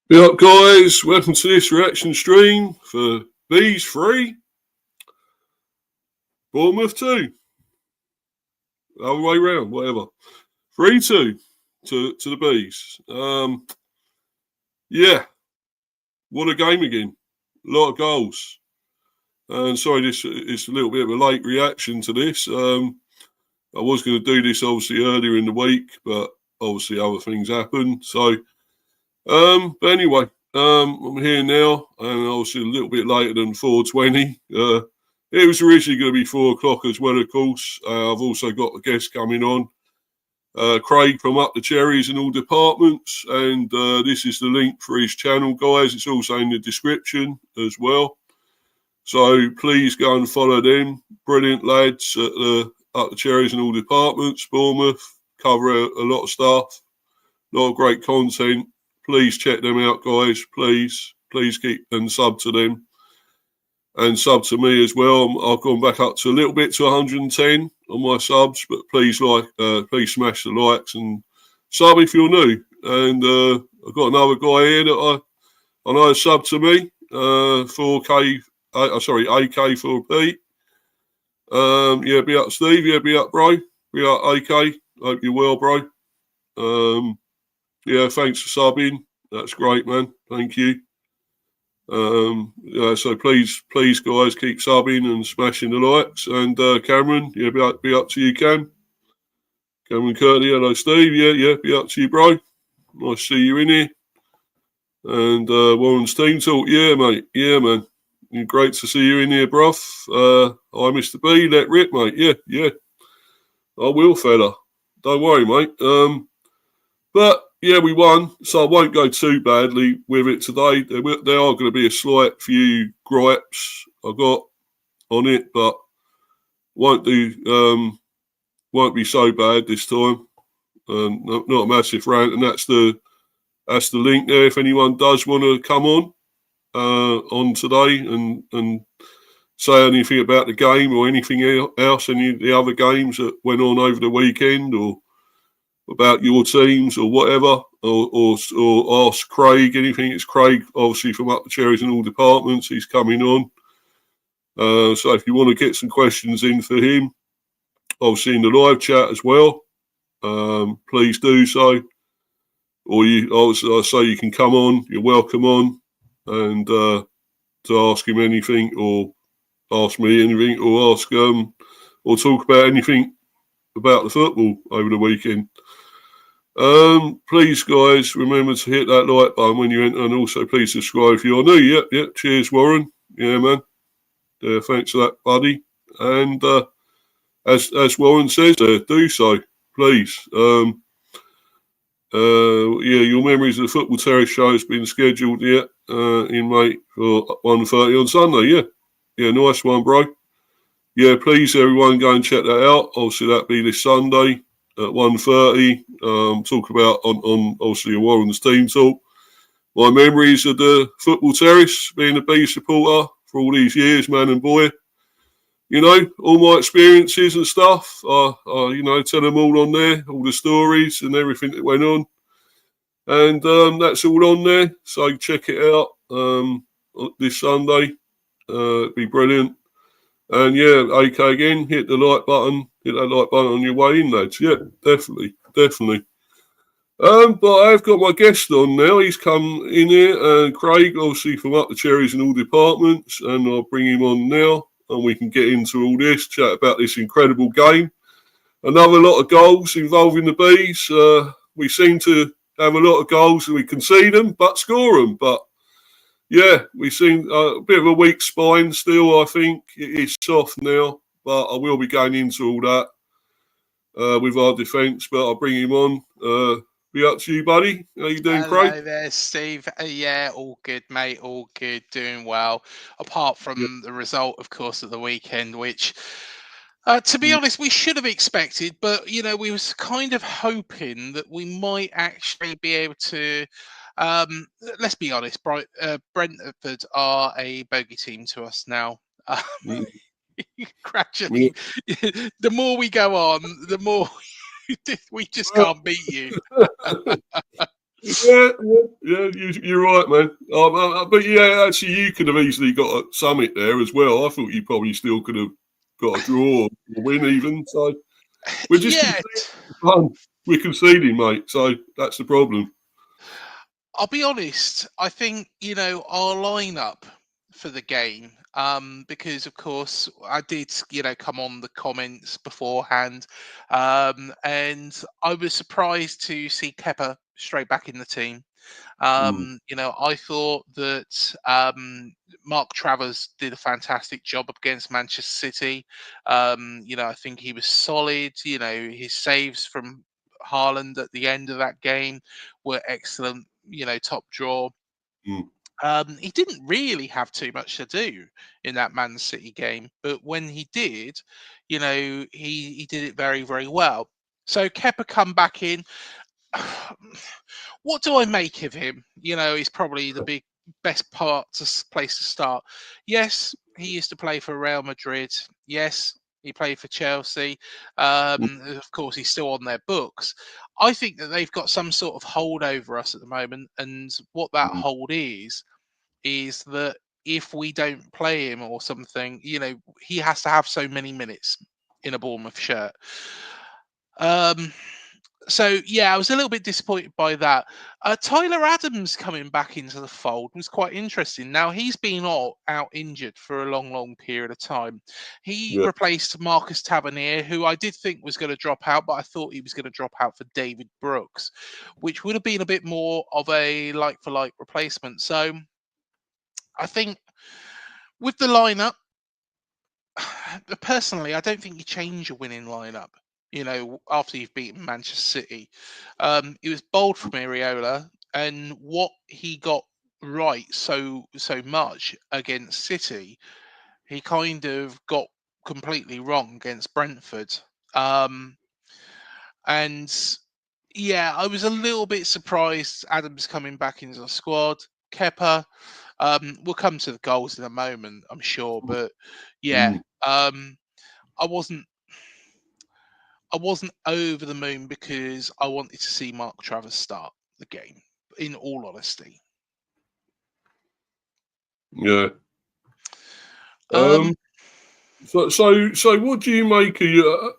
Be up, guys. Welcome to this reaction stream for Bees 3, Bournemouth 2. Other way round, whatever. 3-2 to the Bees. Yeah, what a game again. A lot of goals. And sorry, this is a little bit of a late reaction to this. I was going to do this obviously earlier in the week, but obviously other things happened. So, but anyway, I'm here now, and obviously a little bit later than 4:20. It was originally going to be 4 o'clock as well, of course. I've also got a guest coming on, Craig from Up the Cherries in all departments, and this is the link for his channel, guys. It's also in the description as well. So please go and follow them. Brilliant lads at Up the Cherries in all departments, Bournemouth. Cover a lot of stuff, a lot of great content. Please check them out, guys. Please keep and sub to them. And sub to me as well. I've gone back up to a little bit to 110 on my subs, but please please smash the likes and sub if you're new. And I've got another guy here that I know has sub to me, 4K, AK for Pete. Yeah, be up, Steve. Yeah, be up, bro. Be up, AK. Hope you're well, bro. Yeah, thanks for subbing. That's great, man. Thank you. Yeah, so please, guys, keep subbing and smashing the likes. And Cameron, yeah, be up to you, Cam. Cameron Curley, hello, Steve. Yeah, be up to you, bro. Nice to see you in here. And Warren's team talk, yeah, mate. Yeah, man. Great to see you in here, bruv. Hi, Mr. B. Let rip, mate. Yeah. I will, fella. Don't worry, mate. But yeah, we won, so I won't go too badly with it today. There are going to be a slight few gripes I got on it, but won't be so bad this time. Not a massive rant, and that's the link there. If anyone does want to come on today and say anything about the game or anything else, any of the other games that went on over the weekend, or about your teams or whatever, or ask Craig anything. It's Craig, obviously, from Up the Cherries in all departments. He's coming on. So if you want to get some questions in for him, obviously in the live chat as well, please do so. Or I say you can come on. You're welcome on, and to ask him anything, or ask me anything, or ask or talk about anything about the football over the weekend. Please, guys, remember to hit that like button when you enter, and also please subscribe if you're new. Yep. Cheers, Warren. Yeah, man. Thanks for that, buddy. And as Warren says, do so, please. Your memories of the Football Terrace show has been scheduled yet in May for 1:30 on Sunday. Yeah, nice one, bro. Yeah, please, everyone, go and check that out. Obviously, that'll be this Sunday at 1:30. Talk about on obviously Warren's team talk. My memories of the Football Terrace, being a B supporter for all these years, man and boy. You know, all my experiences and stuff. I tell them all on there, all the stories and everything that went on. And that's all on there. So check it out this Sunday. It'd be brilliant. And yeah, AK again, hit the like button. Hit that like button on your way in, lads. Yeah, definitely. But I've got my guest on now. He's come in here, Craig, obviously from Up the Cherries in all departments, and I'll bring him on now, and we can get into all this, chat about this incredible game. Another lot of goals involving the Bees. We seem to have a lot of goals, and we concede them, but score them. But yeah, we seem a bit of a weak spine still, I think. It is soft now, but I will be going into all that with our defence, but I'll bring him on. Be up to you, buddy. How you doing, Craig? Hello there, Steve. Yeah, all good, mate. All good, doing well. Apart from the result, of course, of the weekend, which, to be honest, we should have expected. But we was kind of hoping that we might actually be able to. Let's be honest, Brentford are a bogey team to us now. Gradually, the more we go on, the more we just can't beat you. You're right, man. But yeah, actually, you could have easily got a summit there as well. I thought you probably still could have got a draw or win even. So we're just Yeah, conceding fun. We're conceding, mate. So that's the problem. I'll be honest. I think our lineup for the game, because of course I did, come on the comments beforehand, and I was surprised to see Kepper straight back in the team. Mm, I thought that Mark Travers did a fantastic job up against Manchester City. I think he was solid. His saves from Haaland at the end of that game were excellent. Top draw. mm, He didn't really have too much to do in that Man City game, but when he did, he did it very, very well. So Kepa come back in. What do I make of him? He's probably the best place to start. Yes, he used to play for Real Madrid. Yes, he played for Chelsea. mm, Of course, he's still on their books. I think that they've got some sort of hold over us at the moment, and what that mm, hold is that if we don't play him or something, he has to have so many minutes in a Bournemouth shirt. Um, so yeah, I was a little bit disappointed by that. Tyler Adams coming back into the fold was quite interesting. Now he's been out injured for a long, long period of time. He yeah. replaced Marcus Tavernier, who I did think was going to drop out, but I thought he was going to drop out for David Brooks, which would have been a bit more of a like for like replacement. So I think with the lineup, personally, I don't think you change a winning lineup. After you've beaten Manchester City, it was bold from Areola, and what he got right so much against City, he kind of got completely wrong against Brentford. Um, and yeah, I was a little bit surprised Adams coming back into the squad. Kepa, we'll come to the goals in a moment, I'm sure, but yeah, Mm, um, I wasn't I wasn't over the moon because I wanted to see Mark Travers start the game. In all honesty, yeah. um, Um, so, what do you make of your?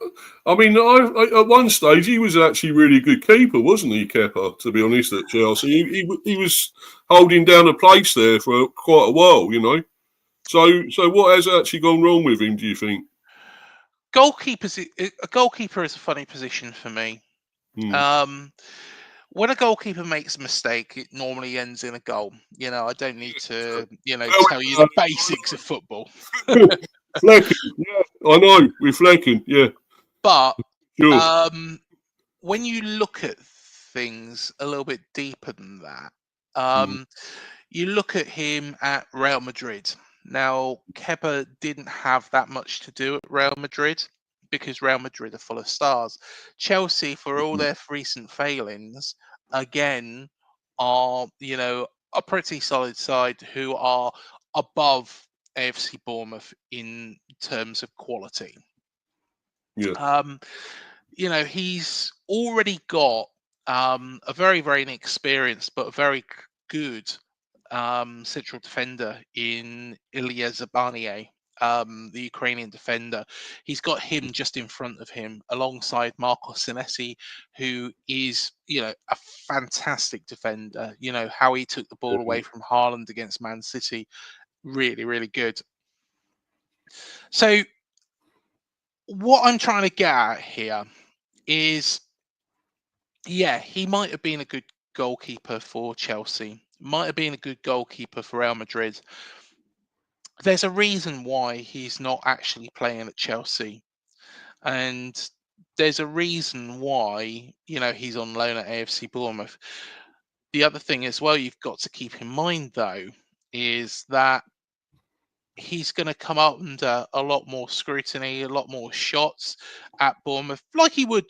I mean, at one stage he was actually a really good keeper, wasn't he, Kepa? To be honest, at Chelsea, he was holding down a place there for quite a while, you know. So what has actually gone wrong with him? Do you think? a goalkeeper is a funny position for me. Hmm. Um, when a goalkeeper makes a mistake, it normally ends in a goal. I don't need to, tell you the basics of football. Flecking, yeah, I know with Flecking, yeah, But sure. um, when you look at things a little bit deeper than that, Mm, you look at him at Real Madrid. Now, Kepa didn't have that much to do at Real Madrid because Real Madrid are full of stars. Chelsea, for all mm, their recent failings, again, are, a pretty solid side who are above AFC Bournemouth in terms of quality. yeah, Um, he's already got a very, very inexperienced but very good central defender in Ilya Zabanier, the Ukrainian defender. He's got him just in front of him alongside Marco Senesi, who is, a fantastic defender. How he took the ball yeah, away from Haaland against Man City, really, really good. So what I'm trying to get at here is, yeah, he might have been a good goalkeeper for Chelsea, might have been a good goalkeeper for Real Madrid. There's a reason why he's not actually playing at Chelsea, and there's a reason why he's on loan at AFC Bournemouth. The other thing as well you've got to keep in mind though is that he's going to come up under a lot more scrutiny, a lot more shots at Bournemouth, like he would,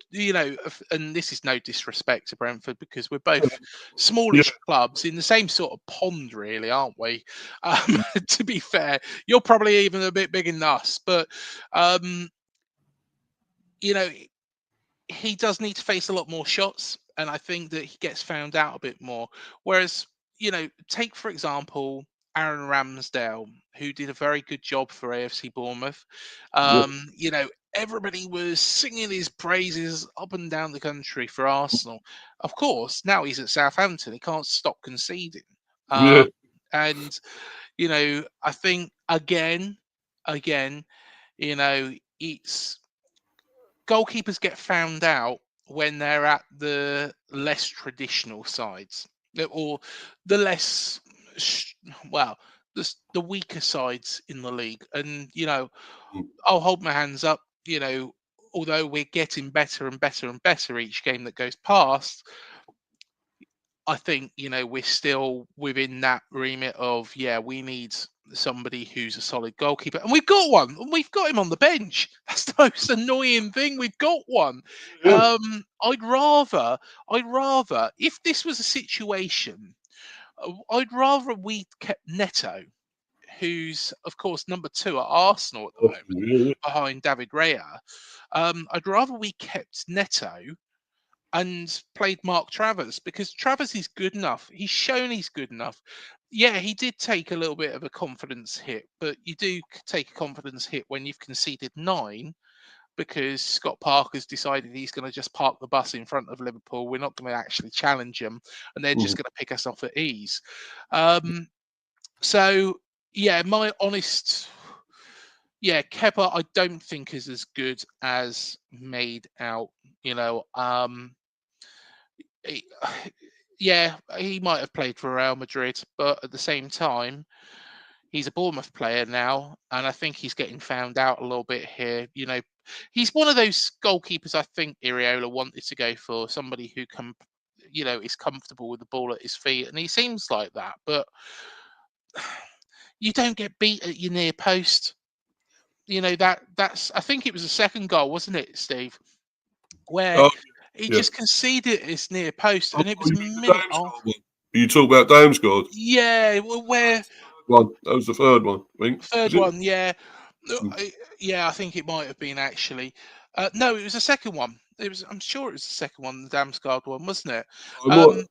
and this is no disrespect to Brentford because we're both yeah, smallish clubs in the same sort of pond, really, aren't we? To be fair, you're probably even a bit bigger than us, but, um, you know, he does need to face a lot more shots and I think that he gets found out a bit more. Whereas, take for example Aaron Ramsdale, who did a very good job for AFC Bournemouth. Yeah. Everybody was singing his praises up and down the country for Arsenal. Of course, now he's at Southampton, he can't stop conceding. Yeah. And I think again, it's goalkeepers get found out when they're at the less traditional sides, or the less sh- well, the weaker sides in the league. And I'll hold my hands up. Although we're getting better and better and better each game that goes past, I think we're still within that remit of, yeah, we need somebody who's a solid goalkeeper, and we've got one, and we've got him on the bench. That's the most annoying thing. We've got one. Yeah. I'd rather if this was a situation, I'd rather we kept Neto, who's of course number 2 at Arsenal at the moment, Yeah. behind David Raya. I'd rather we kept Neto and played Mark Travers, because Travers is good enough. He's shown he's good enough. Yeah, he did take a little bit of a confidence hit, but you do take a confidence hit when you've conceded 9, because Scott Parker's decided he's going to just park the bus in front of Liverpool. We're not going to actually challenge them, and they're just Mhm. going to pick us off at ease. So, yeah, my honest. Yeah, Kepa, I don't think is as good as made out. You know, he- yeah, he might have played for Real Madrid, but at the same time, he's a Bournemouth player now, and I think he's getting found out a little bit here. He's one of those goalkeepers I think Iriola wanted to go for, somebody who is comfortable with the ball at his feet, and he seems like that. But you don't get beat at your near post. That's I think it was the second goal, wasn't it, Steve? Where Oh, he yeah. just conceded his near post, Oh, and it was you a mean the minute off. Damsgaard one? You talk about Damsgaard? Yeah, where One. That was the third one, I think. third Was it? one, yeah. No, Mm. yeah, I think it might have been actually. No, it was the second one. It was. I'm sure it was the second one, the Damsgaard one, wasn't it? I might. Um,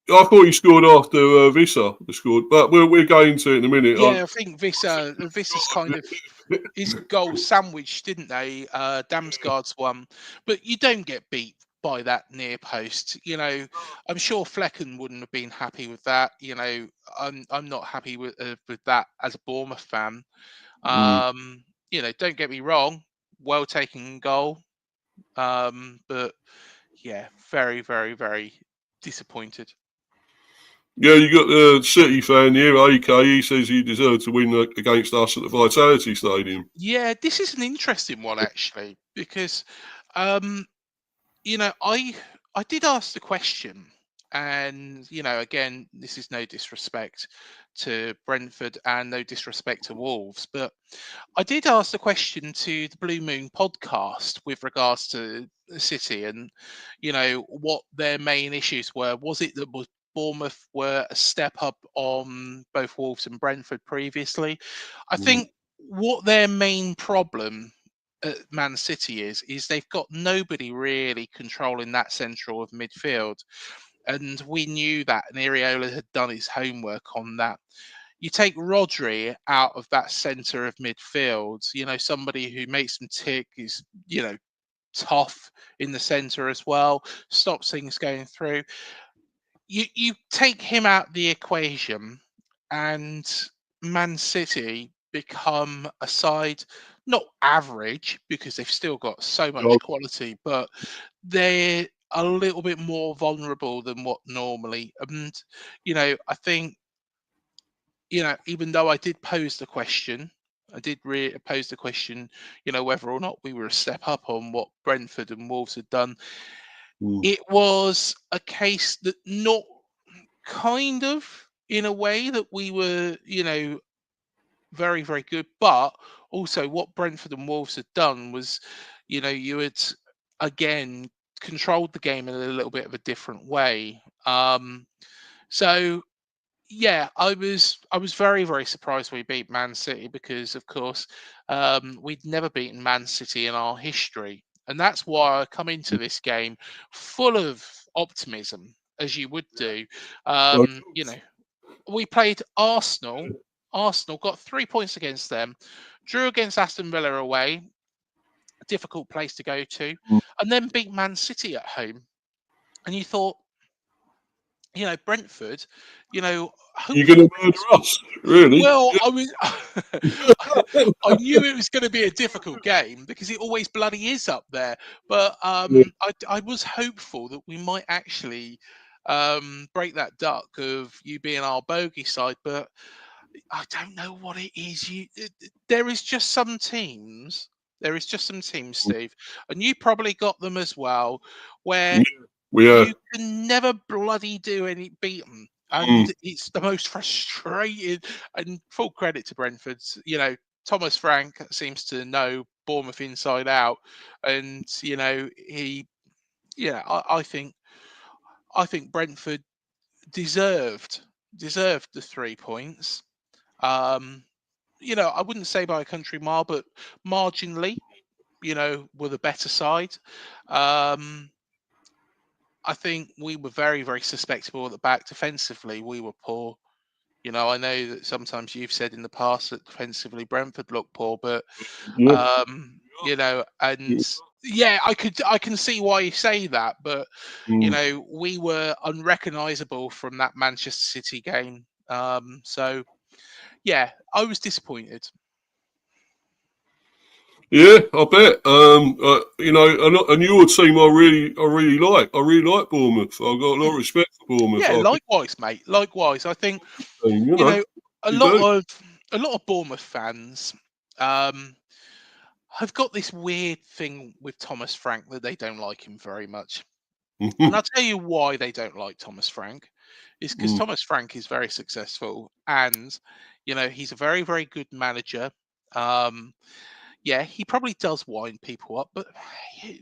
I thought he scored after Visser scored, but we'll get into it in a minute. yeah, I think Vissa's kind of I, his goal sandwich, didn't they? Damsgaard's one, but you don't get beat by that near post. I'm sure Flecken wouldn't have been happy with that. I'm not happy with that as a Bournemouth fan. mm. Don't get me wrong, well taken goal. But yeah, very, very, very disappointed. Yeah, you got the City fan here, AK. He says he deserved to win against us at the Vitality Stadium. Yeah, this is an interesting one actually, because um, I did ask the question, and again, this is no disrespect to Brentford and no disrespect to Wolves, but I did ask the question to the Blue Moon podcast with regards to the City, and what their main issues were. Was it that Bournemouth were a step up on both Wolves and Brentford previously? I Mm. think what their main problem at Man City is they've got nobody really controlling that central of midfield, and we knew that, and Iriola had done his homework on that. You take Rodri out of that centre of midfield, somebody who makes them tick, is tough in the centre as well, stops things going through. You take him out the equation, and Man City become a side not average, because they've still got so Oh, much quality, but they're a little bit more vulnerable than what normally. And I think even though I did pose the question, I did pose the question, whether or not we were a step up on what Brentford and Wolves had done. mm. It was a case that not kind of in a way that we were, very, very good, but also what Brentford and Wolves had done was, you had again controlled the game in a little bit of a different way. So yeah, I was very, very surprised we beat Man City, because of course we'd never beaten Man City in our history. And that's why I come into this game full of optimism, as you would do. So, You know, we played Arsenal. Arsenal got 3 points against them, drew against Aston Villa away, a difficult place to go to, and then beat Man City at home. And you thought, Brentford, you're going hopefully to murder us, really? well, I mean, I knew it was going to be a difficult game because it always bloody is up there. But Yeah. I was hopeful that we might actually break that duck of you being our bogey side. But I don't know what it is. There is just some teams. There is just some teams, Steve, and you probably got them as well, where Yeah. We are. you can never bloody do any beat them. Mm. And it's the most frustrating. And full credit to Brentford's. Thomas Frank seems to know Bournemouth inside out, and he, I think Brentford deserved the 3 points. Um, I wouldn't say by a country mile, but marginally, were the better side. Um, I think we were very, very susceptible at the back. Defensively, we were poor. I know that sometimes you've said in the past that defensively Brentford looked poor, but Yeah. and yeah, I can see why you say that, but Mm. we were unrecognisable from that Manchester City game. So yeah, I was disappointed. Yeah, I bet. And you're a team I really like Bournemouth. I've got a lot of respect for Bournemouth. Yeah, I think, likewise, mate. Likewise, I think you you know, know a you lot do. of a lot of Bournemouth fans um, have got this weird thing with Thomas Frank that they don't like him very much, and I'll tell you why they don't like Thomas Frank. Is because Mm. Thomas Frank is very successful, and he's a very very good manager. Um, yeah, he probably does wind people up, but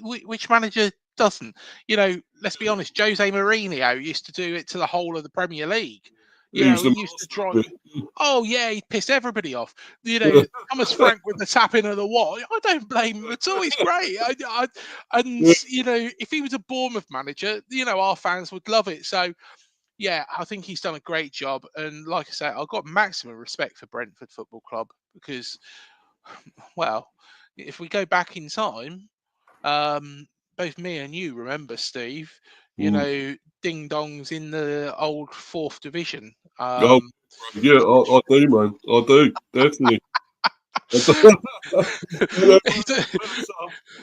which manager doesn't? Let's be honest. Jose Mourinho used to do it to the whole of the Premier League. He was He the used to master drive. of Oh yeah, he pissed everybody off. it. Thomas Frank with the tapping of the wall. I don't blame him at all. He's great. And Yeah. if he was a Bournemouth manager, our fans would love it. So yeah, I think he's done a great job. And like I say, I've got maximum respect for Brentford Football Club because, well, if we go back in time, um, both me and you remember, Steve, Mm. ding dongs in the old fourth division. Oh, yeah, I do, man. I do, definitely. I do.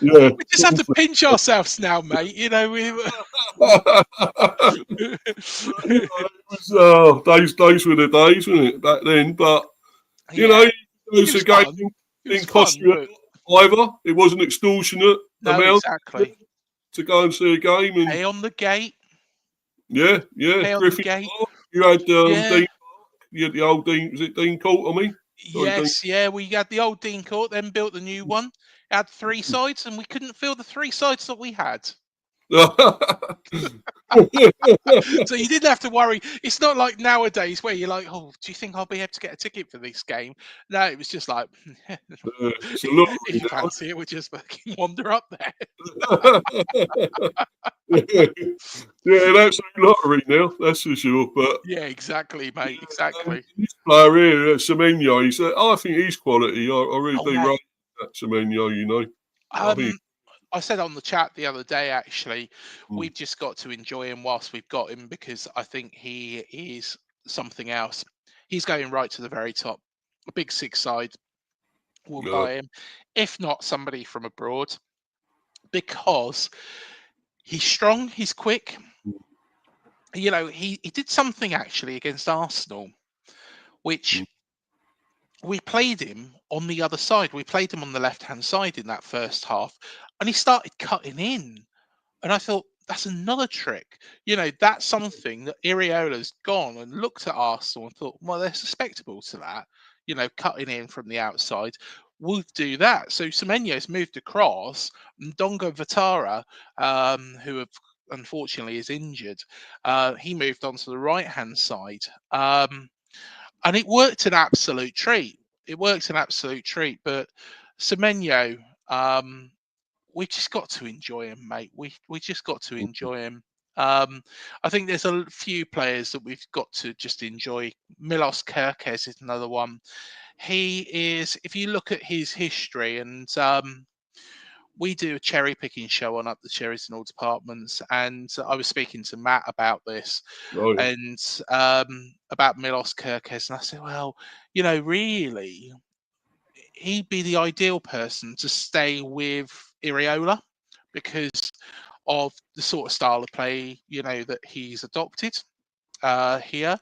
You know, we yeah. just have to pinch ourselves now, mate. It was, those were the days, wasn't it, back then? But, Yeah, it was it a was game, fun. It was didn't cost fun, you but either. It wasn't extortionate no, amount exactly. to go and see a game. And, Pay on the gate. yeah, Pay on the Griffin gate. Park. You had Yeah. Dean, you had the old Dean, was it Dean Court, I mean? Sorry, Dean. Yes, yeah, we had the old Dean Court, then built the new one. It had three sides, and we couldn't fill the three sides that we had. So you didn't have to worry. It's not like nowadays where you're like, oh, do you think I'll be able to get a ticket for this game? No, it was just like, It's a lottery if you now. fancy it, we'll just fucking wander up there. Yeah, that's a lottery now, that's for sure. But Yeah, exactly, mate. Exactly. this player here, Semenyo, I think he's quality. I really Oh, do mate. rate that Semenyo. I think. Um, I said on the chat the other day, actually, Mm, we've just got to enjoy him whilst we've got him because I think he is something else. He's going right to the very top. A big six side will no. buy him, if not somebody from abroad, because he's strong, he's quick. He did something actually against Arsenal, which Mm, we played him on the other side. We played him on the left hand side in that first half, and he started cutting in. And I thought, that's another trick. That's something that Iriola's gone and looked at Arsenal and thought, well, they're susceptible to that, cutting in from the outside. We'll do that. So Semenyo's moved across, and Dongo Vatara, unfortunately is injured, he moved onto the right hand side. And it worked an absolute treat. It worked an absolute treat. But Semenyo, we just got to enjoy him, mate. We just got to mm. enjoy him. I think there's a few players that we've got to just enjoy. Milos Kerkez is another one. He is, if you look at his history, and we do a cherry picking show on Up the Cherries in all departments, and I was speaking to Matt about this Oh, yeah. and about Milos Kerkez, and I said, well, really, he'd be the ideal person to stay with Iriola because of the sort of style of play, that he's adopted here.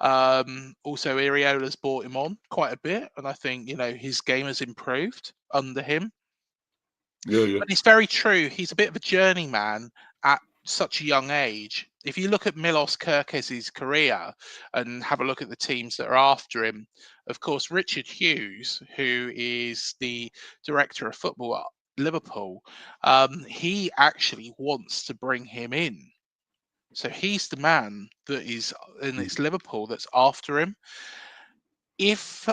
Also, Iriola's brought him on quite a bit, and I think his game has improved under him. Yeah, yeah. But it's very true. He's a bit of a journeyman at such a young age. If you look at Milos Kerkez's career and have a look at the teams that are after him, of course, Richard Hughes, who is the director of football at Liverpool, he actually wants to bring him in. So he's the man that is, and it's Liverpool that's after him. If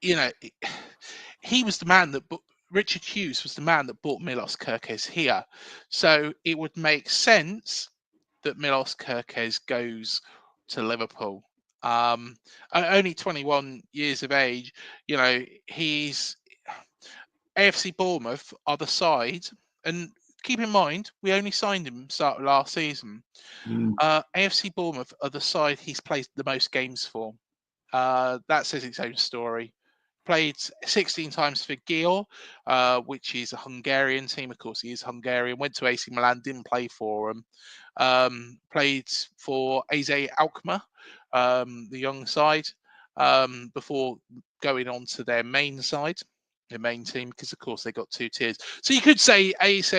you know, he was the man that Richard Hughes was the man that brought Milos Kerkez here. So it would make sense that Milos Kerkez goes to Liverpool. Only 21 years of age, he's AFC Bournemouth are the side, and keep in mind we only signed him start of last season. Mm. AFC Bournemouth are the side he's played the most games for. That says its own story. Played 16 times for Győr, which is a Hungarian team. Of course, he is Hungarian. Went to AC Milan, didn't play for them. Played for AZ Alkmaar, the young side, before going on to their main side, their main team, because of course they got two tiers. So you could say AZ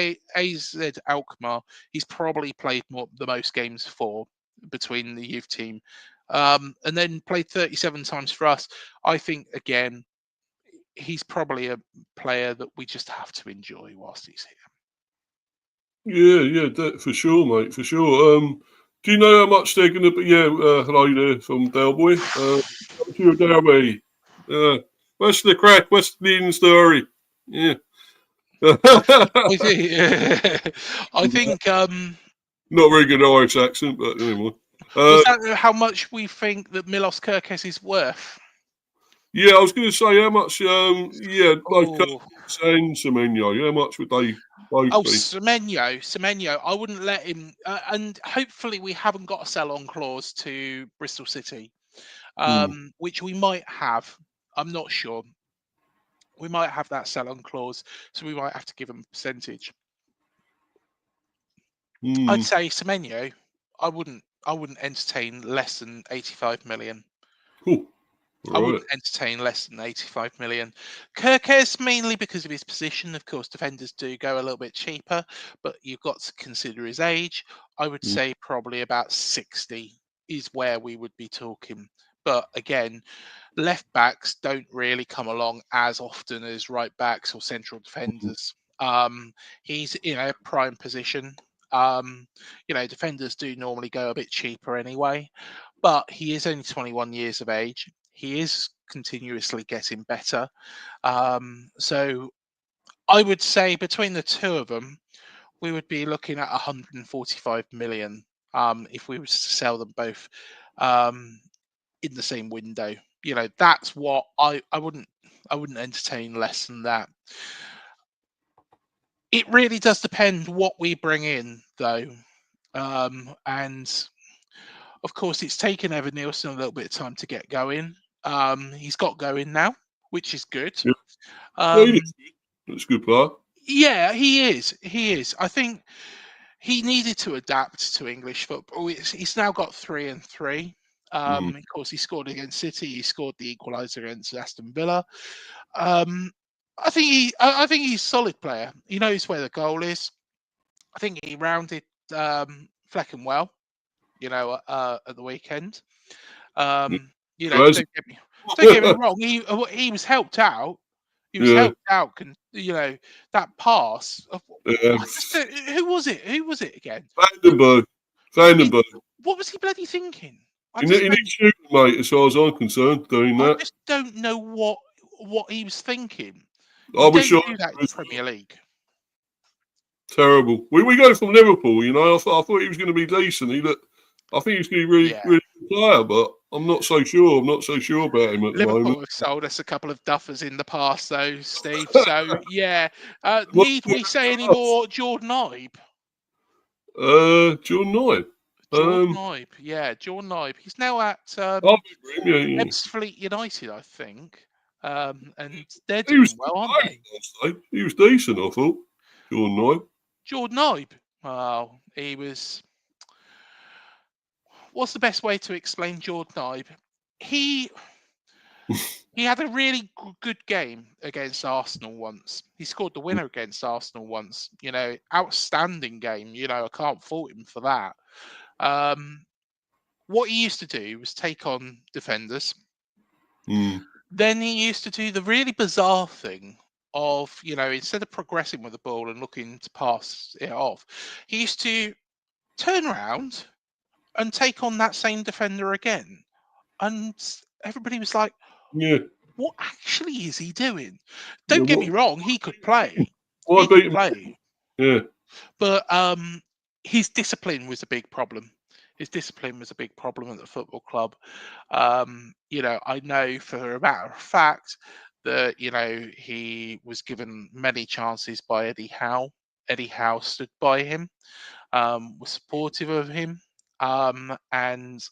Alkmaar, he's probably played the most games for between the youth team. And then played 37 times for us. I think, again, he's probably a player that we just have to enjoy whilst he's here. Yeah, for sure, mate, for sure. Do you know how much they're going to be? Yeah, hello there from Delboy. What's your Derby? What's the crack? What's the leading story? Yeah. I think, I think Not very good Irish accent, but anyway. was that how much we think that Milos Kerkez is worth? Yeah, I was going to say how much. Yeah, like Oh, and Semenyo, how much would they both be? Semenyo, I wouldn't let him. And hopefully, we haven't got a sell-on clause to Bristol City, Mm. which we might have. I'm not sure. We might have that sell-on clause, so we might have to give him a percentage. I'd Mm. say Semenyo, I wouldn't entertain less than 85 million. Cool. I All right. wouldn't entertain less than 85 million. Kerkez, mainly because of his position. Of course, defenders do go a little bit cheaper, but you've got to consider his age. I would Mm. say probably about 60 is where we would be talking. But again, left backs don't really come along as often as right backs or central Mm. defenders. He's in a prime position. Defenders do normally go a bit cheaper anyway, but he is only 21 years of age. He is continuously getting better. So I would say between the two of them, we would be looking at 145 million if we were to sell them both in the same window. That's what I wouldn't entertain less than that. It really does depend what we bring in, though. And of course, it's taken Evan Nielsen a little bit of time to get going. He's got going now, which is good. Yeah, Um, that's a good player. yeah, he is. He is. I think he needed to adapt to English football. He's now got 3-3. Mm. Of course, he scored against City. He scored the equaliser against Aston Villa. Um, I think he's a solid player. He knows where the goal is. I think he rounded Flecken well, at the weekend. Yeah. Don't get me wrong. He was helped out. He was Yeah. helped out. That pass. Um, Who was it? Who was it again? Vandenberg. It- Vandenberg. What was he bloody thinking? He needs shooting, mate, as far as I'm concerned, doing I that. just don't know what he was thinking. I You wish don't I do that in the was. Premier League. Terrible. We go from Liverpool, you know. I thought he was going to be decent. I think he's going to be really, Yeah. really good player, but I'm not so sure. I'm not so sure about him at the moment. Liverpool have sold us a couple of duffers in the past, though, Steve. So yeah, need we say any more? Jordan Ibe. John Knight. Jordan Ibe, yeah, Jordan Ibe. He's now at I remember him, yeah. Ebbsfleet United, I think, and they're He was doing well, aren't they? he was decent, I thought. John Knight. Jordan Ibe. Well, he was. What's the best way to explain Jordan Ibe? He he had a really good game against Arsenal once. He scored the winner against Arsenal once. You know, outstanding game. You know, I can't fault him for that. What he used to do was take on defenders. Then he used to do the really bizarre thing of, you know, instead of progressing with the ball and looking to pass it off, he used to turn around and take on that same defender again. And everybody was like, Yeah. what actually is he doing? Yeah, Don't get me wrong, he could play. Why He could beat him? play. Yeah. But his discipline was a big problem. His discipline was a big problem at the football club. You know, I know for a matter of fact that, you know, he was given many chances by Eddie Howe. Eddie Howe stood by him, was supportive of him, and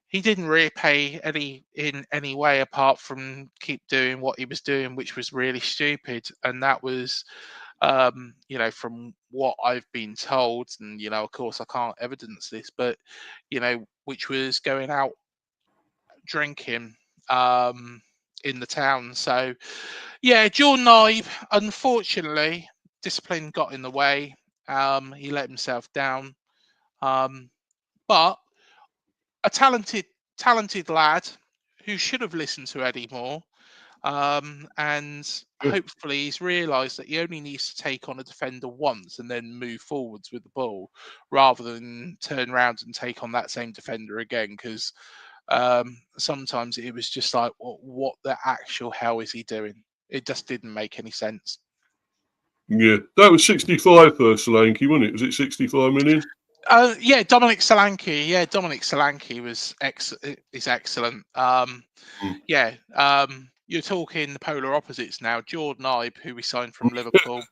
he didn't really pay in any way apart from keep doing what he was doing, which was really stupid. And that was, you know, from what I've been told, and you know, of course, I can't evidence this, but you know, which was going out drinking in the town. So, yeah, Jordan Ibe, unfortunately, discipline got in the way. He let himself down, but a talented lad who should have listened to Eddie more. And Yeah. hopefully he's realised that he only needs to take on a defender once and then move forwards with the ball, rather than turn around and take on that same defender again. Because sometimes it was just like, what the actual hell is he doing? It just didn't make any sense. Yeah. That was 65 for Solanke, wasn't it? Was it 65 million? Yeah, Dominic Solanke. Yeah, Dominic Solanke is excellent. Yeah, you're talking the polar opposites now. Jordan Ibe, who we signed from Liverpool,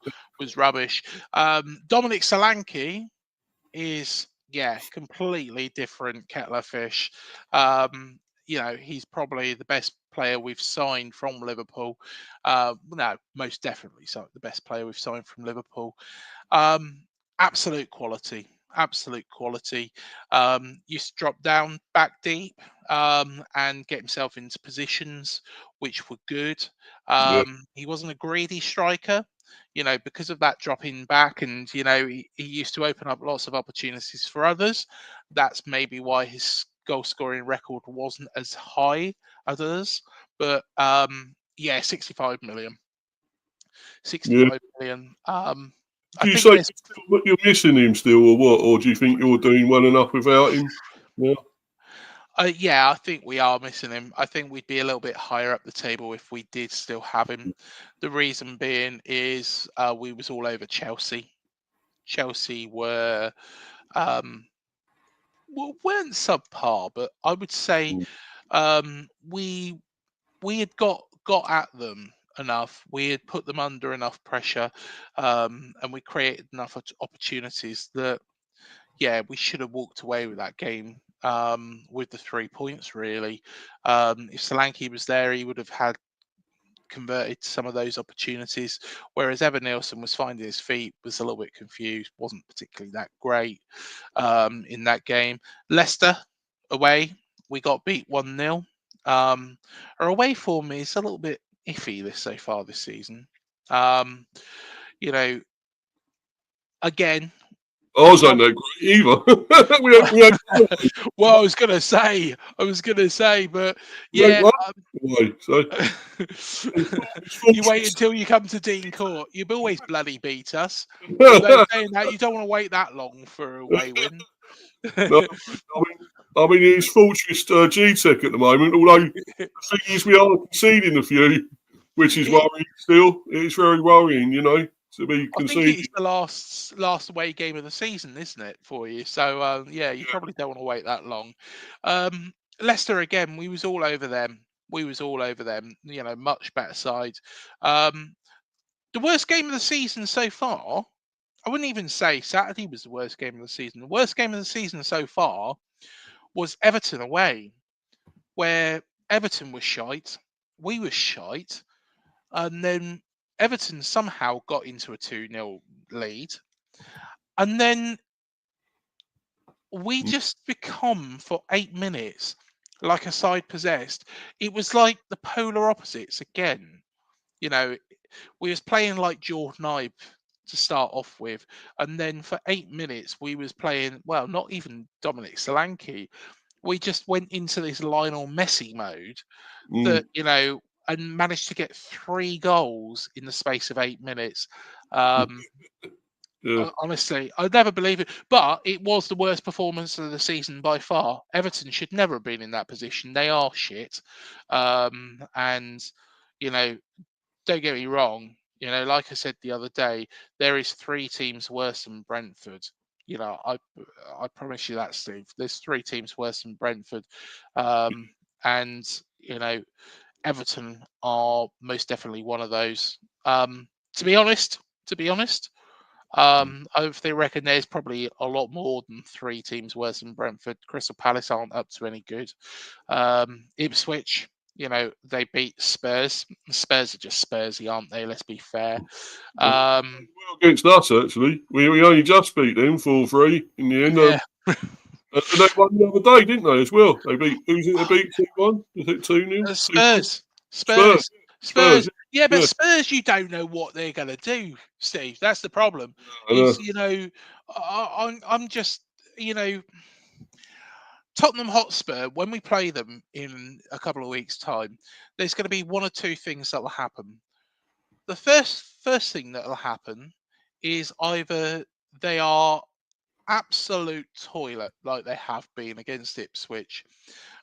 was rubbish. Dominic Solanke is, yeah, completely different kettle of fish. You know, he's probably the best player we've signed from Liverpool. No, most definitely so the best player we've signed from Liverpool. Um, absolute quality. Absolute quality. Used to drop down back deep and get himself into positions which were good. Yeah. He wasn't a greedy striker, you know, because of that dropping back, and you know, he used to open up lots of opportunities for others. That's maybe why his goal scoring record wasn't as high as others. But yeah, 65 million. Yeah. 65 million. I Do you think say there's you're missing him still, or what? Or do you think you're doing well enough without him? Yeah. yeah, I think we are missing him. I think we'd be a little bit higher up the table if we did still have him. The reason being is we was all over Chelsea. Chelsea um, weren't subpar, but I would say we had got at them enough. We had put them under enough pressure, and we created enough opportunities that, yeah, we should have walked away with that game with the 3 points. Really, if Solanke was there, he would have had converted some of those opportunities. Whereas Evan Nielsen was finding his feet, was a little bit confused, wasn't particularly that great in that game. Leicester away, we got beat 1-0. Our away form is a little bit iffy so far this season. You know, again, Ours ain't Dom- that great either. well, I was gonna say, but We ain't yeah, won away, so it's you wait fortunate. until you come to Dean Court. You've always bloody beat us. Although saying that, you don't want to wait that long for a away win. No, I mean, it's fortress G-Tech at the moment. Although the thing is, we are conceding a few, which is It, worrying. Still, it's very worrying. You know. to be I think conceded. it's the last away game of the season, isn't it, for you? So yeah, you probably don't want to wait that long. Leicester again, we was all over them. We was all over them. You know, much better side. Um, the worst game of the season so far. I wouldn't even say Saturday was the worst game of the season. The worst game of the season so far was Everton away, where Everton was shite, we were shite, and then Everton somehow got into a 2-0 lead, and then we Mm, just become for 8 minutes like a side possessed. It was like the polar opposites again. You know, we was playing like Jordan Ibe to start off with, and then for 8 minutes we was playing well, not even Dominic Solanke. We just went into this Lionel Messi mode that, mm, and managed to get 3 goals in the space of 8 minutes. Um, yeah. Honestly, I'd never believe it, but it was the worst performance of the season by far. Everton should never have been in that position. They are shit, and you know, don't get me wrong. Like I said the other day, there is 3 teams worse than Brentford. I promise you that, Steve. There's 3 teams worse than Brentford, and Everton are most definitely one of those. To be honest, if they reckon there's probably a lot more than 3 teams worse than Brentford. Crystal Palace aren't up to any good. Ipswich, they beat Spurs. Spurs are just Spursy, aren't they? Let's be fair. Um, Well, against us, actually. We only just beat them 4-3 in the end. yeah, And they won the other day, didn't they, as well? They beat, who's it they beat 2-1? Is it 2-0? 2-1? Spurs, Spurs. Spurs, Spurs, Spurs. Yeah, but yeah. Spurs, you don't know what they're going to do, Steve. That's the problem. I Is know. I'm just Tottenham Hotspur, when we play them in a couple of weeks' time, there's going to be one or two things that will happen. The first thing that will happen is either they are absolute toilet like they have been against Ipswich,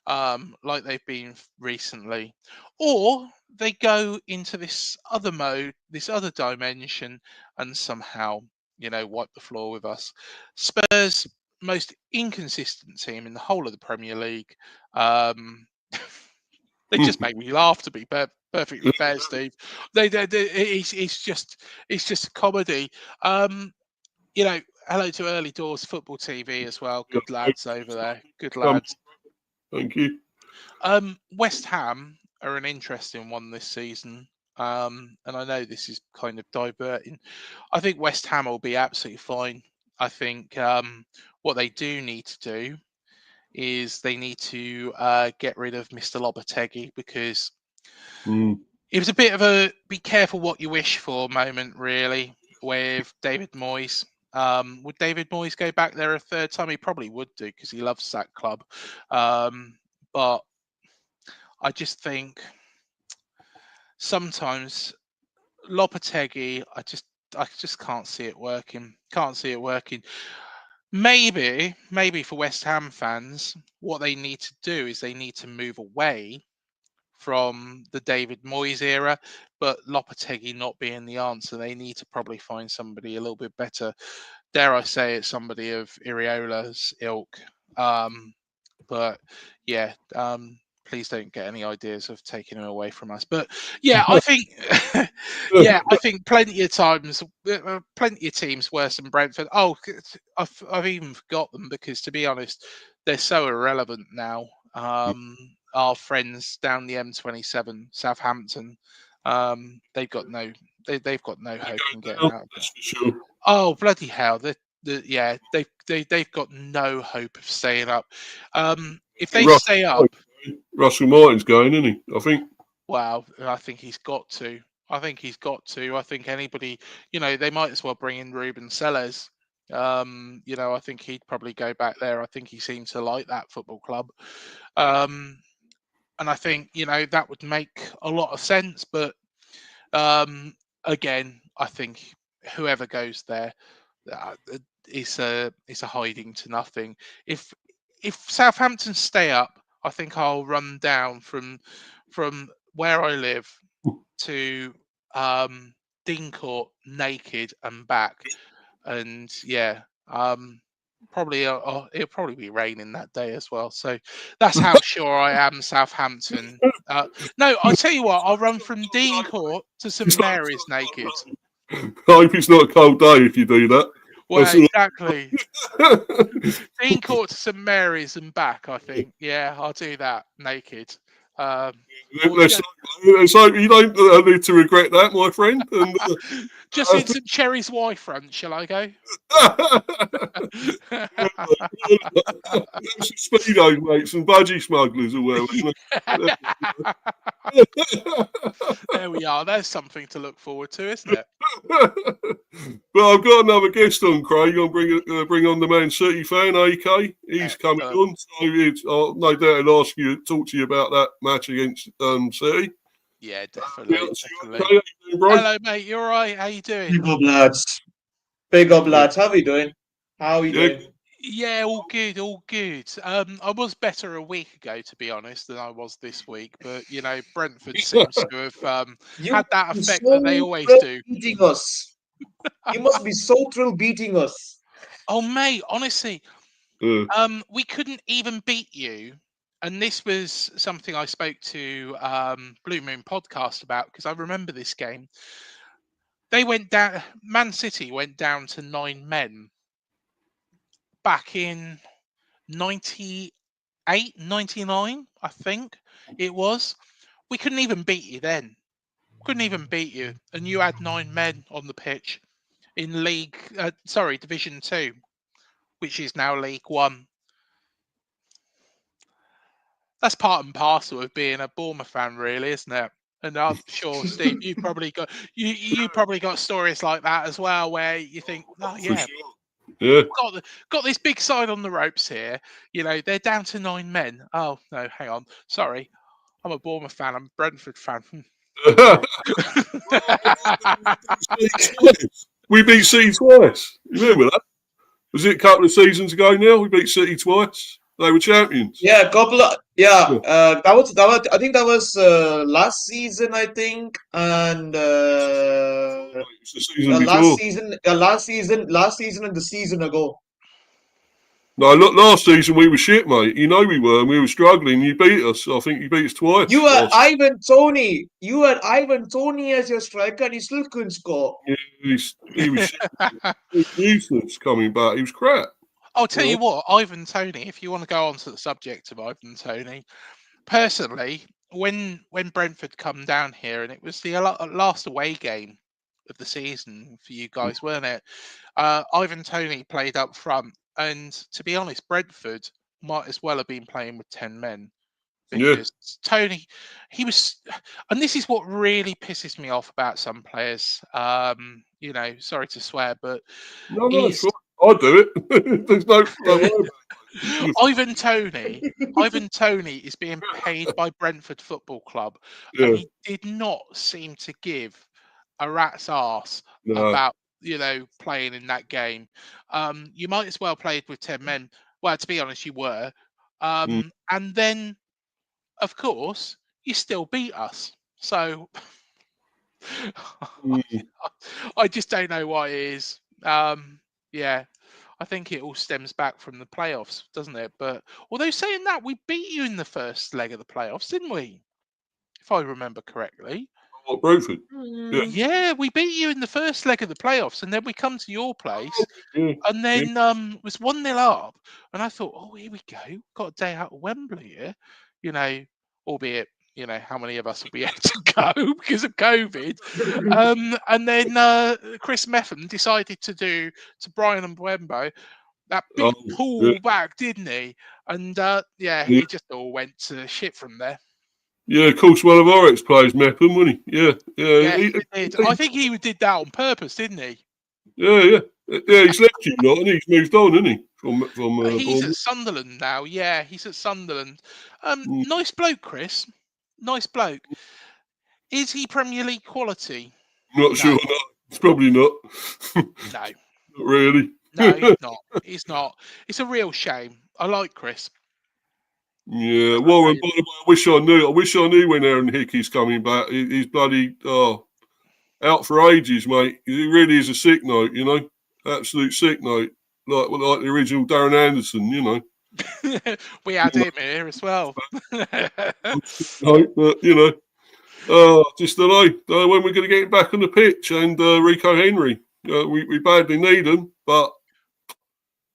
like they've been recently, or they go into this other mode, this other dimension, and somehow wipe the floor with us. Spurs, most inconsistent team in the whole of the Premier League. Um, they just make me laugh, to be perfectly fair, Steve. It's just a comedy. Um, Hello to Early Doors Football TV as well. Good lads over there. Good Come, lads. thank you. West Ham are an interesting one this season. And I know this is kind of diverting. I think West Ham will be absolutely fine. I think what they do need to do is they need to get rid of Mr. Lopetegui, because Mm. it was a bit of a be careful what you wish for moment, really, with David Moyes. Would David Moyes go back there a third time? He probably would do, because he loves that club. But I just think sometimes Lopetegui, I just can't see it working. Can't see it working. Maybe for West Ham fans, what they need to do is they need to move away from the David Moyes era, but Lopetegui not being the answer, they need to probably find somebody a little bit better. Dare I say it, somebody of Iriola's ilk. But yeah, please don't get any ideas of taking him away from us. But yeah, I think, yeah, I think plenty of times, plenty of teams worse than Brentford. Oh, I've even forgot them, because to be honest, they're so irrelevant now. Our friends down the M27, Southampton, they've got no, they've got no hope in getting Down, out of there. that's for sure. Oh bloody hell! Yeah, they've got no hope of staying up. If they stay up, Russell Martin's going, isn't he? I think. wow, I think he's got to. I think he's got to. I think anybody, they might as well bring in Ruben Sellers. I think he'd probably go back there. I think he seems to like that football club. Um, and I think that would make a lot of sense. But again, I think whoever goes there, uh, it's a hiding to nothing. If Southampton stay up, I think I'll run down from where I live to Dean Court naked and back, and probably it'll probably be raining that day as well. So that's how sure I am. Southampton. No, I'll tell you what. I'll run from Dean Court to St Mary's naked. I hope it's not a cold day if you do that. Well, exactly. Dean Court to St Mary's and back. I think. Yeah, I'll do that naked. Let's hope you don't need to regret that, my friend. And, just in some Cherries Y front, shall I go? Speedos, mate, some budgie smugglers or whatever. There we are. There's something to look forward to, isn't it? But I've got another guest on, Craig. I'll bring on the Man City fan, AK. He's coming on, so I'll no doubt he'll talk to you about that match against City. Yeah, definitely. Okay, hello, mate. You all right? How you doing? Big up, lads. Big up, lads. How are we doing? How are you doing? Yeah, all good, all good. I was better a week ago, to be honest, than I was this week. But Brentford seems to have had that effect that they always do. Beating us. You must be so thrilled beating us. Oh, mate, honestly, we couldn't even beat you. And this was something I spoke to Blue Moon podcast about, because I remember this game. They went down. Man City went down to 9 men back in 98, 99, I think it was. We couldn't even beat you then. Couldn't even beat you. And you had 9 men on the pitch in Division 2, which is now League 1. That's part and parcel of being a Bournemouth fan, really, isn't it? And I'm sure, Steve, you probably got stories like that as well, where you think, oh yeah, yeah, got this big side on the ropes here. They're down to 9 men. Oh no, hang on, sorry, I'm a Bournemouth fan. I'm a Brentford fan. We beat City twice. You remember that? Was it a couple of seasons ago now? We beat City twice. They were champions. Yeah, that was. I think that was last season. I think, and the season last season, and the season ago. No, look, last season we were shit, mate. We were, and we were struggling. You beat us. I think you beat us twice. You had Ivan Toney. You had Ivan Toney as your striker, and he still couldn't score. Yeah, he was useless coming back. He was crap. I'll tell you what, Ivan Toney, if you want to go on to the subject of Ivan Toney, personally, when Brentford come down here, and it was the last away game of the season for you guys, weren't it? Ivan Toney played up front, and to be honest, Brentford might as well have been playing with 10 men. Because Toney, he was, and this is what really pisses me off about some players. Sorry to swear, but no, it's fine. I'll do it. There's no. Ivan Toney is being paid by Brentford Football Club, and he did not seem to give a rat's arse about playing in that game. You might as well played with 10 men. Well, to be honest, you were, and then, of course, you still beat us. So I just don't know why it is. Yeah, I think it all stems back from the playoffs, doesn't it? But although saying that, we beat you in the first leg of the playoffs, didn't we? If I remember correctly. What, Brentford? Yeah, we beat you in the first leg of the playoffs, and then we come to your place, and then was 1-0 up, and I thought, oh, here we go, got a day out of Wembley here, albeit. How many of us will be able to go because of COVID? And then Chris Meffam decided to do to Brian Mbeumo that big pull back, didn't he? And it just all went to shit from there. Yeah, of course, one of our ex-players, Meffam, wasn't he? Yeah. He did. I think he did that on purpose, didn't he? Yeah. He's left you lot, and he's moved on, isn't he? From he's at Sunderland now. Yeah, he's at Sunderland. Nice bloke, Chris. Nice bloke. Is he Premier League quality? Not sure. No. It's probably not. No. Not really. No, he's not. He's not. It's a real shame. I like Chris. Yeah, Warren. By the way, I wish I knew when Aaron Hickey's coming back. He's bloody. Oh, out for ages, mate. He really is a sick note, you know, absolute sick note, like the original Darren Anderson, you know. We had him here as well. Note, but you know, just don't know when we're going to get him back on the pitch. And Rico Henry, we badly need him, but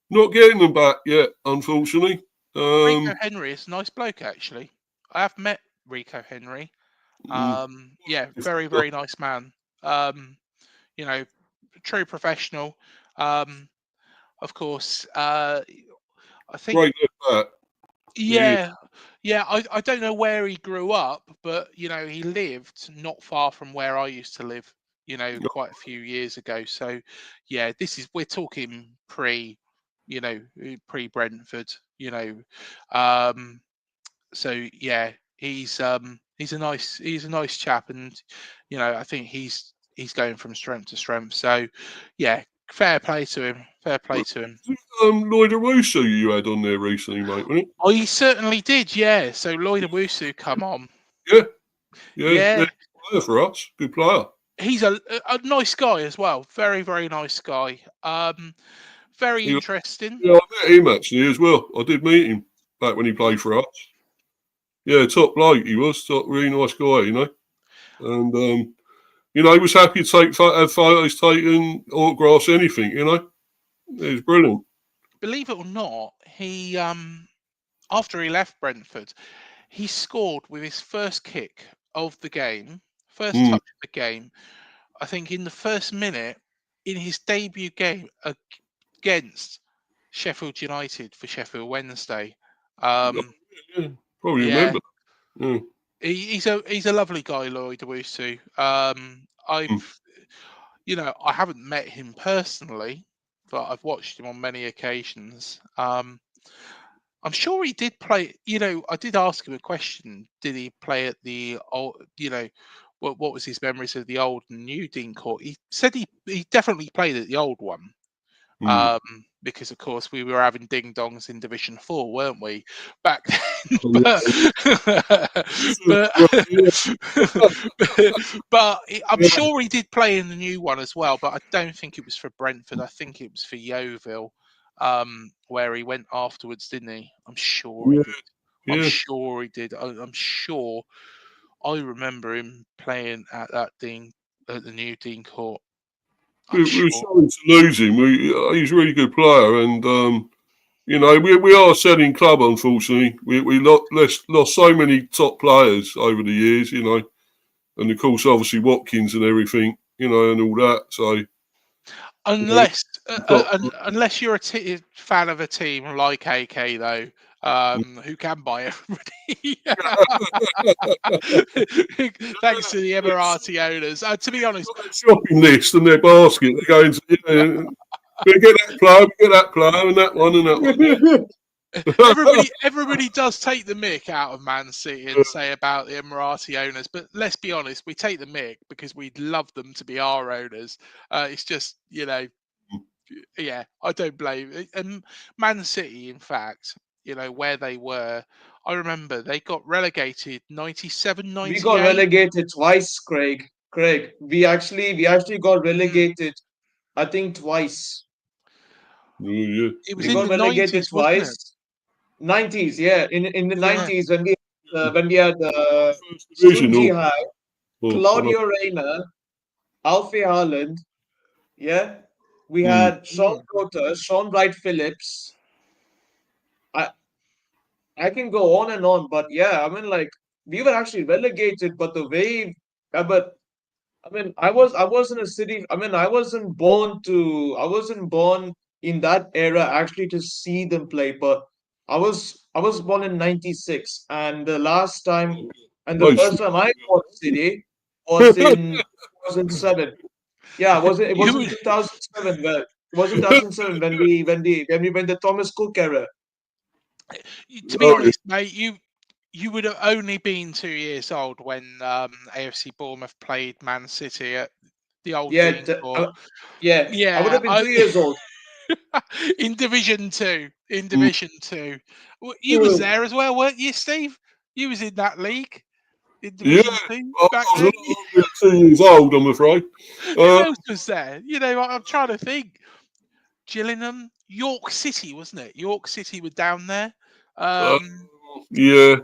not getting them back yet, unfortunately. Rico Henry is a nice bloke, actually. I have met Rico Henry. Yeah, very, very nice man. You know, true professional. Of course, I think. Great left back. Yeah, yeah. I don't know where he grew up, but you know, he lived not far from where I used to live. You know, quite a few years ago. So, yeah, we're talking you know, pre Brentford. You know, so yeah, he's a nice chap, and you know, I think he's going from strength to strength. So, yeah, fair play to him. Fair play to him. Lloyd Owusu you had on there recently, mate, wasn't it? Oh, he certainly did, yeah. So Lloyd Owusu, come on. Yeah. Yeah. Player for us, good player. He's a nice guy as well. Very, very nice guy. Very interesting. Yeah, I met him actually as well. I did meet him back when he played for us. Yeah, top bloke he was. Really nice guy, you know. And you know, he was happy to have photos taken, autographs, anything. You know, it was brilliant. Believe it or not, he after he left Brentford, he scored with his first kick of the game, first touch of the game. I think in the first minute in his debut game against Sheffield United for Sheffield Wednesday. Yeah, probably Yeah, remember. Yeah. he's a lovely guy, Lloyd Owusu. You know, I haven't met him personally, but I've watched him on many occasions. I'm sure he did play. You know, I did ask him a question. Did he play at the old? You know, what was his memories of the old and new Dean Court? He said he definitely played at the old one. Because of course we were having ding dongs in Division 4, weren't we, back then? But I'm sure he did play in the new one as well. But I don't think it was for Brentford. I think it was for Yeovil, where he went afterwards, didn't he? I'm sure he did. I'm sure he did. I'm sure I remember him playing at the new Dean Court. We were sorry to lose him. He's a really good player, and you know, we are a selling club. Unfortunately, we lost so many top players over the years. You know, and of course, obviously Watkins and everything. You know, and all that. So unless you're a fan of a team like AK though, who can buy everybody, thanks to the Emirati owners. To be honest, shopping list and their basket, they're going to we get that player, and that one, and that one. Everybody does take the mick out of Man City and say about the Emirati owners, but let's be honest, we take the mick because we'd love them to be our owners. It's just, you know, yeah, I don't blame it. And Man City, in fact, you know, where they were, I remember they got relegated 97, 98. We got relegated twice, Craig. We actually got relegated, I think twice. Yeah. It was in the 90s, wasn't it? 90s, yeah. In the 90s when we had Stunji High, Claudio Reyna, Alfie Haaland, yeah. We had Sean Cotter, Sean Wright Phillips. I can go on and on, but yeah, I mean, like we were actually relegated, but the way, but I mean, I was in a city. I mean, I wasn't born in that era actually to see them play. But I was born in '96, and the last time and the first time I watched City was in 2007. Yeah, it was in 2007. When we went the Thomas Cook era. To be honest, mate, you would have only been 2 years old when AFC Bournemouth played Man City at the old Dean Court. I would have been 2 years old. In Division 2. In Division 2. You was there as well, weren't you, Steve? You was in that league. in Division Yeah, 2 I back was then? only 2 years old, I'm afraid. Who else was there? I'm trying to think. Gillingham, York City, wasn't it? York City were down there. Uh, yeah.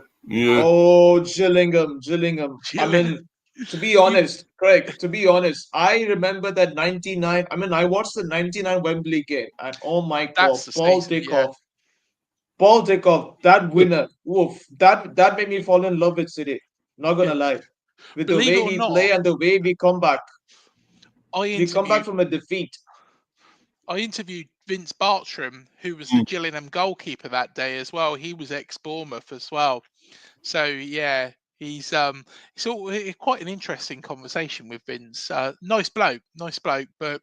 Oh, Gillingham. I Gillingham. mean, to be honest, Craig, to be honest, I remember that 99. I mean, I watched the 99 Wembley game, and oh my God, That's the season. Yeah. Paul Dickoff, that winner, woof, that made me fall in love with City. Not Yeah. gonna lie, with the Believe it way or we not, play and the way we come back. I We come back interviewed from a defeat. Vince Bartram, who was the Gillingham goalkeeper that day as well. He was ex-Bournemouth as well. So yeah, he's it's quite an interesting conversation with Vince. Nice bloke, but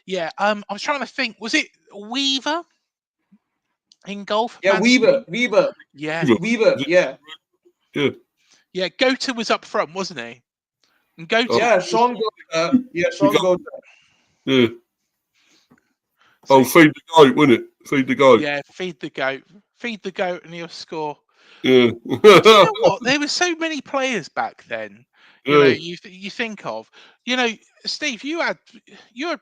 yeah, I was trying to think. Was it Weaver in golf? Yeah, Man City? Weaver, Yeah, yeah. Yeah. yeah. Gota was up front, wasn't he? And Gota, Yeah, Sean Gota. Yeah, Sean Gota. Yeah. Oh, feed the goat, wouldn't it? Feed the goat. yeah, feed the goat, and he'll score. Yeah. But you know what? There were so many players back then. Yeah. You think of, Steve. You had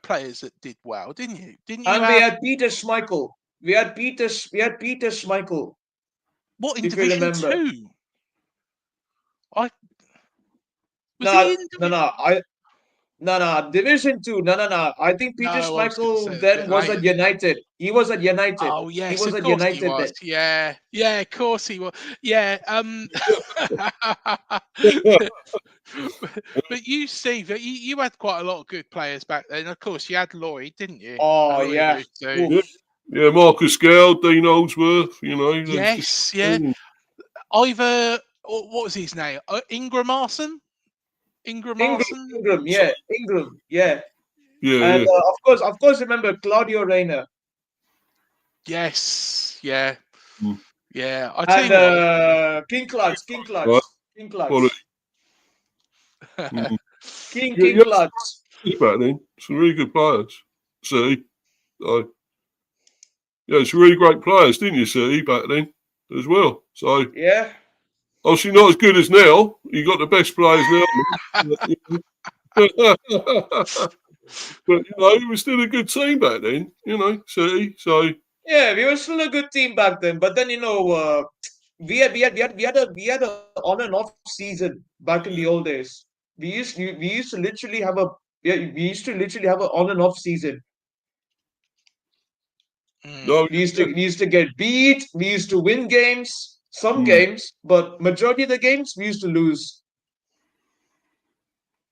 players that did well, didn't you? Didn't you And we have had Peter Schmeichel. We had Peter Schmeichel, what in if you Division remember. 2? Was he No, in no, no. Division 2. No. I think No, Peter I was going to say Schmeichel a bit then was at later. United. He was at United. Oh He yes, was of at course he United was. then. Yeah, of course he was. Yeah. But you, Steve, you had quite a lot of good players back then. Of course, you had Lloyd, didn't you? Oh And Lloyd yeah. Roos too. Oof. Yeah, Marcus Gale, Dean Oldsworth, those Yes, yeah. Either what was his name? Ingram Arson. Ingram, So, yeah. Ingram, yeah. Yeah, And yeah. of course, remember Claudio Reyna. yes, yeah, Mm. yeah. I tell And you what. King Clutch. Quality. Mm. King Yeah, Clutch. back then. Some really good players. See? Yeah, some really great players, didn't you, see, back then as well? So, Yeah. obviously not as good as now. You got the best players now. But, it was still a good team back then, see? So, Yeah, we were still a good team back then. But then, we had a on and off season back in the old days. We used to literally have a on and off season. no, We used to get beat. We used to win games, some Mm. games, but majority of the games we used to lose.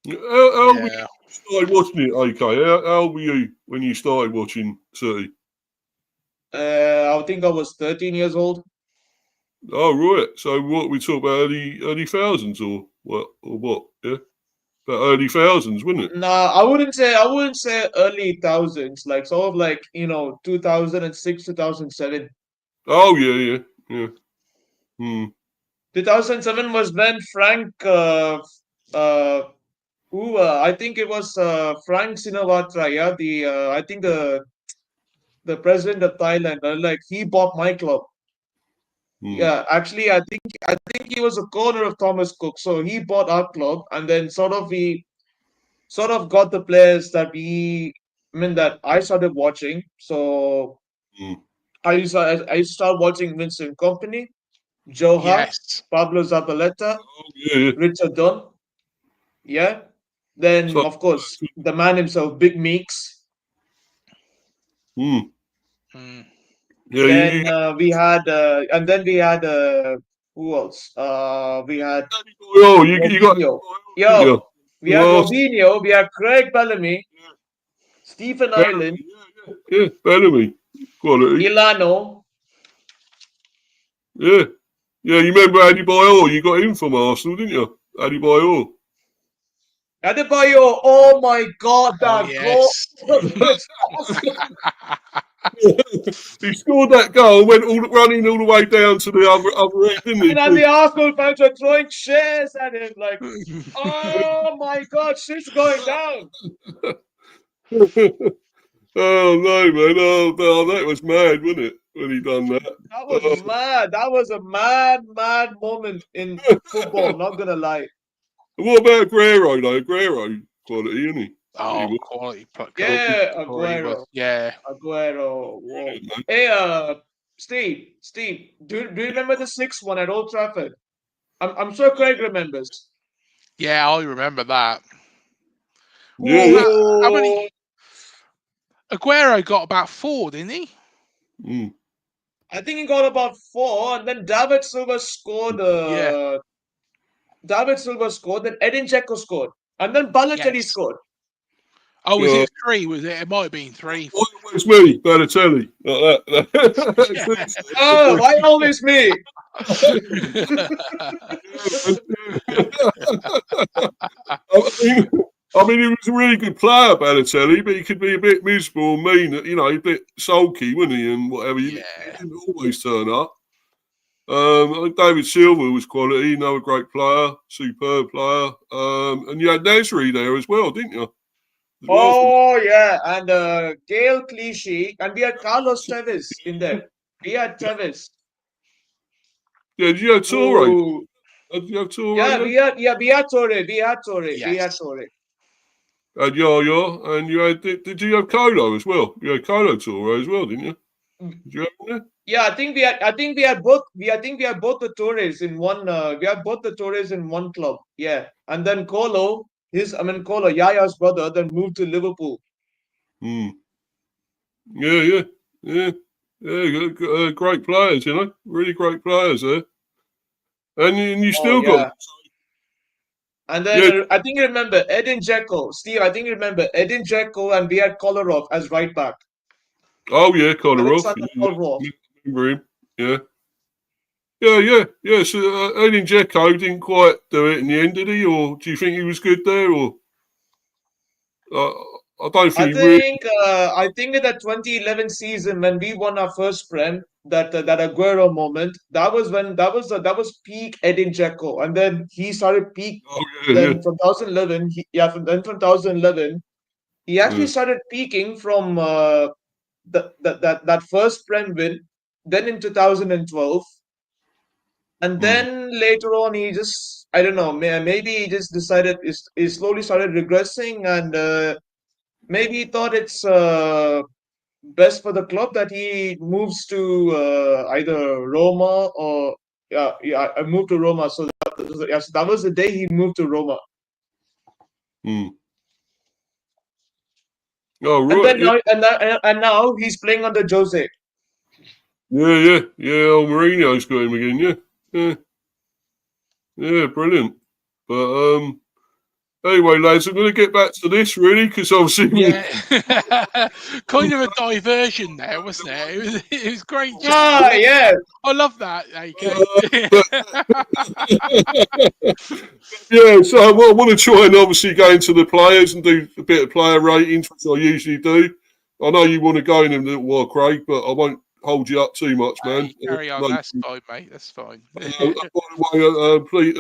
How were you Yeah. started watching it, AK? How were you when you started watching City? I think I was 13 years old. Oh, right. So what we talk about early thousands or what? Yeah, about early thousands, wouldn't it? Nah, I wouldn't say early thousands, like sort of like 2006, 2007. Oh, yeah. Hmm. 2007 was when Frank I think it was Frank Shinawatra, yeah, I think the president of Thailand, like he bought my club. Yeah, actually, I think he was a corner of Thomas Cook, so he bought our club, and then we sort of got the players that I started watching. So Hmm. I started watching Vincent Company, Joe Hart, Yes. Pablo Zabaleta, Oh, yeah. Richard Dunn. Yeah. Then So, of course the man himself, Big Meeks. hmm. Mm. Yeah, Then we had who else? We had you got Robinho. didn't you? We had Robinho. We had Craig Bellamy, Stephen Ireland, Yeah, Bellamy. Quality. Ilano. Yeah. Yeah, you remember Adebayor? You got him from Arsenal, didn't you? Adebayor. Adebayo. Oh my God, Oh that goal! yes. He scored that goal, went running all the way down to the other end, didn't he? And the Arsenal fans were throwing chairs at him, like, oh my God, shit's going down. Oh no, man! Oh, that was mad, wasn't it? when he done that. That was mad. That was a mad moment in football. Not gonna lie. What about Aguero though? Aguero quality, isn't he? Oh, was. quality. Yeah, Quality was, Aguero. yeah. Aguero. Whoa. Yeah, Hey, Steve, do you remember the 6-1 at Old Trafford? I'm sure Craig remembers. Yeah, I remember that. yeah. How many? Aguero got about 4, didn't he? Mm. I think he got about 4, and then David Silva scored. Yeah. Then Edin Dzeko scored, and then Balotelli Yes. scored. Oh, was it 3? Was it? It might have been 3. Always me, Balotelli. Like that. Oh, why always me? I mean, he was a really good player, Balotelli, but he could be a bit miserable, mean, a bit sulky, wouldn't he? And whatever. He didn't always turn up. I think David Silva was quality, another great player, superb player. And you had Nasri there as well, didn't you? Oh yeah, and Gail Clichy, and we had Carlos Tevez in there. We had Tevez. Yeah, did you have Torre? Who? Did you have Torre? Yeah, we had Torre. Yes. And Yaya, and you had. Did you have Colo as well? You had Colo Torre as well, didn't you? Did you have him there? Yeah, I think we had both. I think we had both the Torres in one. We had both the Torres in one club. Yeah, and then Colo, Yaya's brother, then moved to Liverpool. Hmm. Yeah. Great players, really great players there. And you still got. And then I think you remember Edin Dzeko, Steve. I think you remember Edin Dzeko, and we had Kolarov as right back. Oh yeah, Kolarov. Alexander Kolarov. Remember him? Yeah. So Edin Dzeko didn't quite do it in the end, did he? Or do you think he was good there? Or I don't think I think in that 2011 season when we won our first Prem, that Aguero moment, that was peak Edin Dzeko, and then he started peak. Oh Then from 2011, from 2011, he actually started peaking from that first Prem win. Then in 2012, and then later on, he just, I don't know, maybe he just decided he slowly started regressing, and maybe he thought it's best for the club that he moves to either Roma or I moved to Roma. So that was the day he moved to Roma. Oh And right. then now he's playing under Jose. Yeah. Oh, Mourinho's got him again. Yeah. Brilliant. But anyway, lads, I'm going to get back to this really because obviously Kind of a diversion there, wasn't it? It was great. Yeah. I love that, AK. Yeah, so I want to try and obviously go into the players and do a bit of player ratings, which I usually do. I know you want to go in a little while, Craig, but I won't hold you up too much, man. Carry on, that's fine, mate. That's fine. By the way, please,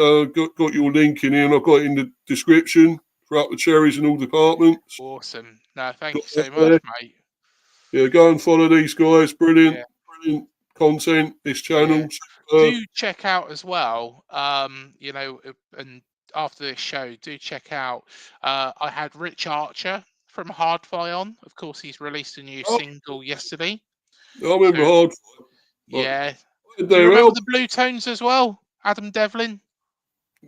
got your link in here, and I've got it in the description for up the Cherries in all departments. Awesome. No, thank you so much, mate. Yeah, go and follow these guys. Brilliant content. This channel. Do check out as well. And after this show, do check out. I had Rich Archer from Hardfly on. Of course, he's released a new single yesterday. I remember Hardfly. Yeah. Do you remember the Blue Tones as well? Adam Devlin?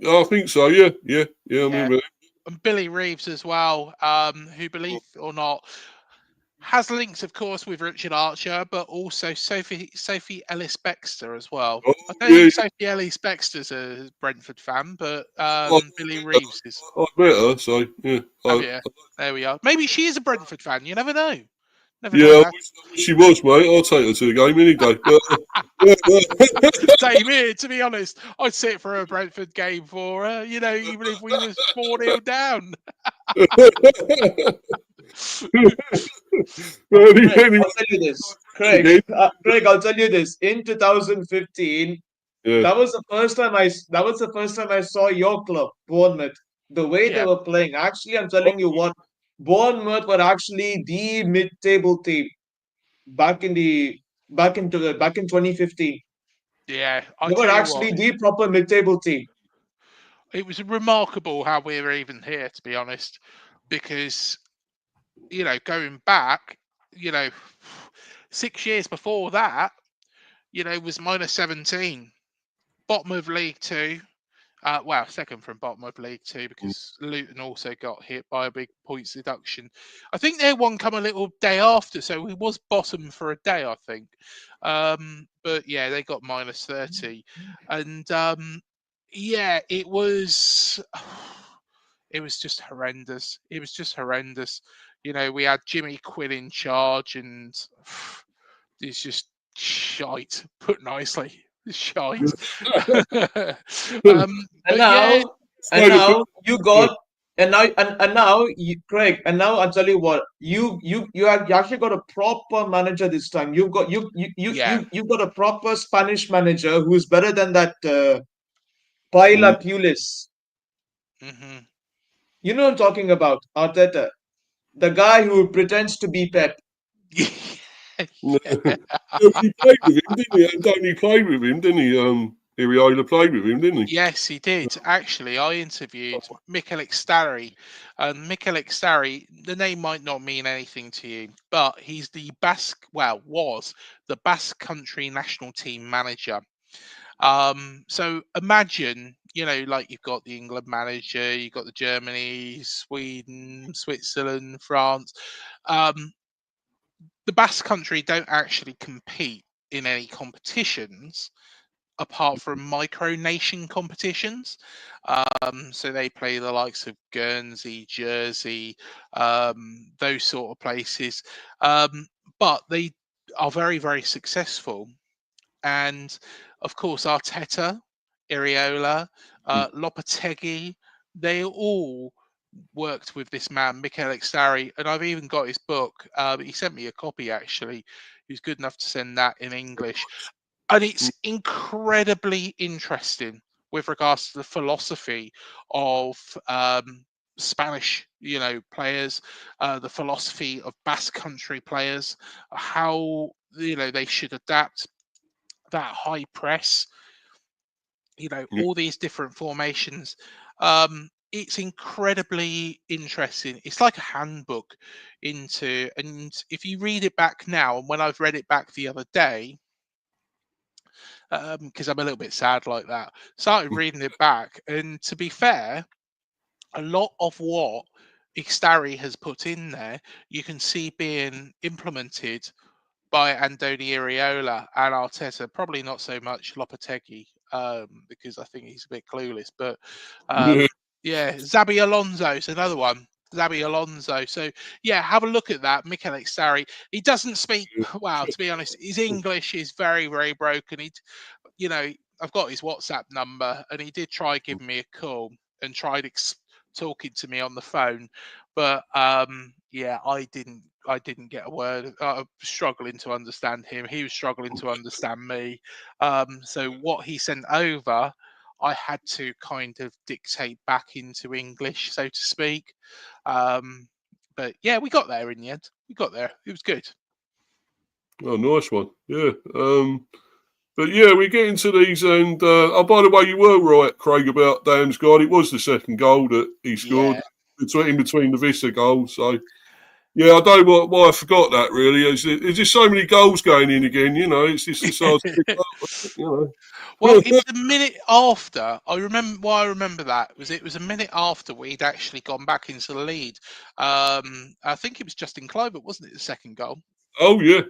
I think so, yeah. I remember that. And Billy Reeves as well, who, believe it or not, has links, of course, with Richard Archer, but also Sophie Ellis Bextor as well. I don't think Sophie Ellis Bextor's a Brentford fan, but Billy Reeves is. I met her, so yeah. There we are. Maybe she is a Brentford fan. You never know. I wish she was, mate. I'll take her to the game any day. Same here, to be honest. I'd sit for a Brentford game for her, even if we was 4-0 down. I'll tell you this, Craig. I'll tell you this. In 2015, that was the first time I saw your club, Bournemouth. The way they were playing. Actually, I'm telling you what, Bournemouth were actually the mid-table team back in the back in 2015. Yeah, I They were tell you what, actually the proper mid-table team. it was remarkable how we were even here, to be honest, because going back, you know, 6 years before that, was minus 17, bottom of League Two. Well, second from bottom of League Two because Luton also got hit by a big points deduction. I think their one come a little day after, so we was bottom for a day, I think. But yeah, they got minus 30, and yeah, it was. It was just horrendous. It was just horrendous. We had Jimmy Quinn in charge, and it's just shite. Put nicely, shite. And But yeah, now you got, and now Craig, and now I'll tell you what, you actually got a proper manager this time. yeah. You've got a proper Spanish manager who's better than that Paila Pulis. Hmm. You know what I'm talking about, Arteta, the guy who pretends to be Pep. Yeah, he played with him, didn't he? Antonio played with him, didn't he? Iriola played with him, didn't he? Yes, he did. Actually, I interviewed Mikel Starry. And Mikel Starry, the name might not mean anything to you, but he's the was the Basque Country national team manager. So imagine, like you've got the England manager, you've got the Germany, Sweden, Switzerland, France. The Basque Country don't actually compete in any competitions apart from micronation competitions. So they play the likes of Guernsey, Jersey, those sort of places. But they are very, very successful. And of course, Arteta, Iriola, Lopetegui, they all worked with this man, Mikel Starry, and I've even got his book. He sent me a copy actually. He was good enough to send that in English. And it's incredibly interesting with regards to the philosophy of Spanish, players, the philosophy of Basque Country players, how they should adapt that high press, all these different formations. It's incredibly interesting. It's like a handbook and if you read it back now, and when I've read it back the other day, because I'm a little bit sad like that. Started reading it back, and to be fair, a lot of what Ixtari has put in there, you can see being implemented by Andoni Iriola and Arteta. Probably not so much Lopetegui, because I think he's a bit clueless. But Yeah. yeah, Xabi Alonso's another one. Xabi Alonso. So yeah, have a look at that. Mikel Ixtari. He doesn't speak well, to be honest. His English is very, very broken. I've got his WhatsApp number, and he did try giving me a call and tried talking to me on the phone, but yeah, I didn't get a word. I was struggling to understand him. He was struggling to understand me. So what he sent over, I had to kind of dictate back into English, so to speak. But yeah, we got there in the end. We got there. It was good. Oh, nice one. Yeah. But yeah, we get into these, and oh, by the way, you were right, Craig, about Damsgaard. It was the second goal that he scored Yeah. in between the Vista goals. So yeah, I don't know why I forgot that. Really, there's just so many goals going in again. It's just the size of the goal, Well, it was a minute after. I remember that was it was a minute after we'd actually gone back into the lead. I think it was Justin Kluivert, wasn't it? The second goal. Oh yeah.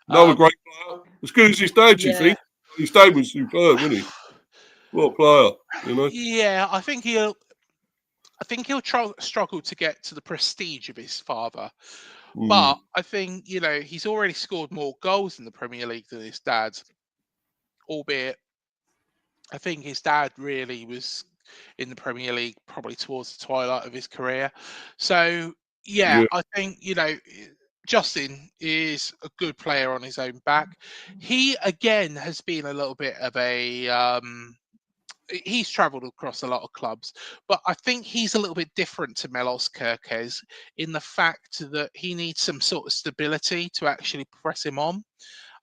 Another Um, great player, as good as his dad. You yeah, think his dad was superb, wasn't he? What a player. yeah. I think he'll struggle to get to the prestige of his father, but I think he's already scored more goals in the Premier League than his dad, albeit I think his dad really was in the Premier League probably towards the twilight of his career. So yeah, Yeah. I think Justin is a good player on his own back. He again has been a little bit of a he's travelled across a lot of clubs, but I think he's a little bit different to Melos Kerkez in the fact that he needs some sort of stability to actually press him on.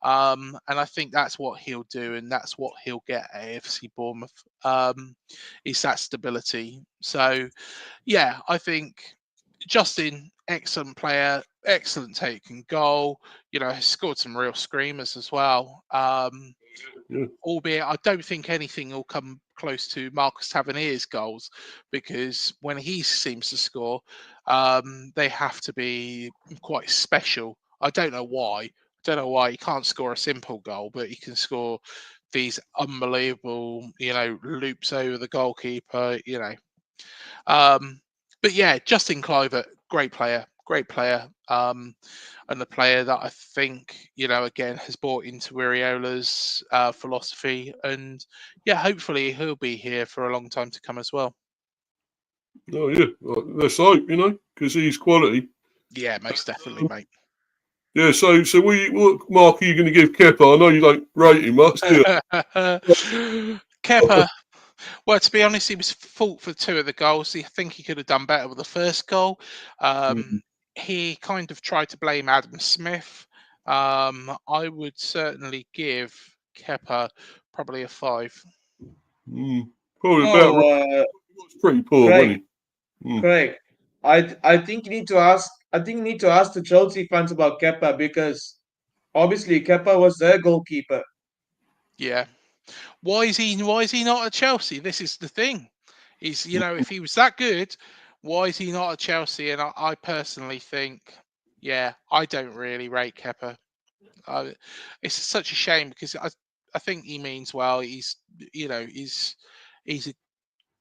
And I think that's what he'll do, and that's what he'll get at AFC Bournemouth, is that stability. So, yeah, I think Justin, excellent player, excellent taking goal. Has scored some real screamers as well. Yeah. Albeit, I don't think anything will come close to Marcus Tavernier's goals, because when he seems to score, they have to be quite special. I don't know why. He can't score a simple goal, but he can score these unbelievable, loops over the goalkeeper. But yeah, Justin Clivert, great player, and the player that I think, again, has bought into Iriola's philosophy, and yeah, hopefully he'll be here for a long time to come as well. Oh yeah, let's hope, because he's quality. Yeah, most definitely, mate. Yeah, so what mark are you going to give Kepa? I know you don't rate him much, do you? Kepa, well, to be honest, he was fault for two of the goals. I think he could have done better with the first goal. He kind of tried to blame Adam Smith. I would certainly give Kepa probably a 5. Probably about right. Oh, He was pretty poor, wasn't Craig, he? Mm. Craig, I think you need to ask. I think you need to ask the Chelsea fans about Kepa, because obviously Kepa was their goalkeeper. Yeah. Why is he not at Chelsea? This is the thing. If he was that good, why is he not at Chelsea? And I personally think, yeah, I don't really rate Kepa. It's such a shame, because I think he means well. He's a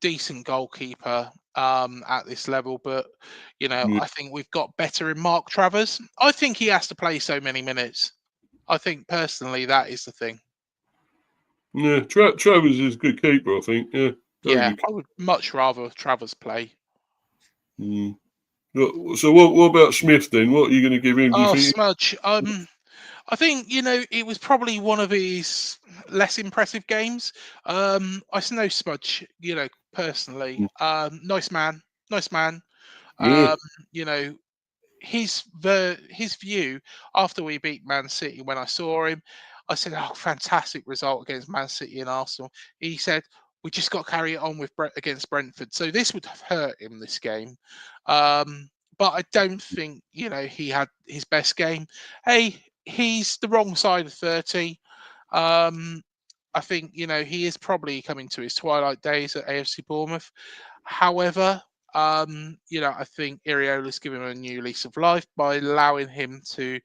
decent goalkeeper at this level, but Yeah. I think we've got better in Mark Travers. I think he has to play so many minutes. I think personally that is the thing. Yeah, Travers is a good keeper, I think. Yeah, very Yeah, good. I would much rather Travers play. Mm. So what about Smith then? What are you going to give him? Do you Oh, think? Smudge. I think it was probably one of his less impressive games. I know Smudge, personally. Nice man, nice man. Yeah, Um, you know, his view after we beat Man City, when I saw him, I said, "Oh, fantastic result against Man City and Arsenal." He said, "We just got to carry it on with against Brentford." So this would have hurt him this game, but I don't think he had his best game. Hey, he's the wrong side of 30. Um, I think he is probably coming to his twilight days at AFC Bournemouth. However, I think Iriola's given him a new lease of life by allowing him to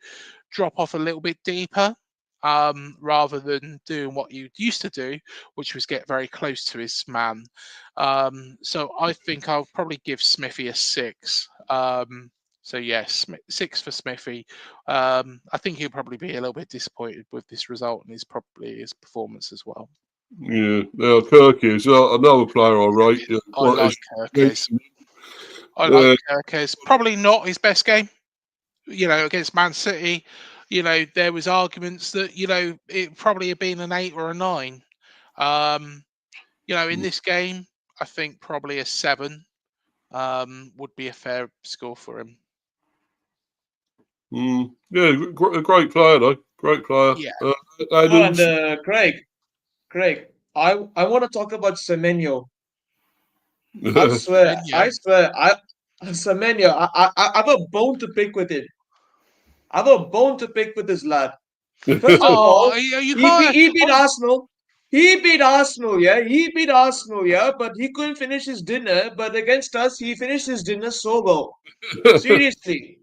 drop off a little bit deeper, rather than doing what you used to do, which was get very close to his man. So I think I'll probably give Smithy a 6. So yes, 6 for Smithy. I think he'll probably be a little bit disappointed with this result, and his performance as well. yeah. Now Kirky is another player I rate. Yeah, I like Kirkes. I like Kirkes. Probably not his best game. Against Man City, there was arguments that it probably had been an 8 or a 9. In this game, I think probably a 7 would be a fair score for him. Yeah, a great player though. Great player. Yeah. Adams. And Craig, I want to talk about Semenyo. Semenyo. Semenyo, I have a bone to pick with it. I have a bone to pick with this lad. First of Oh, all, you he beat, can't. he beat Arsenal. He beat Arsenal, yeah. He beat Arsenal, yeah. But he couldn't finish his dinner. But against us, he finished his dinner so well. Seriously.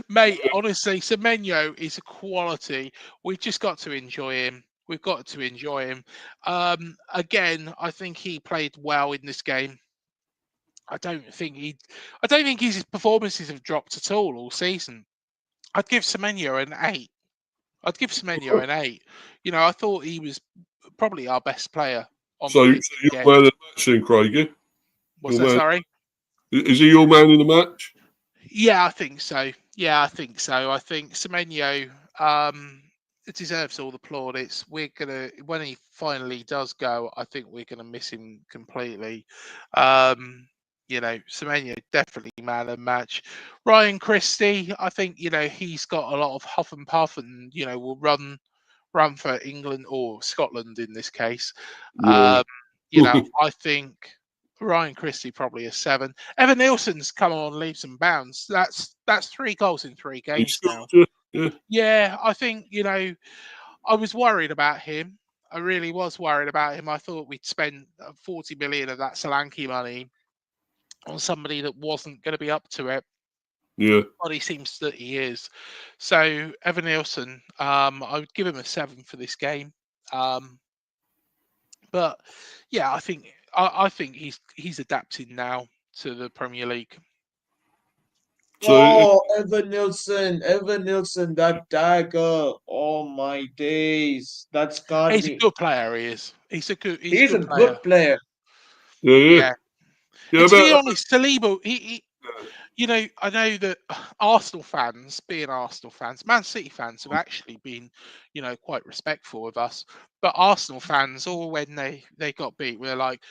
Mate, honestly, Semenyo is a quality. We've just got to enjoy him. We've got to enjoy him. Again, I think he played well in this game. I don't think his performances have dropped at all season. I'd give Semenyo an 8. I thought he was probably our best player on the So pitch you're again. man of the match then, Craig? Yeah? Was that sorry? Is he your man in the match? Yeah, I think so. I think Semenyo deserves all the plaudits. When he finally does go, I think we're gonna miss him completely. Semenyo definitely man of the match. Ryan Christie, I think he's got a lot of huff and puff, and will run for England or Scotland in this case. Yeah. I think Ryan Christie probably a 7. Evan Nielsen's come on leaps and bounds. That's 3 goals in 3 games now. Yeah. Yeah, I think I was worried about him. I really was worried about him. I thought we'd spend 40 million of that Solanke money on somebody that wasn't going to be up to it. Yeah. But he seems that he is. So Evan Nielsen, I would give him a 7 for this game. But yeah, I think he's adapting now to the Premier League. So Evan Nielsen, that dagger. Oh my days. That scarred He's a me. good player. He is. He's a good He's a player. good player. yeah. And to be About honest, Saliba, I know that Arsenal fans, being Arsenal fans, Man City fans have actually been, quite respectful of us. But Arsenal fans, all when they got beat, we're like,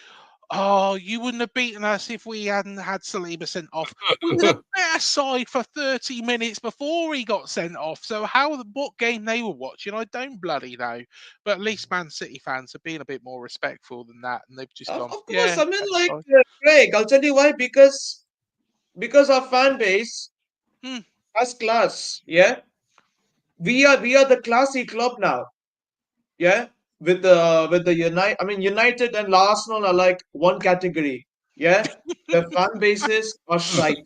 oh, you wouldn't have beaten us if we hadn't had Saliba sent off. We were the better side for 30 minutes before he got sent off. So what game they were watching, I don't bloody know. But at least Man City fans have been a bit more respectful than that, and they've just gone, Of course, yeah, I mean, better like side. Craig, I'll tell you why. Because our fan base Hmm. has class. Yeah, we are the classy club now. Yeah, with the United and Arsenal are like one category. Yeah, the fan bases are shite.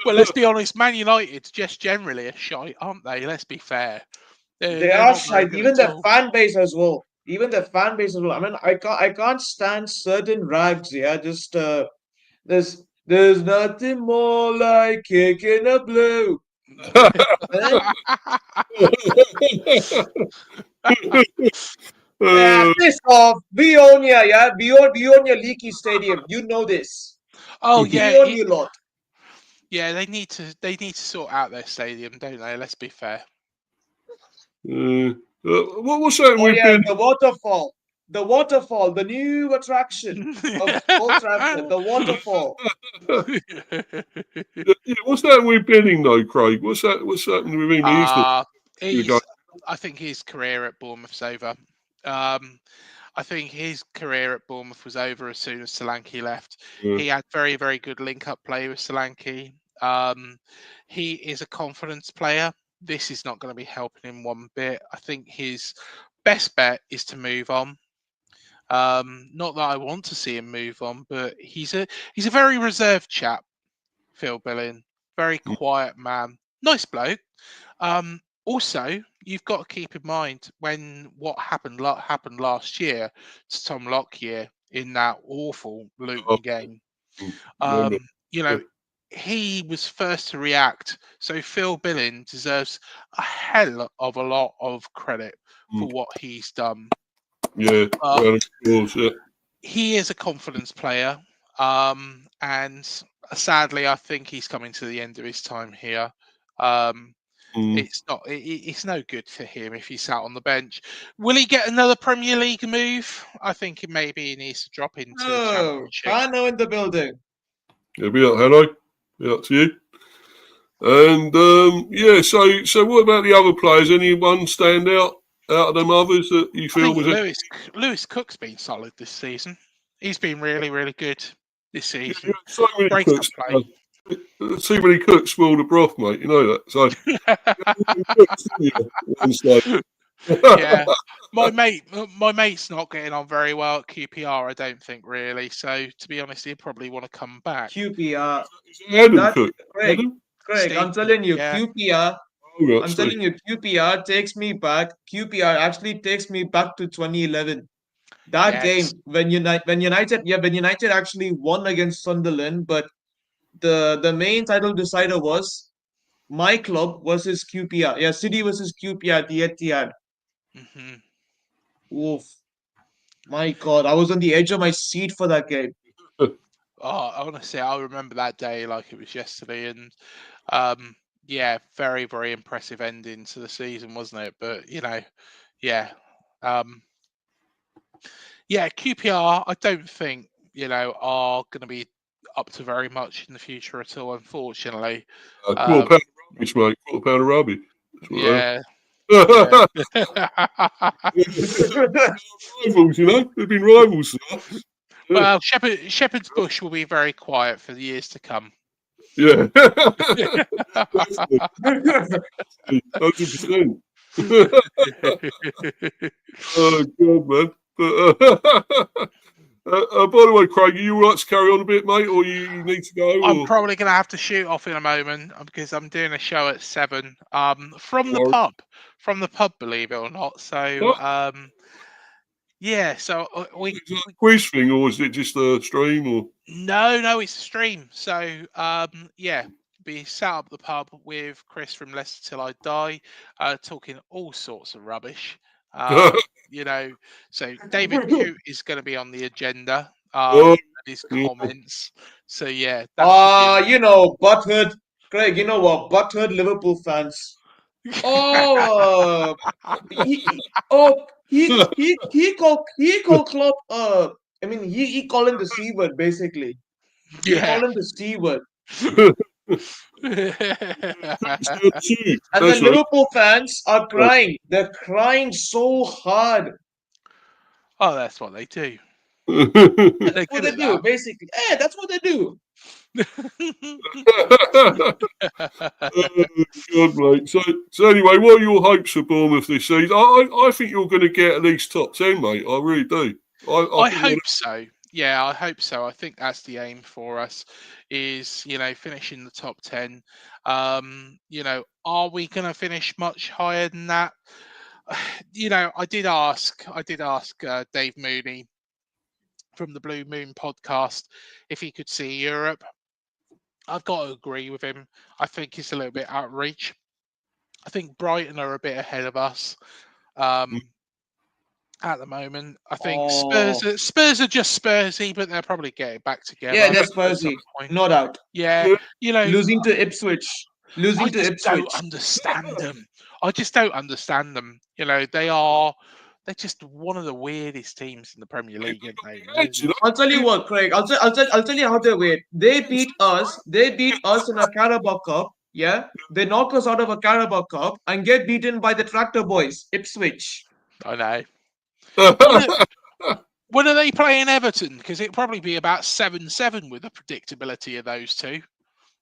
Well, let's be honest, Man United just generally are shite, aren't they? Let's be fair. They They're are not very shite. good Even at the all. fan base as well. Even the fan base as well. I mean, I can't stand certain rags. Yeah, just there's nothing more like kicking a blue. Eh? Yeah, uh, piss off. We own ya, yeah. We own your leaky stadium. You know this. Oh We yeah, own you lot. yeah. They need to sort out their stadium, don't they? Let's be fair. what's that Oh we've yeah, been? the waterfall. The waterfall, the new attraction of Old Trafford, the waterfall. Yeah, what's that we're bidding though, Craig? What's that? What's happening with him? He's the uh guy. I think his career at Bournemouth's over. Um, I think his career at Bournemouth was over as soon as Solanke left. Yeah. He had very, very good link-up play with Solanke. He is a confidence player. This is not going to be helping him one bit. I think his best bet is to move on. Not that I want to see him move on, but he's a very reserved chap, Phil Billing. Very quiet man. Nice bloke. Also, you've got to keep in mind when what happened last year to Tom Lockyer in that awful Luton game. Remember? You know, he was first to react. So Phil Billing deserves a hell of a lot of credit for what he's done. Yeah, Um, of course, yeah. he is a confidence player, and sadly, I think he's coming to the end of his time here. It's not. It's no good for him if he's sat on the bench. Will he get another Premier League move? I think maybe he needs to drop into the Oh, Championship. Tano in the building. Yeah, be up, hello. Be up to you. And yeah, so what about the other players? Anyone stand out of them others that you I feel think was Lewis Cook's been solid this season. He's been really, really good this season. so many Great cooks? at play. Too many cooks spoil the broth, mate. You know that. So Yeah, my mate's not getting on very well at QPR. I don't think really. So to be honest, he'd probably want to come back. QPR. Adam That Cook. Craig, Adam? Craig, Steve I'm Cook, telling you, yeah, QPR. Oh, right, I'm Steve. telling you, QPR takes me back. QPR actually takes me back to 2011. That yes, game when United actually won against Sunderland, but the main title decider was my club versus QPR. Yeah, City versus QPR at the Etihad. hmm Oof, my God, I was on the edge of my seat for that game. Oh, honestly, I remember that day like it was yesterday, and um, yeah, very, very impressive ending to the season, wasn't it? But yeah, um, yeah, QPR. I don't think are going to be up to very much in the future at all, unfortunately. £2 rubbish, mate. £2 of rubbish. That's what Yeah. they are. Yeah. Rivals, you know. They've been rivals to us. Yeah. Well, Shepherd's Bush will be very quiet for the years to come. Yeah. 100%. Oh, God, man. But, by the way, Craig, are you all right to carry on a bit, mate, or you need to go? I'm Or? probably going to have to shoot off in a moment because I'm doing a show at 7 from the Or- pub, believe it or not. So What? yeah, so Is it a quiz thing, or is it just a stream? Or no, it's a stream. So yeah, we sat up the pub with Chris from Leicester Till I Die, talking all sorts of rubbish. You know, so David Coote is going to be on the agenda. Oh, And his yeah. comments. So yeah, that should be. You know, butthurt, Craig. You know what? Butthurt Liverpool fans. Oh, he called Klopp. I mean, he called him the C word basically. He Yeah. called him the C word. That's And the right. Liverpool fans are crying. They're crying so hard. Oh, that's what they do. That's They're what good they at do, basically. Yeah, that's what they do. that. God, mate. So anyway, what are your hopes for Bournemouth this season? I think you're going to get at least top 10, mate. I really do. I think hope so. Yeah, I hope so. I think that's the aim for us is, finishing the top 10. Are we going to finish much higher than that? I did ask Dave Mooney from the Blue Moon podcast if he could see Europe. I've got to agree with him. I think it's a little bit outreach. I think Brighton are a bit ahead of us at the moment. I think Spurs Oh, Spurs are just Spursy, but they'll probably get it back together yeah, that's at some Spursy, point. no doubt. Yeah, Losing to Ipswich. I Losing to just don't Ipswich. understand them. I just don't understand them. They're just one of the weirdest teams in the Premier League, aren't they? They're you know. just- I'll tell you what, Craig. I'll tell you how they win. They beat us. They beat us in a Carabao Cup. Yeah, they knock us out of a Carabao Cup and get beaten by the Tractor Boys, Ipswich. I know. When are they playing Everton? Because it'd probably be about 7-7 with the predictability of those two.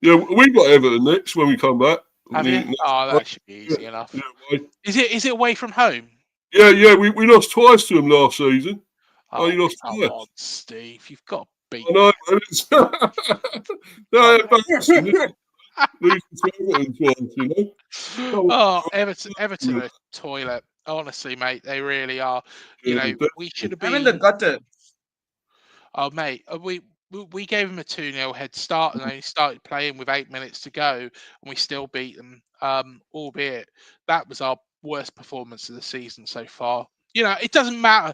Yeah, we've got Everton next when we come back. Have you? Oh, that should be easy enough. Yeah, Is it away from home? yeah. We lost twice to them last season. Oh, you lost come twice. on, Steve. You've got to beat I know, them. no, embarrassing, isn't it? Losing to Everton twice, you know. Oh, Everton are a toilet. Honestly, mate, they really are. We should have I'm in the been. gutter. Oh, mate, we gave them a 2-0 head start, and they started playing with 8 minutes to go, and we still beat them. Albeit that was our worst performance of the season so far. It doesn't matter.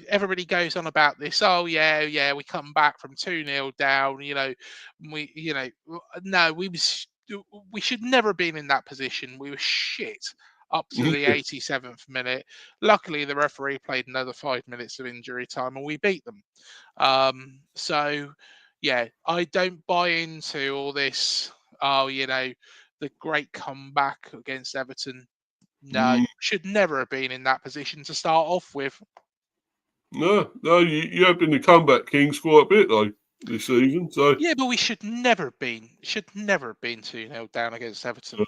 Everybody goes on about this. Oh, yeah, we come back from 2-0 down. No, we should never have been in that position. We were shit up to the 87th minute. Luckily, the referee played another 5 minutes of injury time, and we beat them. So, yeah, I don't buy into all this. Oh, the great comeback against Everton. No, should never have been in that position to start off with. No, you have been the comeback kings quite a bit though this season. So Yeah, but we should never have been 2-0 down against Everton.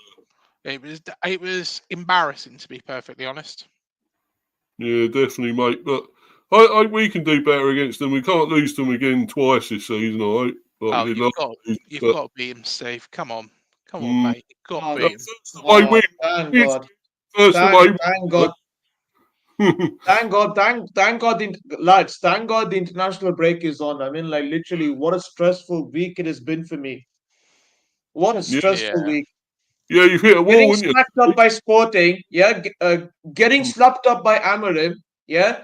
It was embarrassing, to be perfectly honest. yeah, definitely, mate. But we can do better against them. We can't lose them again twice this season, all right? Like we did last season, you've but- got to beat him, Steve. Come on, mate. You've got to beat him. That's the way we. Thank God. That's the way. Thank God. Thank God, thank God, lads. Thank God the international break is on. I mean, like literally, what a stressful week it has been for me. What a stressful Yeah. week. Yeah, you've hit a wall, Getting haven't you? smacked up by Sporting, yeah. Getting slapped up by Amarim, yeah,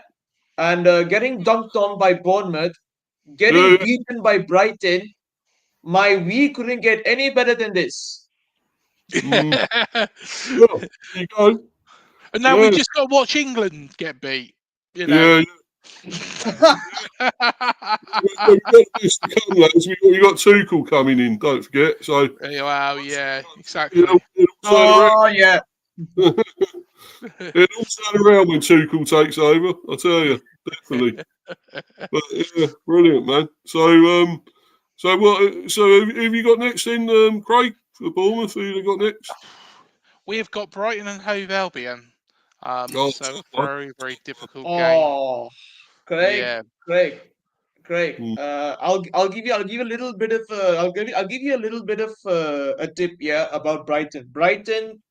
and getting dunked on by Bournemouth, getting Yeah. beaten by Brighton. My week couldn't get any better than this. Yeah, there you go. And now Yeah. we just got to watch England get beat. Yeah, We've got this to come, lads. We've got Tuchel coming in, don't forget. So Well, yeah, exactly. it'll turn around. Oh yeah. It'll turn around when Tuchel takes over. I tell you, definitely. But yeah, brilliant, man. So what? So have you got next in, Craig, for Bournemouth? Who you got next? We've got Brighton and Hove Albion. Oh, So tough one. very, very difficult game. Oh, Yeah. Craig. Mm, I'll give you a little bit of I'll give you a little bit of a tip, yeah, about Brighton. Brighton,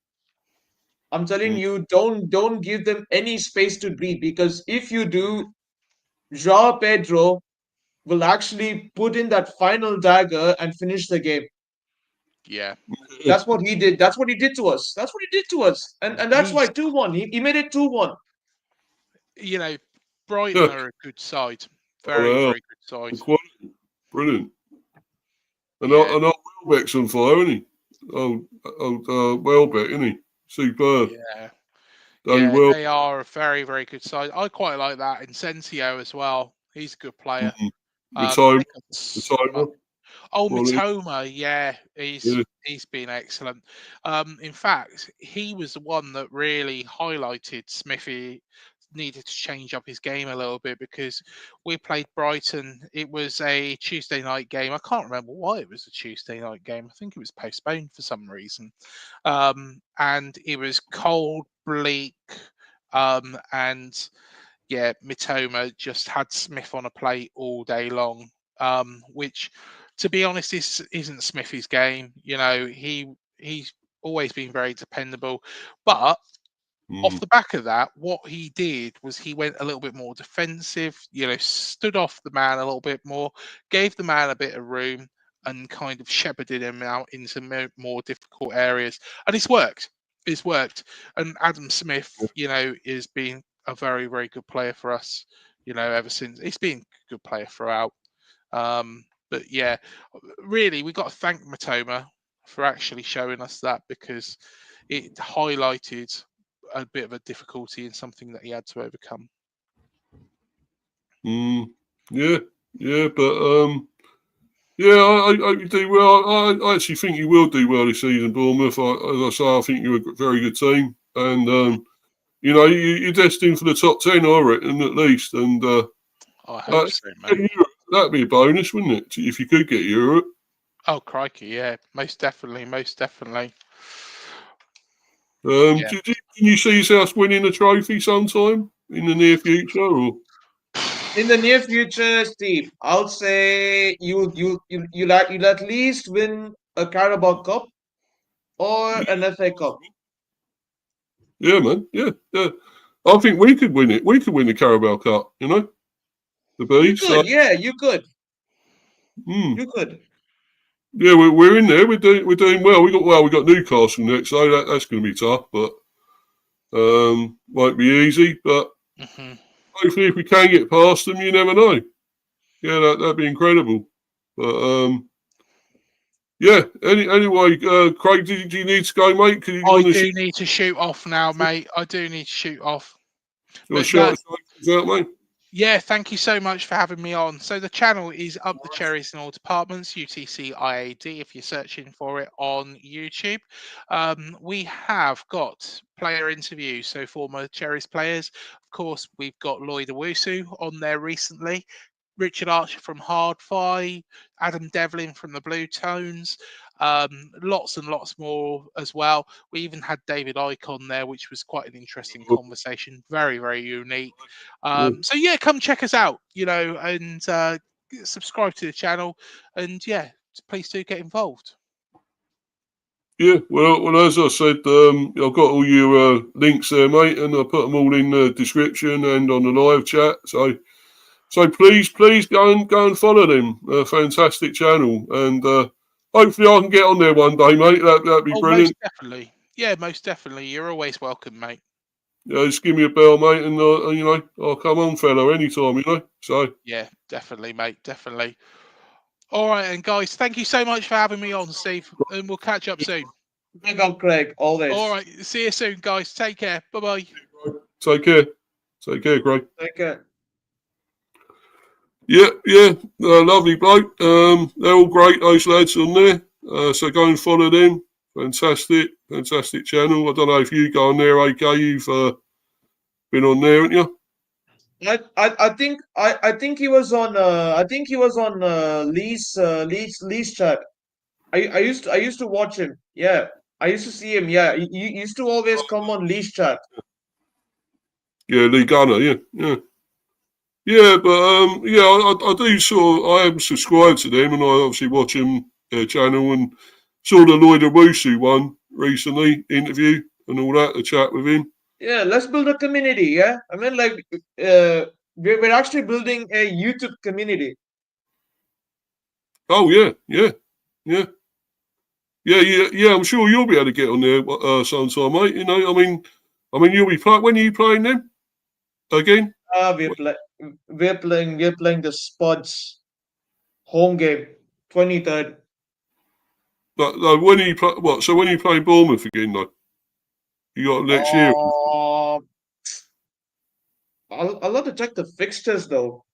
I'm telling mm, you, don't give them any space to breathe, because if you do, João Pedro will actually put in that final dagger and finish the game. Yeah. yeah, That's what he did. That's what he did to us. That's what he did to us. And that's why He's, 2-1. He made it 2-1. you know, Brighton yeah. are a good side. Oh, Very, wow. very good side. Quality. Brilliant. And Yeah. Welbeck's on fire, isn't he? Welbeck, isn't he? Superb. Yeah. Dave Yeah, Well. they are a very, very good side. I quite like that. Incensio as well. He's a good player. Mm, They got Matoma. Oh, Quality. Matoma, yeah, Yeah. he's been excellent. In fact, he was the one that really highlighted Smithy needed to change up his game a little bit, because we played Brighton. It was a Tuesday night game. I can't remember why it was a Tuesday night game. I think it was postponed for some reason. And it was cold, bleak, and yeah, Mitoma just had Smith on a plate all day long, which, to be honest, this isn't Smithy's game. You know, he's always been very dependable, but off Mm, the back of that, what he did was he went a little bit more defensive. You know, stood off the man a little bit more, gave the man a bit of room, and kind of shepherded him out into more difficult areas, and it's worked. It's worked. And Adam Smith, you know, is being a very, very good player for us. You know, ever since he's been a good player throughout. But yeah, really, we got to thank Matoma for actually showing us that, because it highlighted a bit of a difficulty in something that he had to overcome. yeah. Yeah. But yeah, I hope you do well. I actually think you will do well this season, Bournemouth. As I say, I think you're a very good team, and you know you're destined for the top 10, I reckon, at least. And I hope so, mate. Europe, that'd be a bonus, wouldn't it? If you could get Europe. Oh, crikey, yeah, most definitely, most definitely. Yeah. Can you see yourself winning a trophy sometime in the near future? Or In the near future, Steve, I'll say you'll at least win a Carabao Cup or an FA Cup. yeah, man, yeah, yeah. I think we could win it. We could win the Carabao Cup. You know, the You bees. So, could, yeah, you could. mm, You could. yeah, we're in there. We're doing well. We got Newcastle next, so that's going to be tough, but won't be easy. But hmm hopefully, if we can get past them, you never know. Yeah, that'd be incredible. But yeah. Anyway, Craig, do you need to go, mate? Do you I want to do need to shoot off now, mate. I do need to shoot off. But shout no, us out, mate? yeah, thank you so much for having me on. So the channel is Up the Cherries in all departments, UTCIAD, if you're searching for it on YouTube. We have got player interviews, so former Cherries players. Of course, we've got Lloyd Owusu on there recently, Richard Archer from Hardfi, Adam Devlin from the Blue Tones, lots and lots more as well. We even had David Icke on there, which was quite an interesting conversation. Very, very unique. So yeah, come check us out, you know, and subscribe to the channel, and yeah, please do get involved. Yeah, well, as I said, I've got all your links there, mate, and I'll put them all in the description and on the live chat. So please go and follow them. Fantastic channel, and hopefully I can get on there one day, mate. That'd be Oh, most brilliant. definitely. Yeah, most definitely. You're always welcome, mate. Yeah, just give me a bell, mate, and you know I'll come on, fella, anytime. You know, so Yeah, definitely, mate. Definitely. All right, and guys, thank you so much for having me on, Steve, and we'll catch up soon. Big up, Craig, All always. right, see you soon, guys. Take care. Bye bye. take care, Craig. Take care. Yeah. Lovely bloke. They're all great, those lads on there. So go and follow them. Fantastic channel. I don't know if you go on there, AK. You've been on there, haven't you? I think he was on Lee's chat. I used to watch him. Yeah, I used to see him. Yeah, he used to always come on Lee's chat. Yeah, Lee Gunner. Yeah. Yeah, but I do I am subscribed to them, and I obviously watch them their channel, and saw the Lloyd Owusu one recently, interview and all that, the chat with him. Yeah, let's build a community. Yeah, I mean, like, we're actually building a YouTube community. Oh yeah. I'm sure you'll be able to get on there sometime, mate. You know, I mean, you'll be playing. When are you playing them again? We're playing the Spuds home game, 23rd. But when are you play? What? So when are you playing Bournemouth again, though? You got next year. I'll have to check the fixtures though.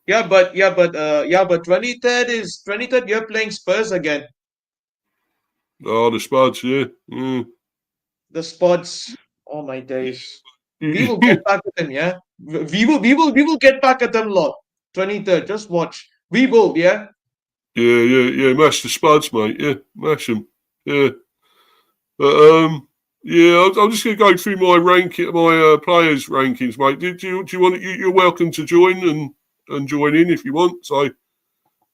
But 23rd. You're playing Spurs again. Oh, the Spuds, yeah. The Spuds. Oh my days. We will get back at them, yeah. We will get back at them, lot. 23rd. Just watch. We will, yeah. Yeah. Mash the Spuds, mate. Yeah, mash them. Yeah. But yeah, I'm just going to go through my players' rankings, mate. Do you want? You're welcome to join and join in if you want. So,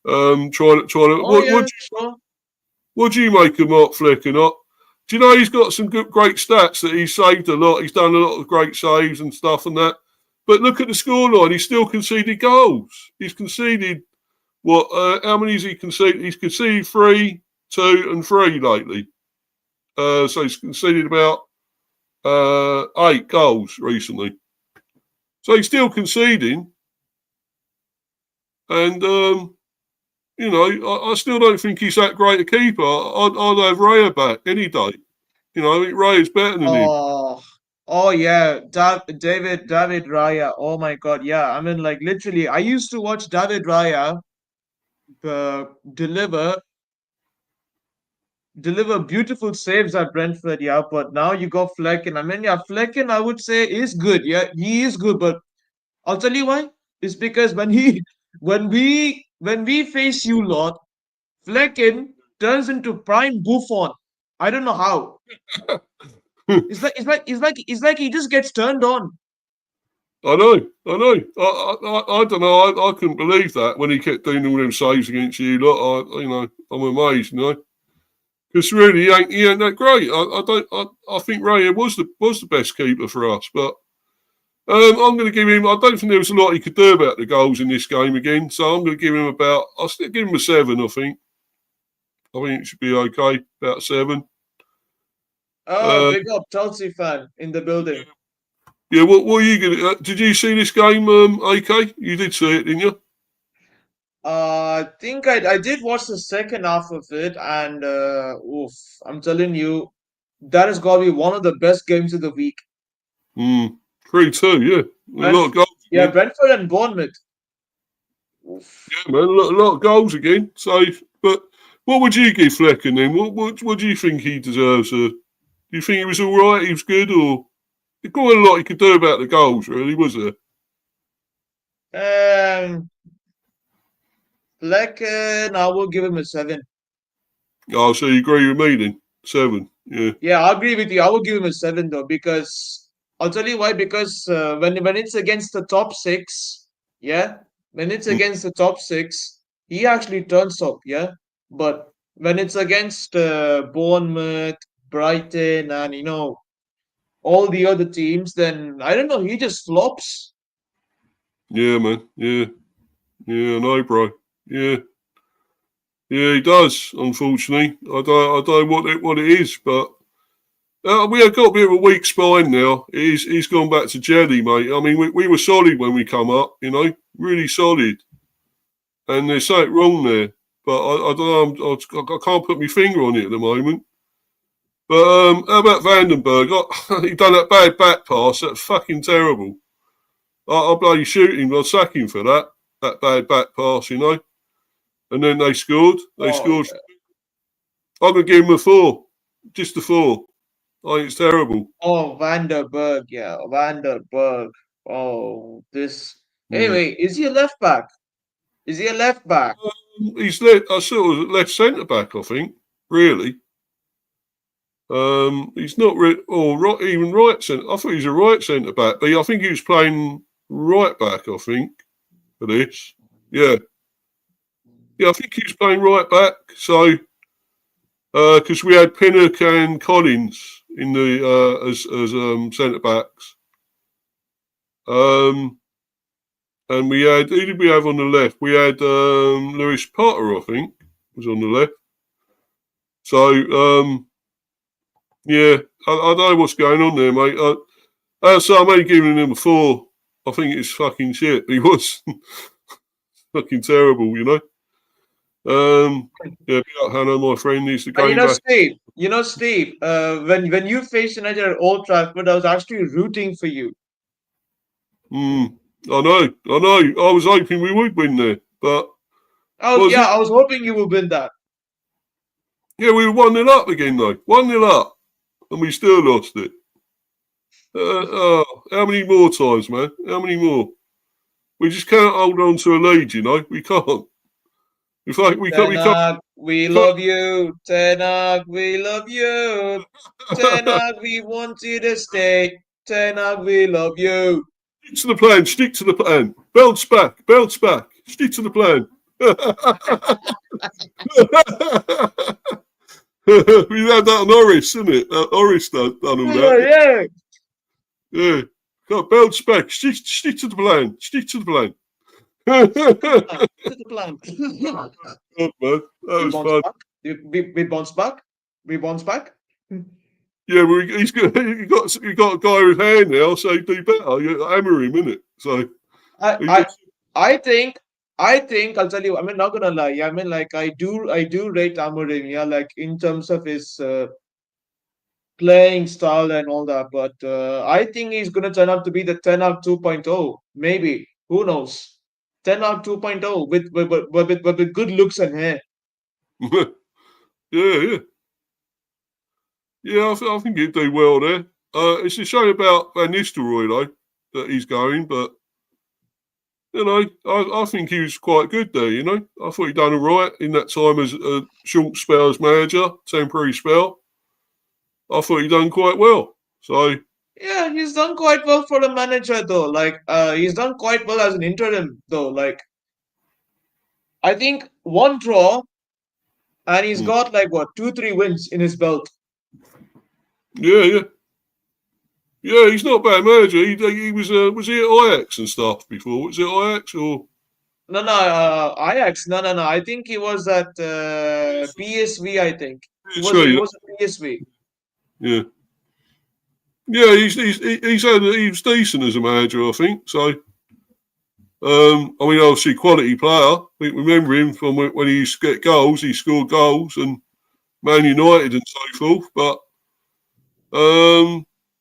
try to. Oh, yeah, sure. What do you make of Mark Fleck or not? Do you know he's got some great stats that he's saved a lot? He's done a lot of great saves and stuff and that. But look at the scoreline. He's still conceded goals. He's conceded how many has he conceded? He's conceded 3, 2, and 3 lately. So he's conceded about 8 goals recently. So he's still conceding. And, you know, I still don't think he's that great a keeper. I'd have Raya back any day. You know, I think Raya's better than him. Oh yeah, David Raya. Oh my God, yeah. I mean, like, literally, I used to watch David Raya deliver beautiful saves at Brentford, yeah. But now you got Flecken. I mean, yeah, Flecken, I would say, is good. Yeah, he is good. But I'll tell you why. It's because when we face you lot, Flecken turns into prime Buffon. I don't know how. It's like he just gets turned on. I know. I don't know. I couldn't believe that when he kept doing all them saves against you lot. I'm amazed. You know, because really he ain't that great. I think Raya was the best keeper for us, but I'm going to give him. I don't think there was a lot he could do about the goals in this game again, so I'm going to give him I'll still give him a 7. I think it should be okay. About 7. Oh, big up Chelsea fan in the building. Yeah, what are you going to... did you see this game, AK? You did see it, didn't you? I think I did watch the second half of it, and I'm telling you, that has got to be one of the best games of the week. 3-2, yeah. A lot of goals. Yeah, Brentford and Bournemouth. Oof. Yeah, man, a lot of goals again. So, but what would you give Flecken then? What do you think he deserves? Do you think he was all right? He was good, or there's quite a lot he could do about the goals? Really, was there? Flecken, I will give him a 7. Oh, so you agree with me then? 7, yeah. Yeah, I agree with you. I will give him a 7 though, because I'll tell you why. Because when it's against the top 6, yeah, when it's against the top 6, he actually turns up, yeah. But when it's against Bournemouth, Brighton, and all the other teams, then I don't know. He just flops. Yeah, man. Yeah, I know, bro. Yeah, he does. Unfortunately, I don't know what it is, but we have got a bit of a weak spine now. He's gone back to jelly, mate. I mean, we were solid when we come up, really solid, and there's something wrong there. But I don't know. I can't put my finger on it at the moment. But how about Vandenberg? He done that bad back pass. That's fucking terrible. I'll bloody shoot him. I'll sack him for that. that bad back pass, you know. And then they scored. They scored. Yeah. I'm going to give them a 4. Just a 4. I think it's terrible. Oh, Vanderberg. Yeah, Vanderberg. Oh, this. Yeah. Anyway, is he a left back? Is he a left back? He's sort of left centre back, I think. Really. He's not even right centre. I thought he was a right centre back, but I think he was playing right back. I think for this. Yeah. I think he was playing right back. So because we had Pinnock and Collins in the as centre backs. And we had, who did we have on the left? We had Lewis Potter, I think, was on the left. So, yeah, I don't know what's going on there, mate. So I'm only giving him a 4. I think it's fucking shit. He was fucking terrible, you know. Yeah, Hannah, my friend, needs to go back. Steve, when you faced United at Old Trafford, I was actually rooting for you. I know. I was hoping we would win there, but I was hoping you would win that. Yeah, we were 1-0 up again though. 1-0 up, and we still lost it. How many more times, man? How many more? We just can't hold on to a lead, you know. We can't. In fact, we can't. We love you, Ten Hag. We love you, Ten Hag. We want you to stay, Ten Hag. We love you. Stick to the plan. Stick to the plan. Bounce back. Bounce back. Stick to the plan. We had that on Norris, isn't it? Norris done all that. Yeah. Got bounce back. Stick to the plan. Stick to the plan. To the plan. God, man. That was fun. We bounce back. We bounce back. Yeah, he's got a guy with hand now, so he'd do better. You hammer him, innit? So I think I'll tell you. I mean, not gonna lie. I mean, like I do rate Amorim. Yeah, like in terms of his playing style and all that. But I think he's gonna turn out to be the Ten Hag 2.0. Maybe, who knows? Ten Hag 2.0 with good looks and hair. yeah. I think he'd do well there. It's a shame about Van Nistelrooy though that he's going, but you know, I think he was quite good there. You know, I thought he'd done all right in that time as a short spell as manager, temporary spell. I thought he'd done quite well. So yeah, he's done quite well for a manager though. Like he's done quite well as an interim though. Like I think 1 draw, and he's got like what 2-3 wins in his belt. Yeah, he's not a bad manager. He was he at Ajax and stuff before? Was it Ajax or? No, Ajax. No. I think he was at PSV. I think he was at PSV. Yeah. Yeah, he was decent as a manager, I think. So, I mean, obviously quality player. We remember him from when he used to get goals. He scored goals and Man United and so forth.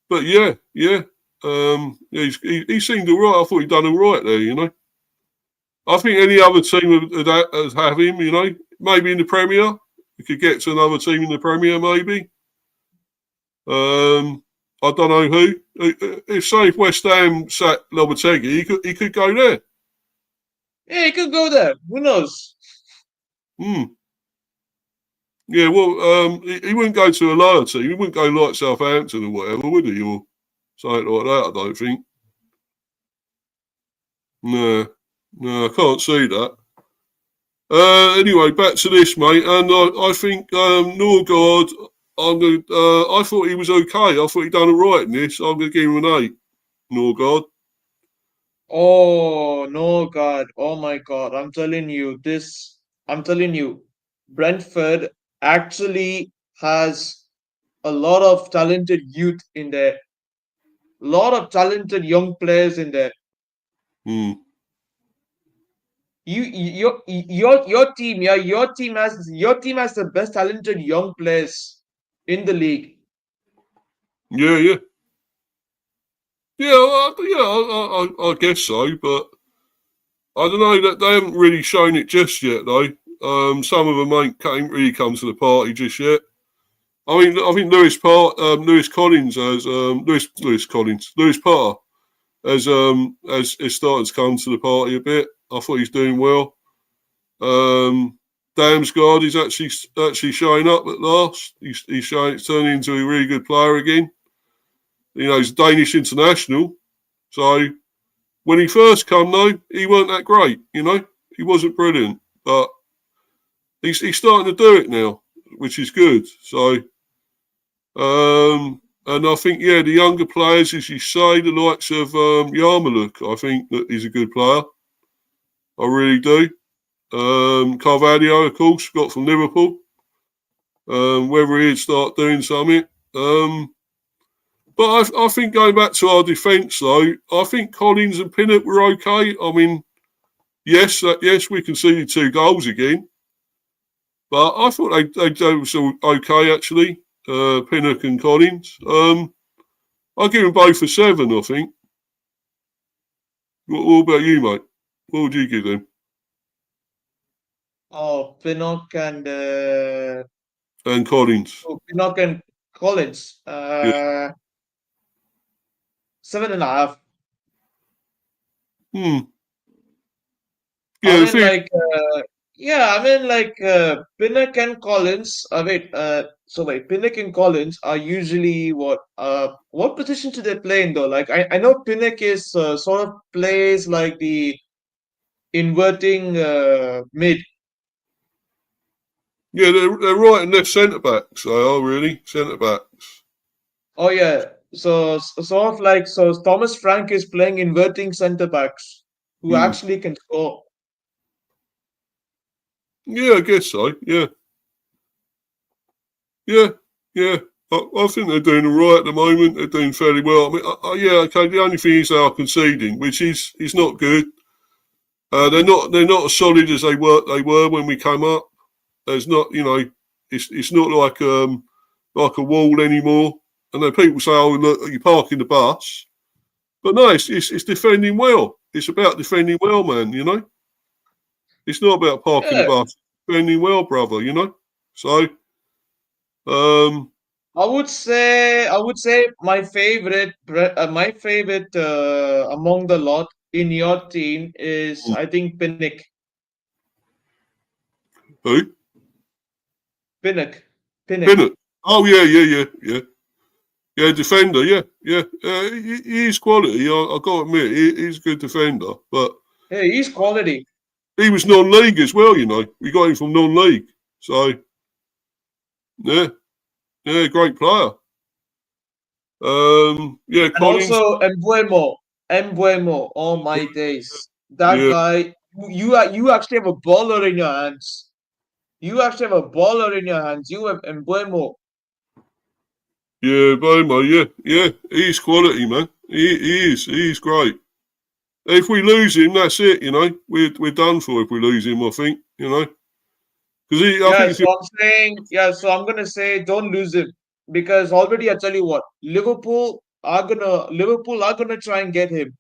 But yeah. He seemed all right. I thought he'd done all right there, you know. I think any other team would have him, you know. Maybe in the Premier. We could get to another team in the Premier, maybe. I don't know who. If West Ham sat Lopetegui, he could go there. Yeah, he could go there. Who knows? Yeah, well, he wouldn't go to a lower team. He wouldn't go like Southampton or whatever, would he? Or something like that, I don't think. No, I can't see that. Anyway, back to this, mate. And I think Norgard, I thought he was okay. I thought he'd done all right in this. I'm going to give him an 8. Norgard. Oh, Norgard. Oh, my God. I'm telling you, Brentford actually has a lot of talented youth in there. A lot of talented young players in there. Your team, yeah, your team has the best talented young players in the league. Yeah. I guess so. But I don't know that they haven't really shown it just yet though. Some of them ain't really come to the party just yet. I think Lewis Collins has Lewis Potter has started to come to the party a bit. I thought he's doing well. Damsgaard is actually showing up at last. He's turning into a really good player again. You know, he's a Danish international. So when he first come though, he weren't that great. You know, he wasn't brilliant, but he's starting to do it now, which is good. So, and I think the younger players, as you say, the likes of Yarmulke, I think that he's a good player. I really do. Carvalho, of course, got from Liverpool. Whether he'd start doing something. But I think going back to our defence, though, I think Collins and Pinnock were okay. I mean, yes, we conceded 2 goals again. But I thought they were okay, actually, Pinnock and Collins. I'll give them both a 7, I think. What about you, mate? What would you give them? Oh, Pinnock and Collins. Pinnock and Collins. Yeah. 7.5. Yeah, Pinnock and Collins. Pinnock and Collins are usually what position do they play in though? Like I know Pinnock is sort of plays like the inverting mid. Yeah, they're right and left centre backs. They are really centre backs. Oh yeah, so Thomas Frank is playing inverting centre backs who actually can score. Yeah, I guess so. Yeah. I think they're doing all right at the moment. They're doing fairly well. I mean, okay. The only thing is they are conceding, which is not good. They're not as solid as they were when we came up. There's not, it's not like a wall anymore. And then people say, "Oh, look, you're parking the bus," but no, it's defending well. It's about defending well, man. You know, it's not about parking the bus. Defending well, brother. You know, so. I would say my favorite among the lot in your team is I think Pinnock. Who? Pinnock. Oh yeah. Yeah, defender. Yeah. He is quality. I got to admit, he's a good defender. But hey, he's quality. He was non-league as well. You know, we got him from non-league. So yeah, great player. Yeah, And Collins. also Embuemo. Oh my days, that guy! You actually have a baller in your hands. You have Embuemo. Yeah, Bomo. Yeah. He's quality, man. He is. He's great. If we lose him, that's it. You know, we're done for if we lose him. I think. You know, because So I'm gonna say don't lose him because already I tell you what, Liverpool are gonna try and get him.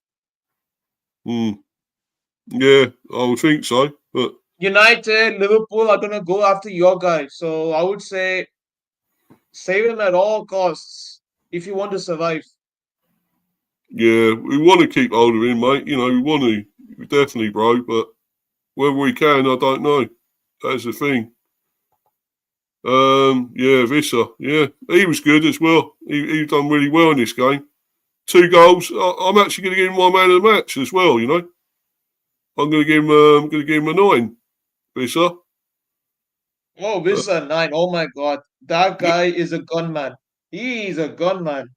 Yeah, I would think so. But United, Liverpool are gonna go after your guy. So I would say save him at all costs if you want to survive. Yeah, we want to keep hold of him, mate. You know, we definitely, bro. But whether we can, I don't know. That's the thing. Visser. Yeah, he was good as well. He done really well in this game. 2 goals. I'm actually going to give him my man of the match as well. You know, I'm going to give him a 9. Visser. Oh, Visser 9. Oh my God, that guy is a gunman. He's a gunman.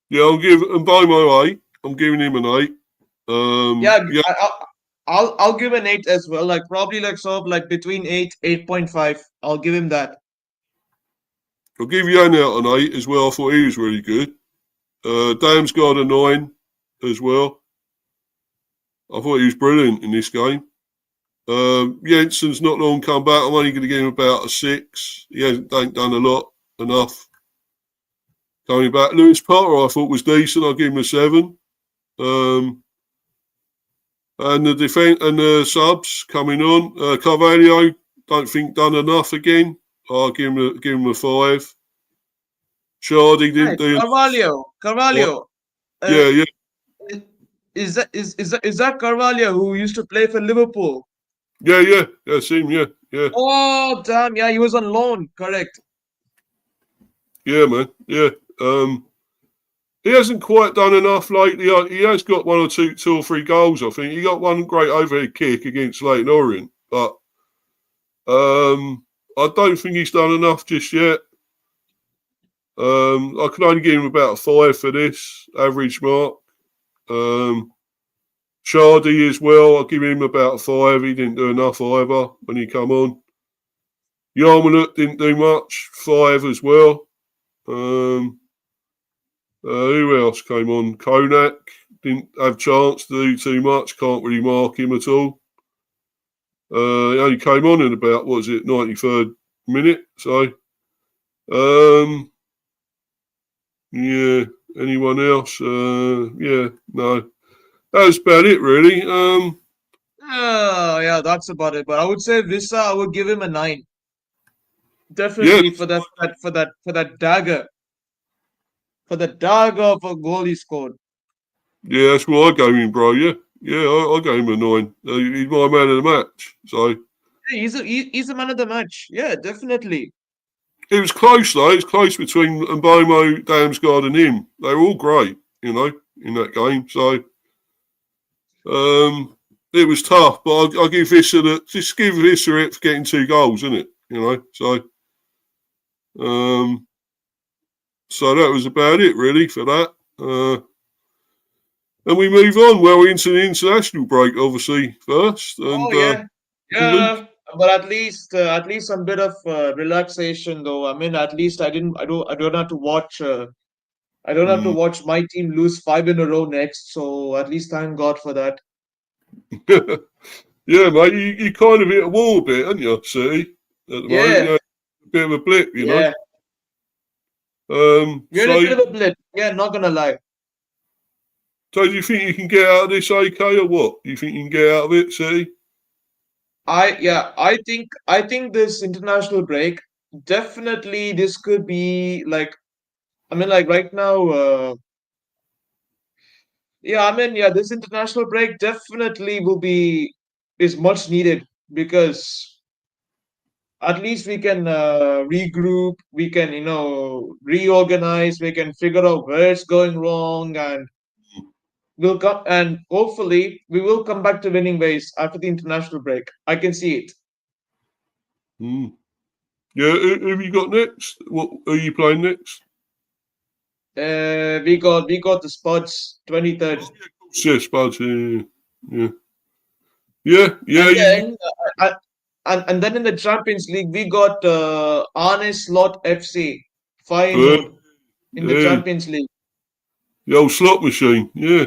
Yeah, I'll give Mbomo 8. I'm giving him an 8. I'll give an 8 as well. Like probably like between 8.5. I'll give him that. I'll give Jan out an 8 as well. I thought he was really good. Damsgaard a 9 as well. I thought he was brilliant in this game. Jensen's not long come back. I'm only going to give him about a 6. He ain't done enough. Coming back, Lewis Potter I thought was decent. I'll give him a 7. And the defence and the subs coming on. Carvalho, don't think done enough again. I'll give him a 5. Shardy didn't Right, do. Carvalho. Yeah, yeah, Is that Carvalho who used to play for Liverpool? yeah. That's him. Yeah, yeah, Oh, damn! Yeah, he was on loan. Correct. yeah, man. Yeah. He hasn't quite done enough lately. He has got two or three goals. I think he got one great overhead kick against Leyton Orient, but I don't think he's done enough just yet. I can only give him about a 5 for this average mark. Shardy as well, I'll give him about a 5. He didn't do enough either when he come on. Yarmouth didn't do much, 5 as well. Who else came on? Konak didn't have chance to do too much. Can't really mark him at all. He only came on in about 93rd minute. So, yeah. Anyone else? Yeah, no. That was about it, really. Yeah, that's about it. But I would say Visa, I would give him a 9. Yeah, Definitely for that dagger. For the dagger of a goal he scored. yeah, that's what I gave him, bro. Yeah, I gave him a 9. He's my man of the match. So Yeah, he's a man of the match. Yeah, definitely. it was close though. It's close between Mbomo, Damsgaard, and him. They were all great, in that game. So it was tough, but I'll give Visser give Visser it for getting 2 goals, isn't it? So that was about it really for that. And we move on. Well, we're into the international break, obviously, first. And, Oh yeah, yeah. But at least some bit of relaxation, though. I mean, at least I don't have to watch. I don't have to watch my team lose 5 in a row next. So at least thank God for that. yeah, mate, you kind of hit a wall a bit, haven't you, City? At the moment, Yeah, a bit of a blip, yeah. know. You're in a bit of a blip. Yeah, not gonna lie. So do you think you can get out of this okay or what? Do you think you can get out of it, City? I think this international break, definitely this could be like, I mean, like right now, this international break definitely is much needed, because at least we can regroup, we can, reorganize, we can figure out where it's going wrong, and we'll come, and hopefully we will come back to winning ways after the international break. I can see it. Mm. Yeah, who have you got next? What are you playing next? We got the Spuds 23rd. Yes, but yeah. And then and then in the Champions League we got Arne Slot FC Feyenoord in the yeah, Champions League. the old slot machine. Yeah.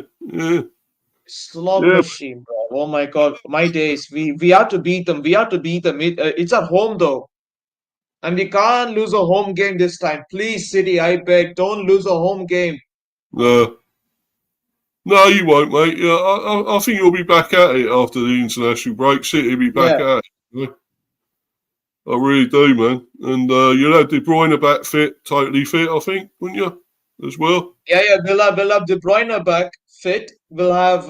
Slot machine, bro. Oh my God, my days. We have to beat them. We have to beat them. It's at home though, and we can't lose a home game this time. Please, City, I beg, don't lose a home game. No, you won't, mate. Yeah, I think you'll be back at it after the international break. City will be back Yeah. at it. I really do, man. And you'll have De Bruyne back totally fit, I think, wouldn't you? As well. Yeah. We'll have De Bruyne back fit. We'll have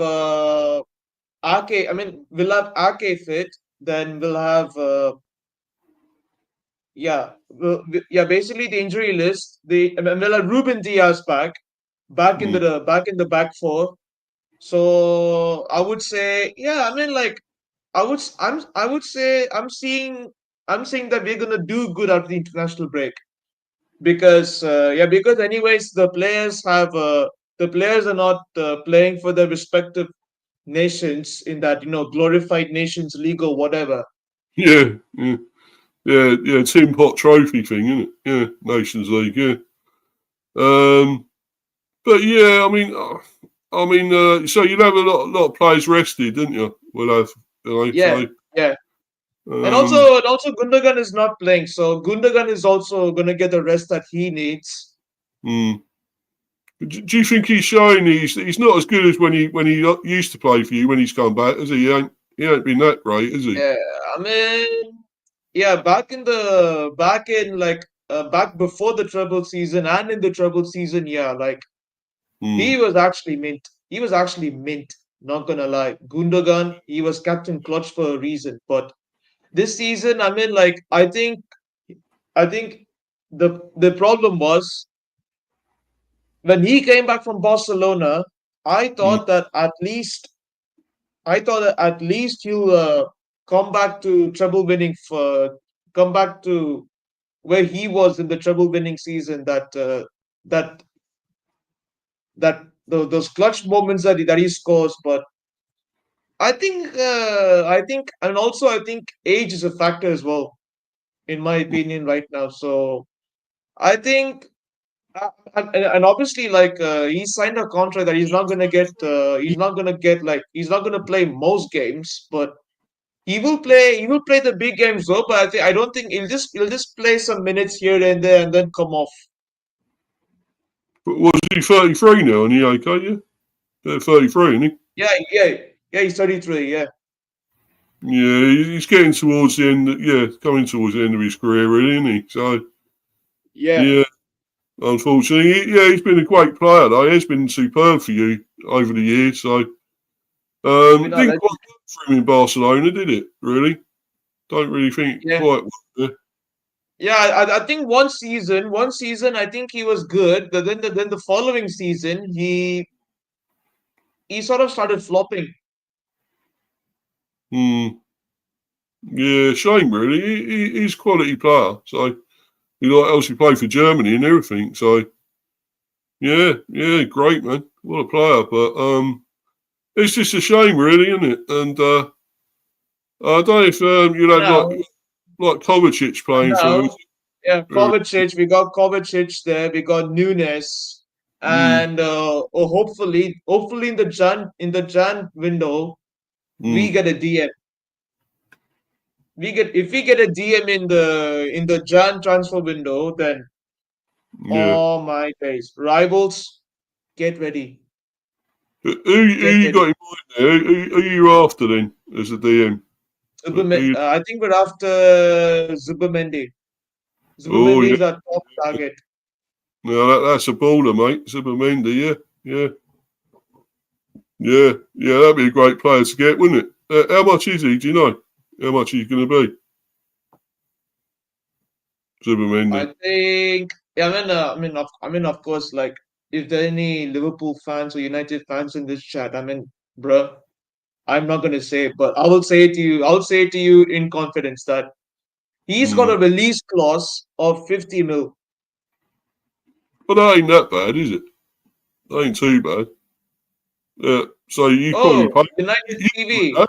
Ake. I mean, we'll have Ake fit. Then we'll have basically the injury list. We'll have Ruben Diaz back in the back four. So I would say, yeah. I mean, like I would say I'm seeing that we're gonna do good after the international break, because because anyways the players are not playing for their respective nations in that glorified nations league or whatever. Yeah. Tin Pot Trophy thing, isn't it? Yeah, Nations League. Yeah. But yeah, so you'll have a lot of players rested, didn't you? We'll have, Yeah, so. yeah. And also Gundogan is not playing, so Gundogan is also gonna get the rest that he needs. Mm. Do you think he's showing he's not as good as when he used to play for you when he's come back, has he? He ain't been that great, has he? Yeah, I mean, yeah, back before the treble season and in the treble season, yeah, like he was actually mint. He was actually mint. Not gonna lie, Gundogan, he was captain clutch for a reason. But this season, I mean, like I think the problem was when he came back from Barcelona. I Mm, thought that at least he'll come back to treble winning for come back to where he was in the treble winning season. That those clutch moments that he scores. But and also I think age is a factor as well, in my opinion, right now. So I think. And obviously, like he signed a contract that he's not gonna get. He's not gonna play most games, but he will play. He will play the big games though. But I don't think he'll just play some minutes here and there and then come off. But was he 33 now? And he okay? Yeah, 33, isn't he? Yeah. He's 33. Yeah. Yeah, he's getting towards the end. Yeah, coming towards the end of his career, really, isn't he? So Yeah. yeah, unfortunately, he's been a great player though. He's been superb for you over the years. So I mean, didn't quite work for him in Barcelona, did it? Really? Don't really think yeah. quite worked there. Yeah, I think one season, I think he was good. But then the following season, he sort of started flopping. Yeah, shame really. He's a quality player. So else he played for Germany and everything. So yeah, great man. What a player. But it's just a shame really, isn't it? And I don't know if you had Now, like Kovacic playing for you. yeah, Kovacic. We got Kovacic there. We got Nunes, and hopefully in the Jan window, we get a DM. If we get a DM in the Jan transfer window, then Yeah. oh my days, rivals, get ready, Who get you ready. got in mind there? Who you after then as a DM? I think we're after Zubimendi. Oh Zubimendi yeah, is our top target. no, that's a baller, mate. Zubimendi, yeah. That'd be a great player to get, wouldn't it? How much is he? Do you know how much he's going to be? Zubimendi. I think. Yeah, of course, like if there are any Liverpool fans or United fans in this chat, bro, I'm not gonna say it, but I will say it to you. I'll say it to you in confidence that he's got a release clause of 50 mil. But that ain't that bad, is it? That ain't too bad. Yeah. So you probably pay. United You could pay TV. that.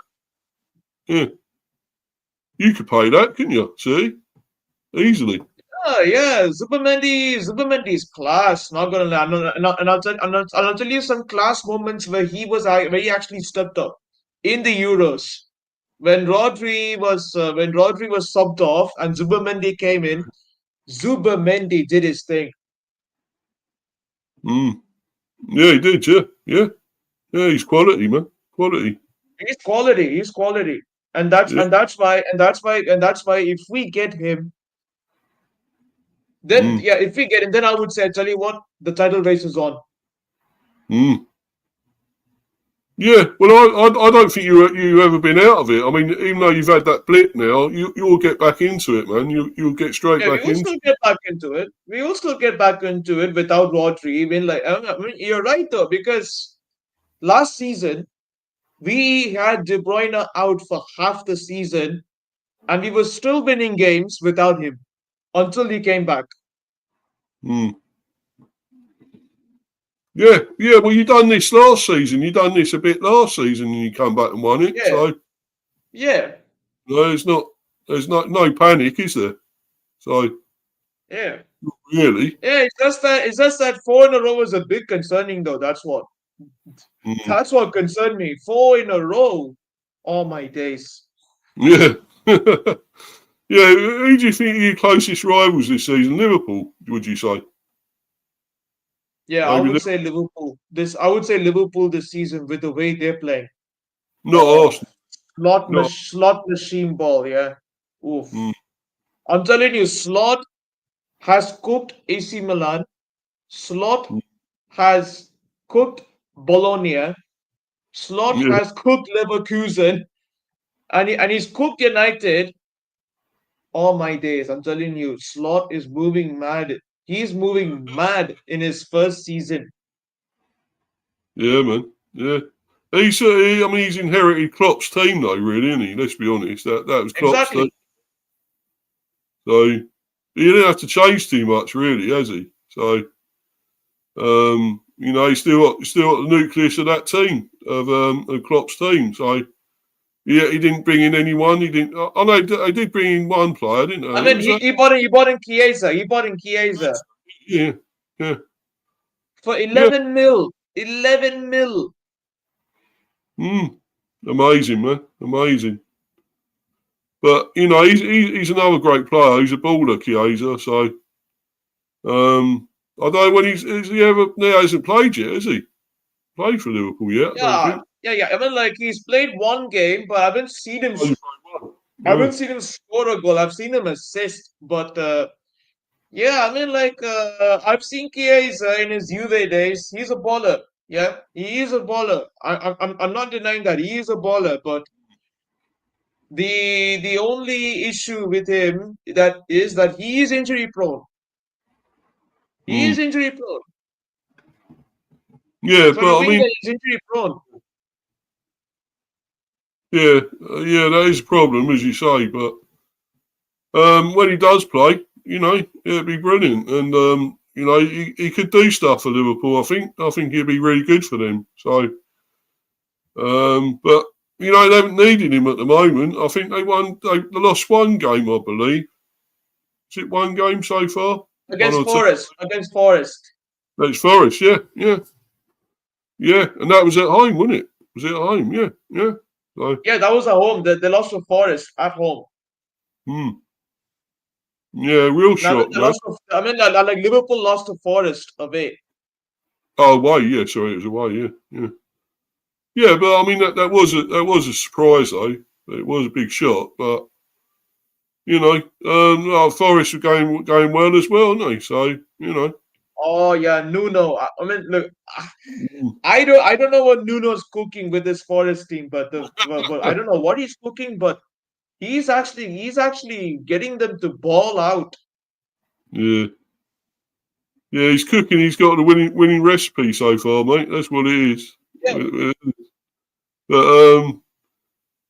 Yeah. You could pay that, couldn't you? See, easily. Yeah, Zubimendi is class. Not gonna lie, I'll tell you some class moments where he actually stepped up in the Euros when Rodri was subbed off and Zubimendi came in. Zubimendi did his thing. Yeah, he did. Yeah. He's quality, man. Quality. He's quality, and that's Yeah. if we get him, then if we get him, then I would say, I tell you what, the title race is on. Yeah, well, I don't think you ever been out of it. I mean, even though you've had that blip now, you'll get back into it, man. You'll get straight Yeah, we back will into still it. get back into it. We will still get back into it without Rodri. You're right though, because last season we had De Bruyne out for half the season, and we were still winning games without him until he came back. Yeah. Well, you done this last season. You done this a bit last season, and you come back and won it. Yeah. So Yeah. no, there's no panic, is there? So Yeah. really. Yeah, it's just that 4 in a row is a bit concerning though. That's what concerned me. 4 in a row. Oh my days. Yeah. Yeah. Who do you think are your closest rivals this season? Liverpool, would you say? Yeah, I Maybe would say Liverpool. I would say Liverpool this season with the way they're playing. not Arsenal. Not. Slot machine ball. Yeah. Oof. Mm, I'm telling you, Slot has cooked AC Milan. Slot mm, has cooked Bologna. Slot yeah, has cooked Leverkusen, and he's cooked United. All my days, I'm telling you, Slot is moving mad. He's moving mad in his first season. yeah, man. Yeah. I mean, he's inherited Klopp's team, though, really, isn't he? Let's be honest. That was Klopp's team. Exactly. So he didn't have to change too much, really, has he? So, he's still got the nucleus of that team, of Klopp's team. So, yeah, he didn't bring in anyone. He didn't. I know they did bring in one player, didn't they? I mean, he bought in Chiesa. He bought in Chiesa Yeah, yeah. for Yeah. 11 mil. 11 mil. Amazing, man. Amazing. But he's another great player. He's a baller, Chiesa. So I don't know when he hasn't played yet, has he? Played for Liverpool yet? I don't think. Yeah. I mean, like he's played one game, but I haven't seen him. I Yeah. haven't seen him score a goal. I've seen him assist, but yeah, I mean, like I've seen Chiesa in his Juve days. He's a baller. Yeah, he is a baller. I'm not denying that he is a baller, but the only issue with him that he is injury prone. He is Mm. injury prone. Yeah, So but you I mean mean, that he's injury prone? yeah, that is a problem, as you say. But when he does play, it'd be brilliant, and he could do stuff for Liverpool. I think he'd be really good for them. So, but they haven't needed him at the moment. I think they lost one game, I believe. Is it one game so far? One Against or two? Forest. Against Forest. That's Forest, yeah. And that was at home, wasn't it? Was it at home? Yeah. So, Yeah, that was at home. They lost to Forest at home. Yeah, real Now, shock, man. like Liverpool lost to Forest away. Oh, away, yeah. Sorry, it was away, yeah. Yeah, but I mean that was a surprise though. It was a big shock, but Forest were going well as well, aren't they? So Oh yeah, Nuno. I mean, look, mm. I don't know what Nuno's cooking with this Forest team, but I don't know what he's cooking, but he's actually getting them to ball out. Yeah, he's cooking. He's got the winning recipe so far, mate. That's what it is. Yeah. But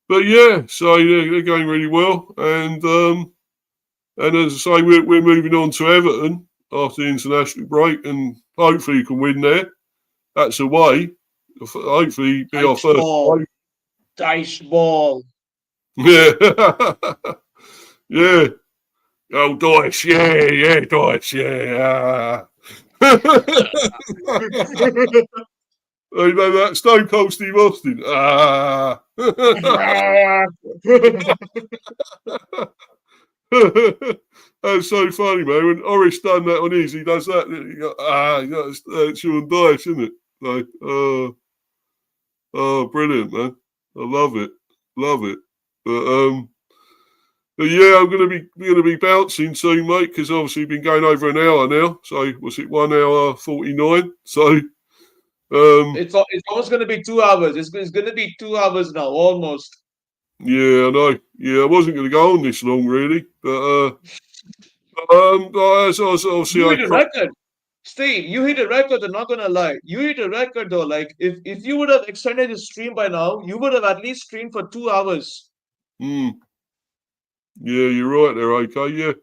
but yeah, so they're going really well, and as I say, we're moving on to Everton after the international break, and hopefully you can win there. That's away. Hopefully, be our first away. Dice ball. Yeah, yeah. Oh, dice, yeah, dice, yeah. You know that Stone Cold Steve Austin. That's so funny, man. When Orish done that on his, he does that. It's Sean Dice, isn't it? Like, brilliant, man. I love it. But yeah, I'm gonna be bouncing soon, mate, because obviously been going over an hour now. So was it 1 hour 49? So it's almost going to be 2 hours. It's going to be 2 hours now, almost. yeah, I know. Yeah, I wasn't going to go on this long, really, but as obviously You hit a record, Steve. You hit a record. I'm not going to lie. You hit a record though. Like if you would have extended the stream by now, you would have at least streamed for 2 hours. Yeah, you're right there. Okay, yeah.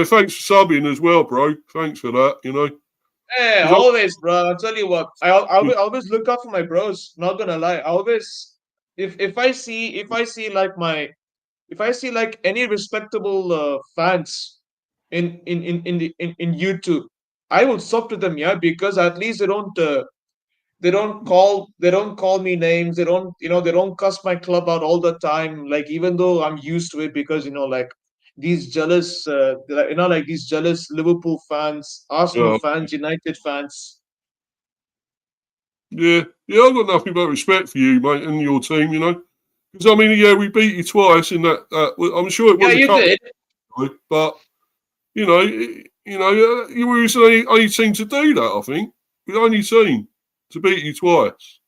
Thanks for subbing as well, bro. Thanks for that. Hey, always, bro. I'll tell you what. I always look out for my bros. Not gonna lie. I always, if I see like any respectable fans in YouTube, I will sub to them. Yeah, because at least they don't call me names. They don't cuss my club out all the time. Like even though I'm used to it because like these jealous like these jealous Liverpool fans, Arsenal Oh, fans, United fans. Yeah, I've got nothing but respect for you, mate, and your team. Because I mean, yeah, we beat you twice in that. I'm sure it was a you cup, did. but you was the only team to do that. I think the only team to beat you twice,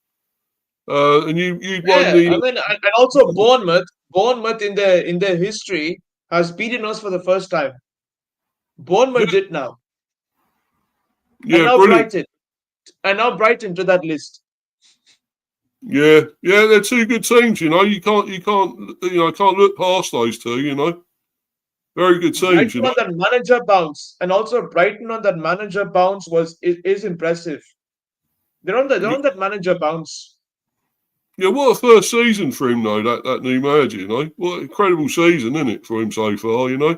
and you won Yeah, I the. mean, and also Bournemouth in their history has beaten us for the first time. Yeah, Bournemouth did now, and yeah, brilliant. now Brighton to that list. Yeah, they're two good teams. You can't look past those two. Very good teams. Brighton on that manager bounce, and also Brighton on that manager bounce is impressive. They're on that manager bounce. Yeah, what a first season for him though. That new manager. What an incredible season, isn't it, for him so far? Yeah,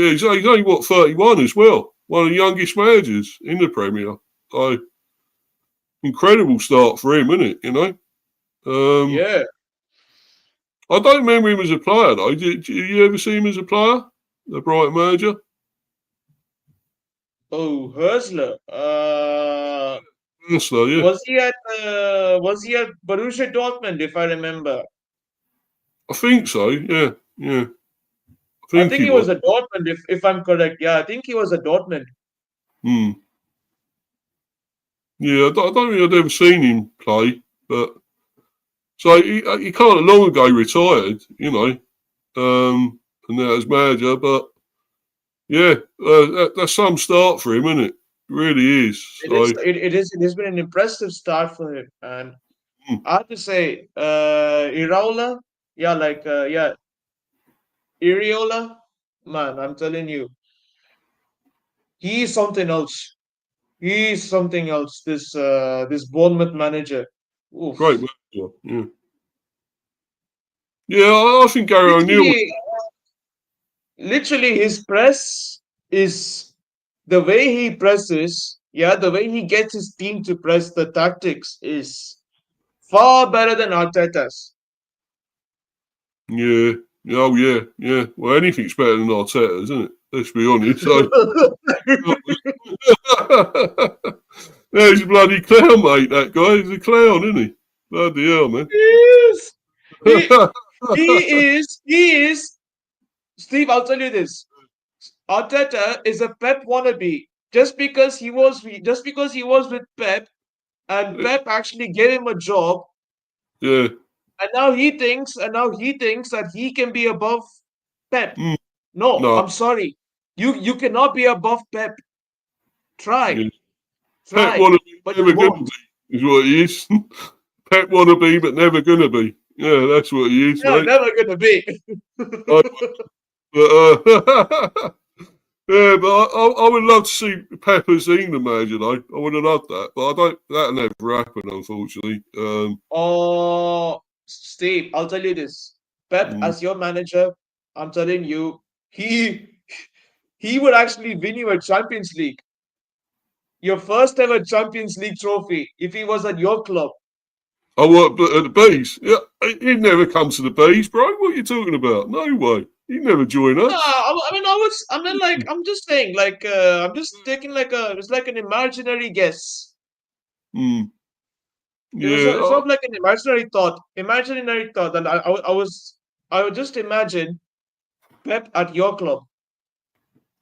he's only 31 as well. One of the youngest managers in the Premier. So incredible start for him, isn't it? Yeah. I don't remember him as a player though. Did you ever see him as a player? The Brighton manager. Oh, Herzler. So yeah, Was he at Borussia Dortmund, if I remember? I think so. Yeah. I I think think he he was. was at Dortmund, if I'm correct. Yeah, I think he was at Dortmund. Hmm. Yeah, I don't think I'd ever seen him play, but so he kind of long ago retired, and now as manager. But yeah, that's some start for him, isn't it? It really is. It is. So It has been an impressive start for him, and hmm, I have to say, Iraola, Iriola, man, I'm telling you, he's something else. He's something else. This Bournemouth manager. Oof. great manager. Yeah, I think Gary O'Neill. Literally, literally, his press is the way he presses. Yeah, the way he gets his team to press, the tactics is far better than Arteta's. Yeah, oh yeah. Well, anything's better than Arteta, isn't it? Let's be honest. So. Yeah, he's a bloody clown, mate, that guy. He's a clown, isn't he? Bloody hell, man. Yes. He he is Steve, I'll tell you this. Arteta is a Pep wannabe. Just because he was with Pep and Pep actually gave him a job, Yeah. and now he thinks that he can be above Pep. Mm, No, no. I'm sorry. You cannot be above Pep. Try. Yeah. Pep Try. wannabe, But you never gonna won't. be, is what he is. Pep wannabe, but never gonna be. Yeah, that's what he is, You're mate. never gonna be. I, but, yeah, but I would love to see Pep as the England manager, though. I would have loved that, but I don't. That'll never happen, unfortunately. Oh, Steve, I'll tell you this. Pep, Mm. as your manager, I'm telling you, he would actually win you a Champions League. Your first ever Champions League trophy if he was at your club. I work at the bees. Yeah, he'd never come to the bees, bro. What are you talking about? No way. He'd never join No, us. I'm just saying, I'm just taking it's like an imaginary guess. Mm. Yeah. It's not like an imaginary thought that I would just imagine Pep at your club.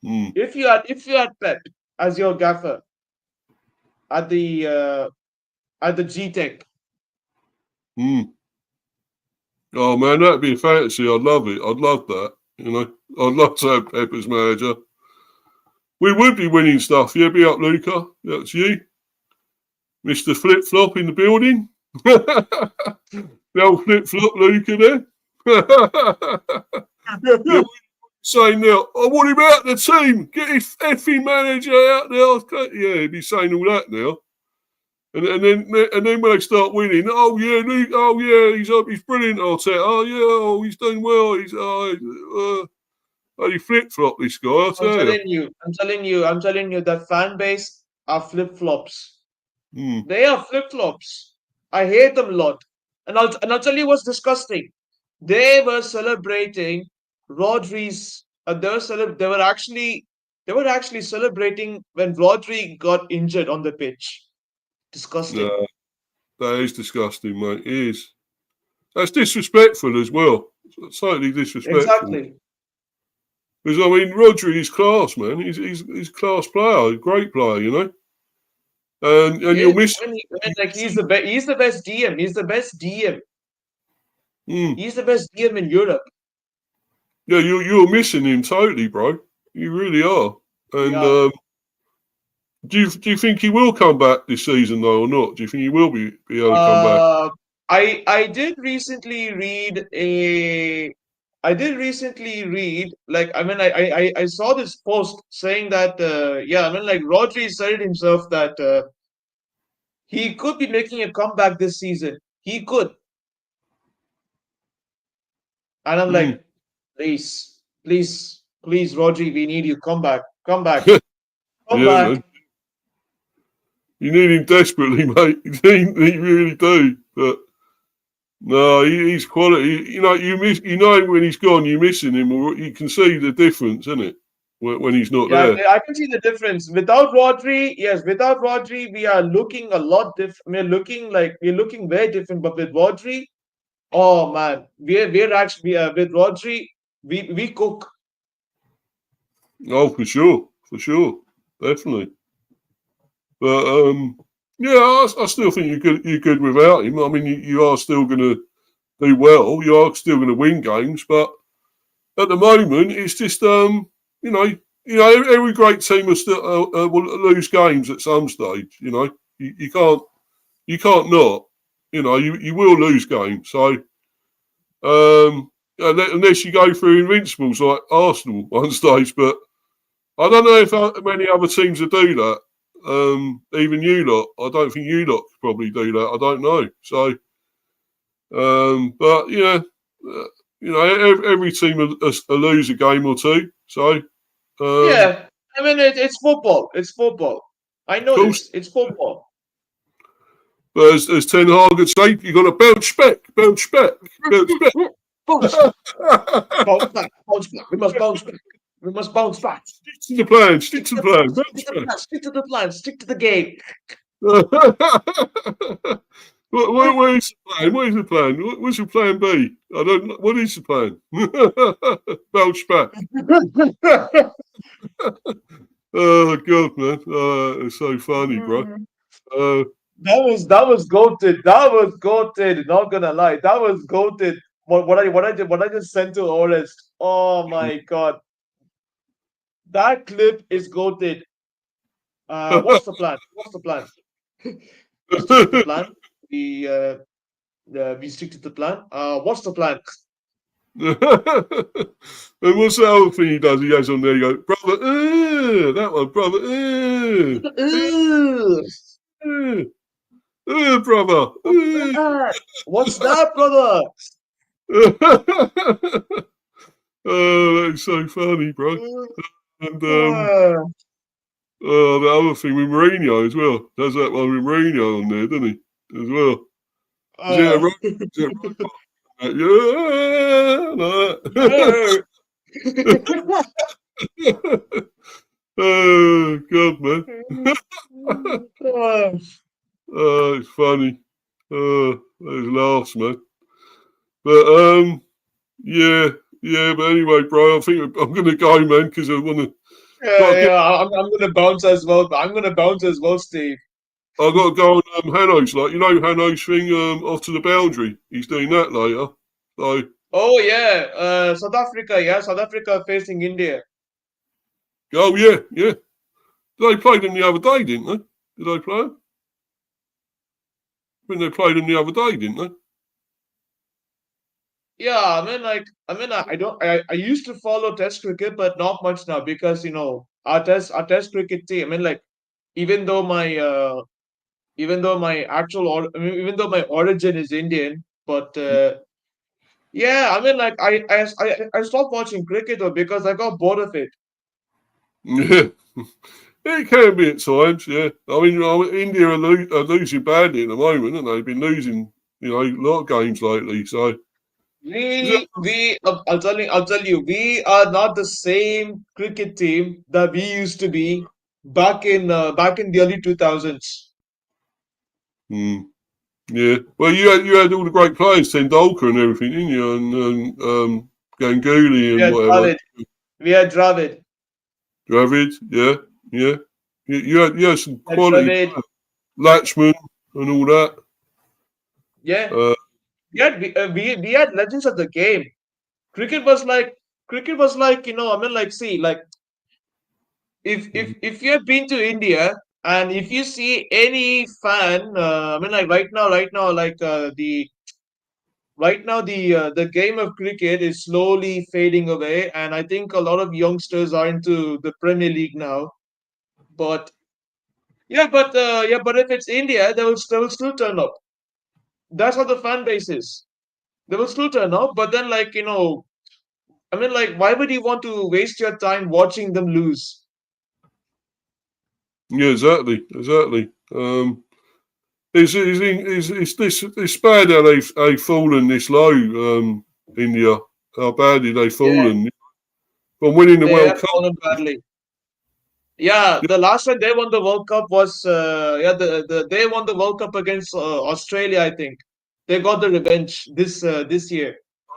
Mm. If you had Pep as your gaffer at the G Tech. Mm. Oh man, that'd be a fantasy. I'd love it. I'd love that. I'd love to have Pep as manager. We would be winning stuff. Yeah, be up, Luca. That's you, Mister Flip Flop in the building. The old flip flop, Luca there. Yeah, saying now, I want him out of the team. Get his effing manager out there. Yeah, he'd be saying all that now. And then when they start winning, oh yeah, Luke, oh yeah, he's brilliant. Arteta, oh yeah, he's done well. He flip flop this guy. I'll tell you. I'm telling you that fan base are flip flops. Mm. They are flip flops. I hate them a lot. And I'll tell you what's disgusting. They were celebrating Rodri's. They were actually celebrating when Rodri got injured on the pitch. Disgusting. No, that is disgusting, mate. It is. That's disrespectful as well. It's totally disrespectful. Exactly. Because I mean, Rodri is class, man. He's a class player, a great player, you know. And you'll miss. Like he's the best. He's the best DM. He's the best DM. He's the best DM in Europe. Yeah, you're missing him totally, bro. You really are. And Yeah. do you think he will come back this season though, or not? Do you think he will be able to come back? I did recently read like I saw this post saying that like Rodri said it himself that he could be making a comeback this season. He could. And I'm like, please, Rodri, we need you. Come back. Come back. Come Yeah, back. man. You need him desperately, mate. You really do. But no, he's quality. You know, you know when he's gone, you're missing him, or you can see the difference, isn't it? When he's not Yeah, there. I can see the difference. Without Rodri, we are looking a lot different. We're looking very different. But with Rodri, oh man, we're actually with Rodri, we cook. Oh, for sure, definitely. But yeah, I still think you're good without him. I mean, you are still going to do well. You are still going to win games, but at the moment, it's just you know, every great team will still will lose games at some stage. You know, you can't not. You know, you will lose games. So unless you go through invincibles like Arsenal one stage, but I don't know if many other teams will do that. Even you lot, I don't think you lot could probably do that. I don't know. So, but yeah, you know, every team will lose a game or two. So, Yeah, I mean it's football. It's football. I know of course, this. It's football. but as Ten Hag would say, you got to bounce back, bounce back, bounce back. Bounce back, bounce back, bounce back. We must bounce back. We must bounce back. Stick to the plan. Stick to the plan. Stick to the plan. Stick to the plan. Stick to the game. Where is the plan? What is the plan? What's your plan B? I don't know. What is the plan? Bounce back. Oh God, man! It's so funny, bro. That was goated. That was goated. Not gonna lie, that was goated. What I just sent to Orest. Oh my God, that clip is goated. What's the plan? What's the plan? We stick to the plan. We stick to the plan. What's the plan? And what's the other thing he does? He goes on there, you go, brother, that one, brother, brother. What's that, brother? Oh, that's so funny, bro. And the other thing with Mourinho as well. Does that one with Mourinho on there, doesn't he? As well. Is it right? Oh God, man. Oh, it's funny. Oh, those laughs, man. But but anyway, bro, I think I'm gonna go, man, because I want to. I'm gonna bounce as well. Steve. I've got to go on Hanno's, like, you know, Hanno's thing off to the boundary. He's doing that later. So. Oh yeah, South Africa. Yeah, South Africa facing India. Oh yeah. They played them the other day, didn't they? Did they play them? I think they played them the other day, didn't they? Yeah, I used to follow Test cricket, but not much now because our Test cricket team. I mean, like, even though my even though my even though my origin is Indian, but yeah, I mean, like, I stopped watching cricket though because I got bored of it. Yeah. It can be at times, yeah. I mean, India are losing badly at the moment, and they've been losing, a lot of games lately. So I'll tell you, we are not the same cricket team that we used to be back in the early 2000s. Mm. Yeah. Well, you had all the great players, Tendulkar and everything, didn't you? And Ganguly We and had whatever. Dravid. We had Dravid. Dravid, yeah, yeah. You had some We had quality Dravid. players. Latchman and all that. Yeah. Uh, We had legends of the game. Cricket was like see, like if you have been to India and if you see any fan, like right now, like the game of cricket is slowly fading away, and I think a lot of youngsters are into the Premier League now. But but if it's India, they will still turn up. That's how the fan base is. They will still turn up, but then like why would you want to waste your time watching them lose? yeah, exactly. It's bad how they've fallen this low. India, how badly they've Yeah, fallen from winning the they World have Cup. fallen badly. Yeah, the last time they won the World Cup was they won the World Cup against Australia, I think. They got the revenge this year.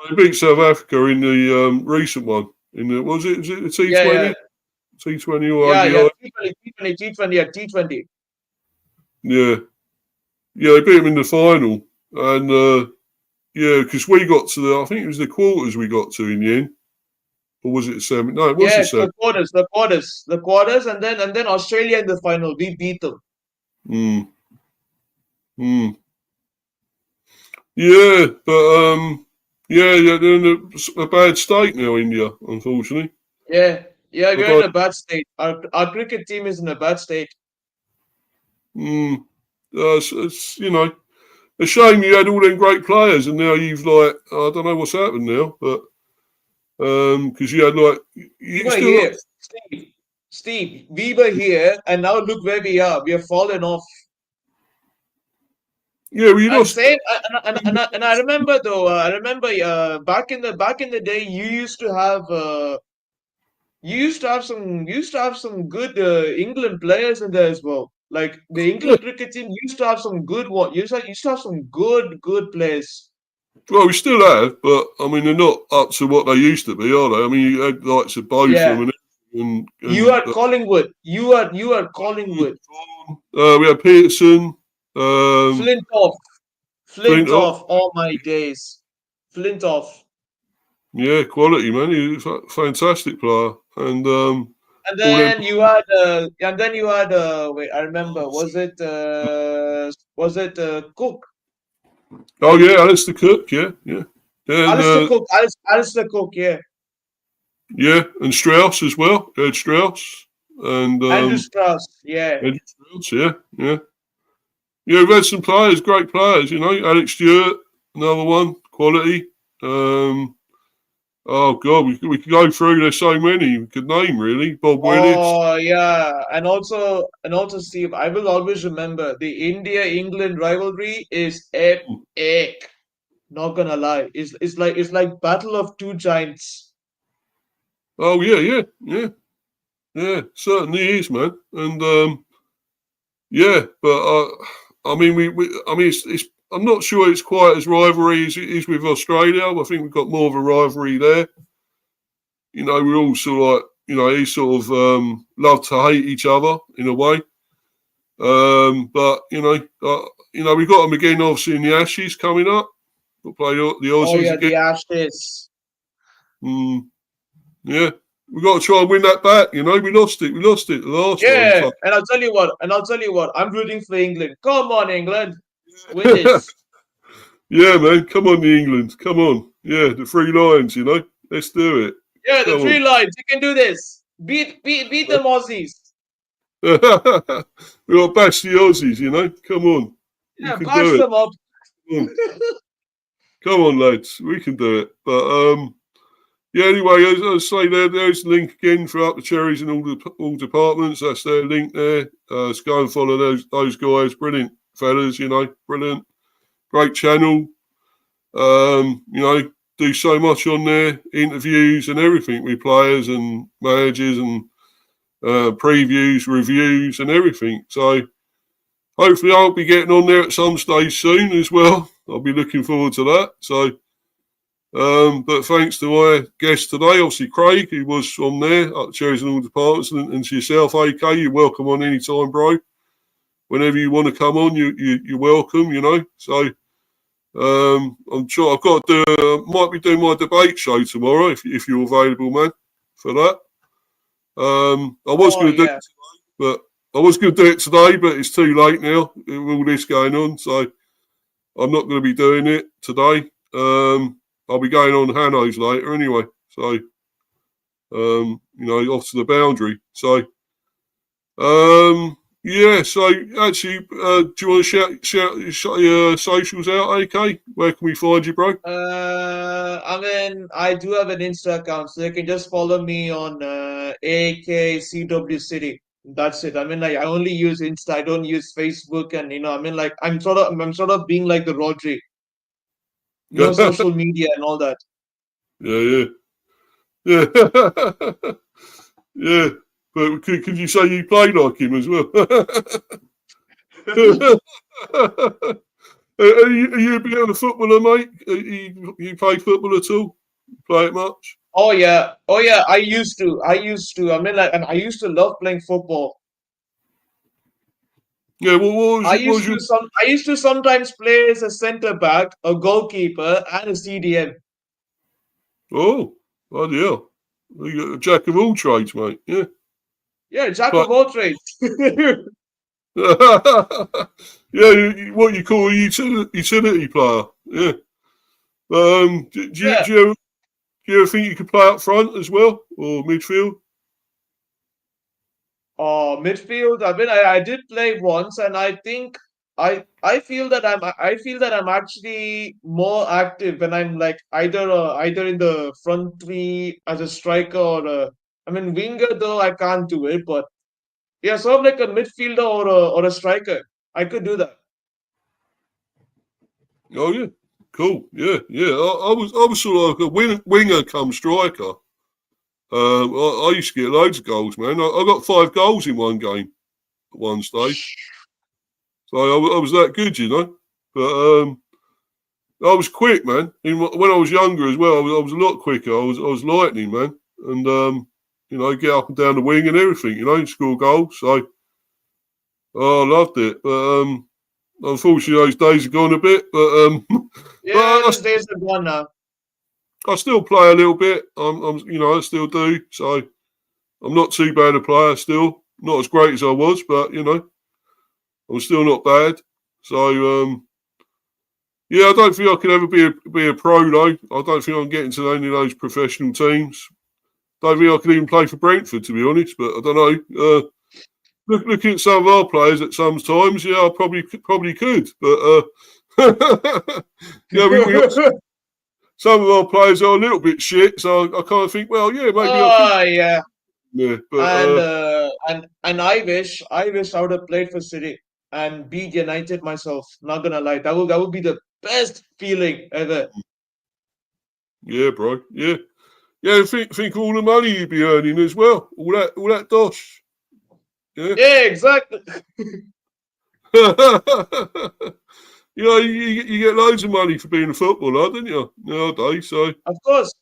They beat South Africa in the recent one. In the was it the Yeah, yeah, T20, T20 or yeah, yeah. ODI? T20, yeah, T20. Yeah, yeah, they beat them in the final, and yeah, because we got to I think it was the quarters we got to in the end, or was it the semi? No, it was the Yeah, semi. the quarters, and then Australia in the final. We beat them. Mm, mm. Yeah, but yeah, they're in a bad state now, India, unfortunately. Yeah, yeah, But we're in a bad state. Our cricket team is in a bad state. mm, it's a shame you had all them great players, and now you've like I don't know what's happened now, but because you had like We you were still got here, Steve. Steve, we were here, and now look where we are. We have fallen off. yeah, well, you And lost. same, and I remember though. I remember back in the day, you used to have some good England players in there as well. Like the Yeah, England cricket team used to have some good what used to have some good players. well, we still have, but I mean they're not up to what they used to be, are they? I mean you had likes of Yeah, Botham and you and are Collingwood. You are Collingwood. we had Peterson, um, Flintoff. Flintoff. Flintoff. All my days. Flintoff. Yeah, quality man. He's a fantastic player, and And all them. then you had wait, I remember. Was it Cook? Oh yeah, Alistair Cook. Yeah, yeah, and Alistair Cook. Alistair Cook. Yeah. yeah, and Strauss as well. Ed Strauss and Andrew Strauss. Yeah. Ed Strauss. Yeah, yeah, yeah. We've had some players, great players. Alex Stewart, another one, quality. Um, oh God, we could go through. There's so many we could name really. Bob Willis. Oh yeah, and also Steve, I will always remember the India-England rivalry is epic. Not gonna lie, it's like Battle of Two Giants. Oh yeah, yeah, yeah, yeah. Certainly is, man. And yeah, but I mean, I mean, it's. I'm not sure it's quite as rivalry as it is with Australia. I think we've got more of a rivalry there. We're all sort of like, they sort of love to hate each other in a way. But we've got them again, obviously in the Ashes coming up. We'll play the Oh Aussies yeah, again. the Ashes. Mm, yeah, we've got to try and win that back. We lost it. We lost it the last time. Yeah, So. and I'll tell you what, I'm rooting for England. Come on, England, win this. Yeah, man. Come on, the England. Come on. Yeah, the three lions, Let's do it. Yeah, the Come three on. lines. You can do this. Beat them Aussies. We got bash the Aussies, Come on. We Yeah, can bash do it. them up. Come on. Come on, lads. We can do it. But yeah, anyway, as I say, there's the link again for up the Cherries in all departments. That's their link there. So go and follow those guys. Brilliant fellas, brilliant. Great channel. Do so much on there, interviews and everything with players and managers and previews, reviews and everything. So hopefully I'll be getting on there at some stage soon as well. I'll be looking forward to that. So, but thanks to my guest today, obviously Craig, who was on there at Cherries and all departments, and to yourself, AK, you're welcome on any time, bro. Whenever you want to come on, you're welcome. You know. So, I'm sure I've got to do. Might be doing my debate show tomorrow if you're available, man, for that. I was going to do it today, but I was going to do it today, but it's too late now with all this going on. So I'm not going to be doing it today. I'll be going on Hanno's later anyway. So, you know, off to the boundary. So, yeah. So actually, do you want to shout your socials out, AK? Where can we find you, bro? I mean, I do have an Insta account, so you can just follow me on AKCW City. That's it. I mean, like I only use Insta. I don't use Facebook, and you know, I mean, like I'm sort of being like the Rodri, no social media and all that. Yeah. Yeah. But could you say you play like him as well? Are you a bit of a footballer, mate? You play football at all? Play it much? Oh yeah. I used to. I mean, like, and I used to love playing football. Yeah. Well, I used to sometimes play as a centre back, a goalkeeper, and a CDM. Oh, bloody hell! You're a jack of all trades, mate. Yeah. Yeah, jack of all trades. Yeah, what you call a utility player. Yeah. Do you ever think you could play up front as well, or midfield? Midfield. I mean, I did play once, and I think I feel that I'm actually more active when I'm like either in the front three as a striker or I mean winger though I can't do it, but yeah, sort of like a midfielder or a striker. I could do that. Oh yeah, cool. Yeah. I was sort of like a winger come striker. I used to get loads of goals, man. I got 5 goals in one game at one stage. So I was that good, you know. But I was quick, man. When I was younger as well, I was a lot quicker. I was lightning, man. And you know, get up and down the wing and everything, you know, and score goals. So I loved it. But unfortunately, those days are gone a bit. But Yeah, but those days are gone now. I still play a little bit. You know, I still do. So I'm not too bad a player still. Not as great as I was, but you know, I'm still not bad. So yeah, I don't think I can ever be a pro though. I don't think I'm getting to any of those professional teams. Don't think I can even play for Brentford, to be honest. But I don't know. Looking at some of our players at some times, yeah, I probably could. But yeah, we some of our players are a little bit shit. So I kind of think, well, yeah, maybe I could. Oh yeah. Yeah, but And I wish I would have played for City and beat United myself. Not gonna lie, that would be the best feeling ever. yeah, bro, yeah. Yeah, think all the money you'd be earning as well. All that dosh. Yeah. Yeah, exactly. You know, you get loads of money for being a footballer, don't you, nowadays? So, Of course.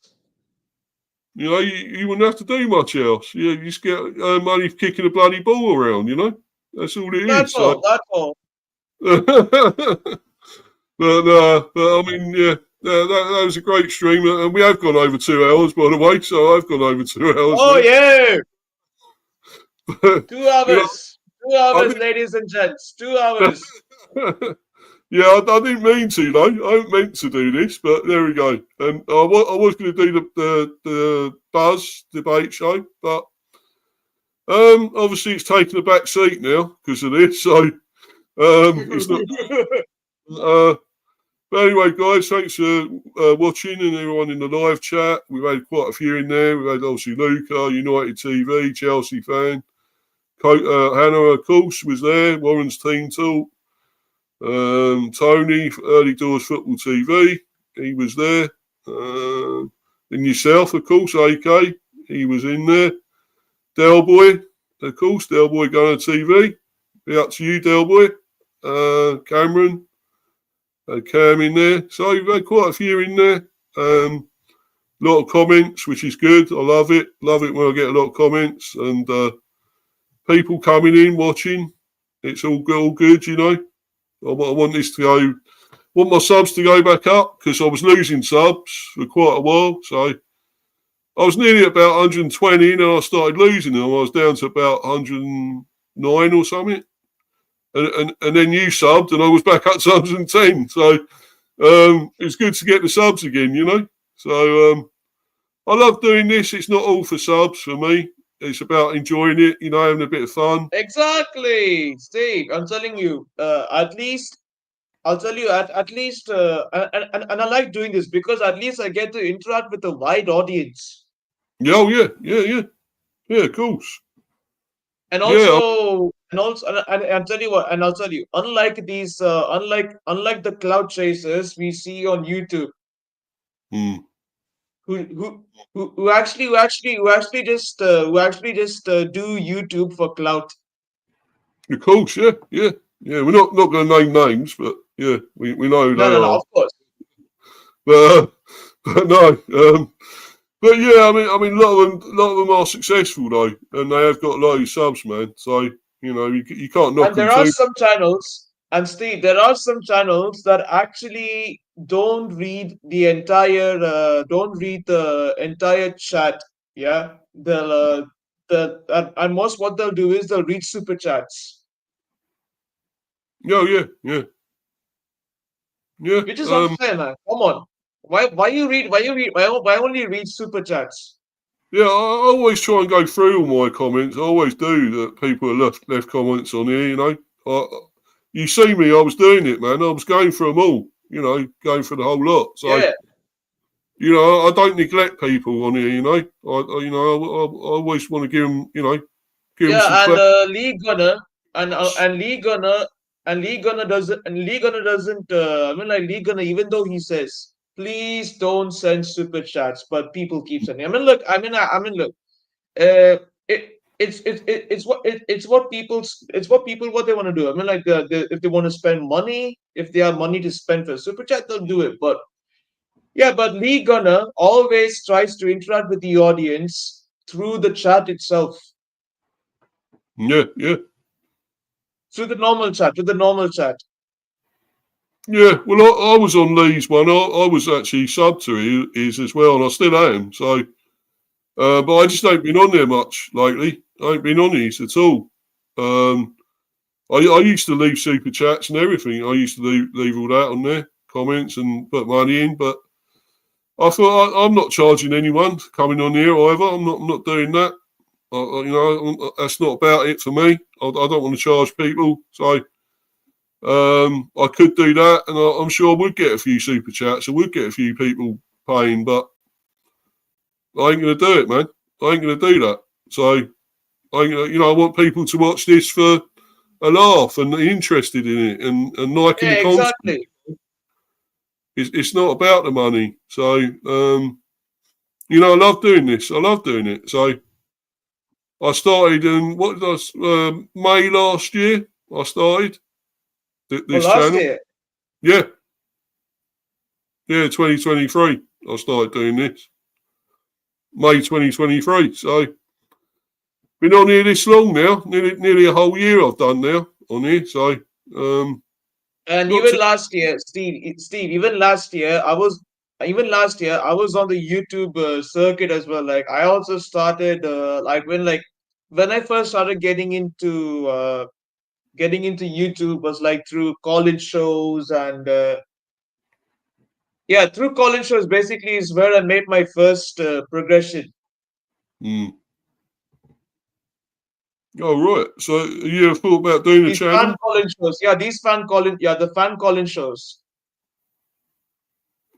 you know, you wouldn't have to do much else. You just get money for kicking a bloody ball around, you know? That's all it That's is. all. So. That's all. But I mean, yeah, that was a great stream. And we have gone over 2 hours, by the way. So I've gone over 2 hours. Oh, now. yeah. But, 2 hours. you know, 2 hours, ladies and gents. 2 hours. Yeah, I didn't mean to, though. I didn't meant to do this, but there we go. And I was going to do the Buzz debate show, but obviously it's taken a back seat now because of this. So it's not. But anyway, guys, thanks for watching and everyone in the live chat. We've had quite a few in there. We've had obviously Luca, United TV, Chelsea fan. Hannah, of course, was there. Warren's Team Talk. Tony, Early Doors Football TV, he was there. And yourself, of course, AK, he was in there. Del Boy, of course, Del Boy going to TV. Be up to you, Del Boy. Cameron, Cam in there. So we've had quite a few in there. Lot of comments, which is good. I love it. Love it when I get a lot of comments and people coming in, watching. It's all good, you know. I want this to go. Want my subs to go back up because I was losing subs for quite a while. So I was nearly about 120 and then I started losing them. I was down to about 109 or something. And then you subbed and I was back up to 110. So it's good to get the subs again, you know. So I love doing this. It's not all for subs for me. It's about enjoying it, you know, having a bit of fun. Exactly, Steve. I'm telling you, at least I'll tell you at least, and I like doing this because at least I get to interact with a wide audience. Yeah, oh yeah, of course. And Yeah, and I'll tell you what, and I'll tell you, unlike these, unlike the cloud chasers we see on YouTube, mm, who who who actually just do YouTube for clout. of course, yeah. We're not going to name names, but yeah, we know who No, they no, no. are. Of course. But no, but yeah, I mean, a lot of them are successful though, and they have got a lot of subs, man. So you know, you can't knock And them there are too. some channels, and Steve, there are some channels that actually don't read the entire chat. Yeah, and most what they'll do is they'll read super chats, Oh yeah. which is unfair, man. Come on, why only read super chats? Yeah, I always try and go through all my comments. I always do. That people have left comments on here. You know, you see me. I was doing it, man. I was going through them all. You know, going through the whole lot. So Yeah, you know, I don't neglect people on here. You know, I always want to give them. You know, give them some yeah, and credit. Lee Gunner and Lee Gunner Lee Gunner doesn't. I mean, like Lee Gunner, even though he says, "Please don't send super chats," but people keep sending. I mean, look. Look. It's what people what they want to do. I mean, like if they want to spend money, if they have money to spend for super chat, they'll do it. But yeah, but Lee Gunner always tries to interact with the audience through the chat itself. Yeah. Through the normal chat, with the normal chat. Yeah, well, I was on Lee's one. I was actually sub to his as well, and I still am. So, but I just ain't been on there much lately. I ain't been on his at all. Um, I used to leave super chats and everything. I used to leave all that on there, comments and put money in. But I thought I'm not charging anyone for coming on here either. I'm not doing that. You know, that's not about it for me. I don't want to charge people. So. I could do that, and I'm sure I would get a few super chats. I would get a few people paying, but I ain't going to do it, man. I ain't going to do that. So, I want people to watch this for a laugh and interested in it and liking Yeah, the content. exactly. It's not about the money. So, I love doing this. I love doing it. So, I started in May last year. I started Oh, this last channel. year. Yeah. Yeah, 2023. I started doing this. May 2023. So, been on here this long now. Nearly a whole year I've done now on here. So, And not even too. last year, Steve, even last year, I was on the YouTube circuit as well. Like, I also started, when I first started getting into YouTube was like through college shows and yeah, through college shows basically is where I made my first progression. Mm. Oh, right. So, you ever thought about doing a These fan channel? calling shows, yeah, the fan calling shows.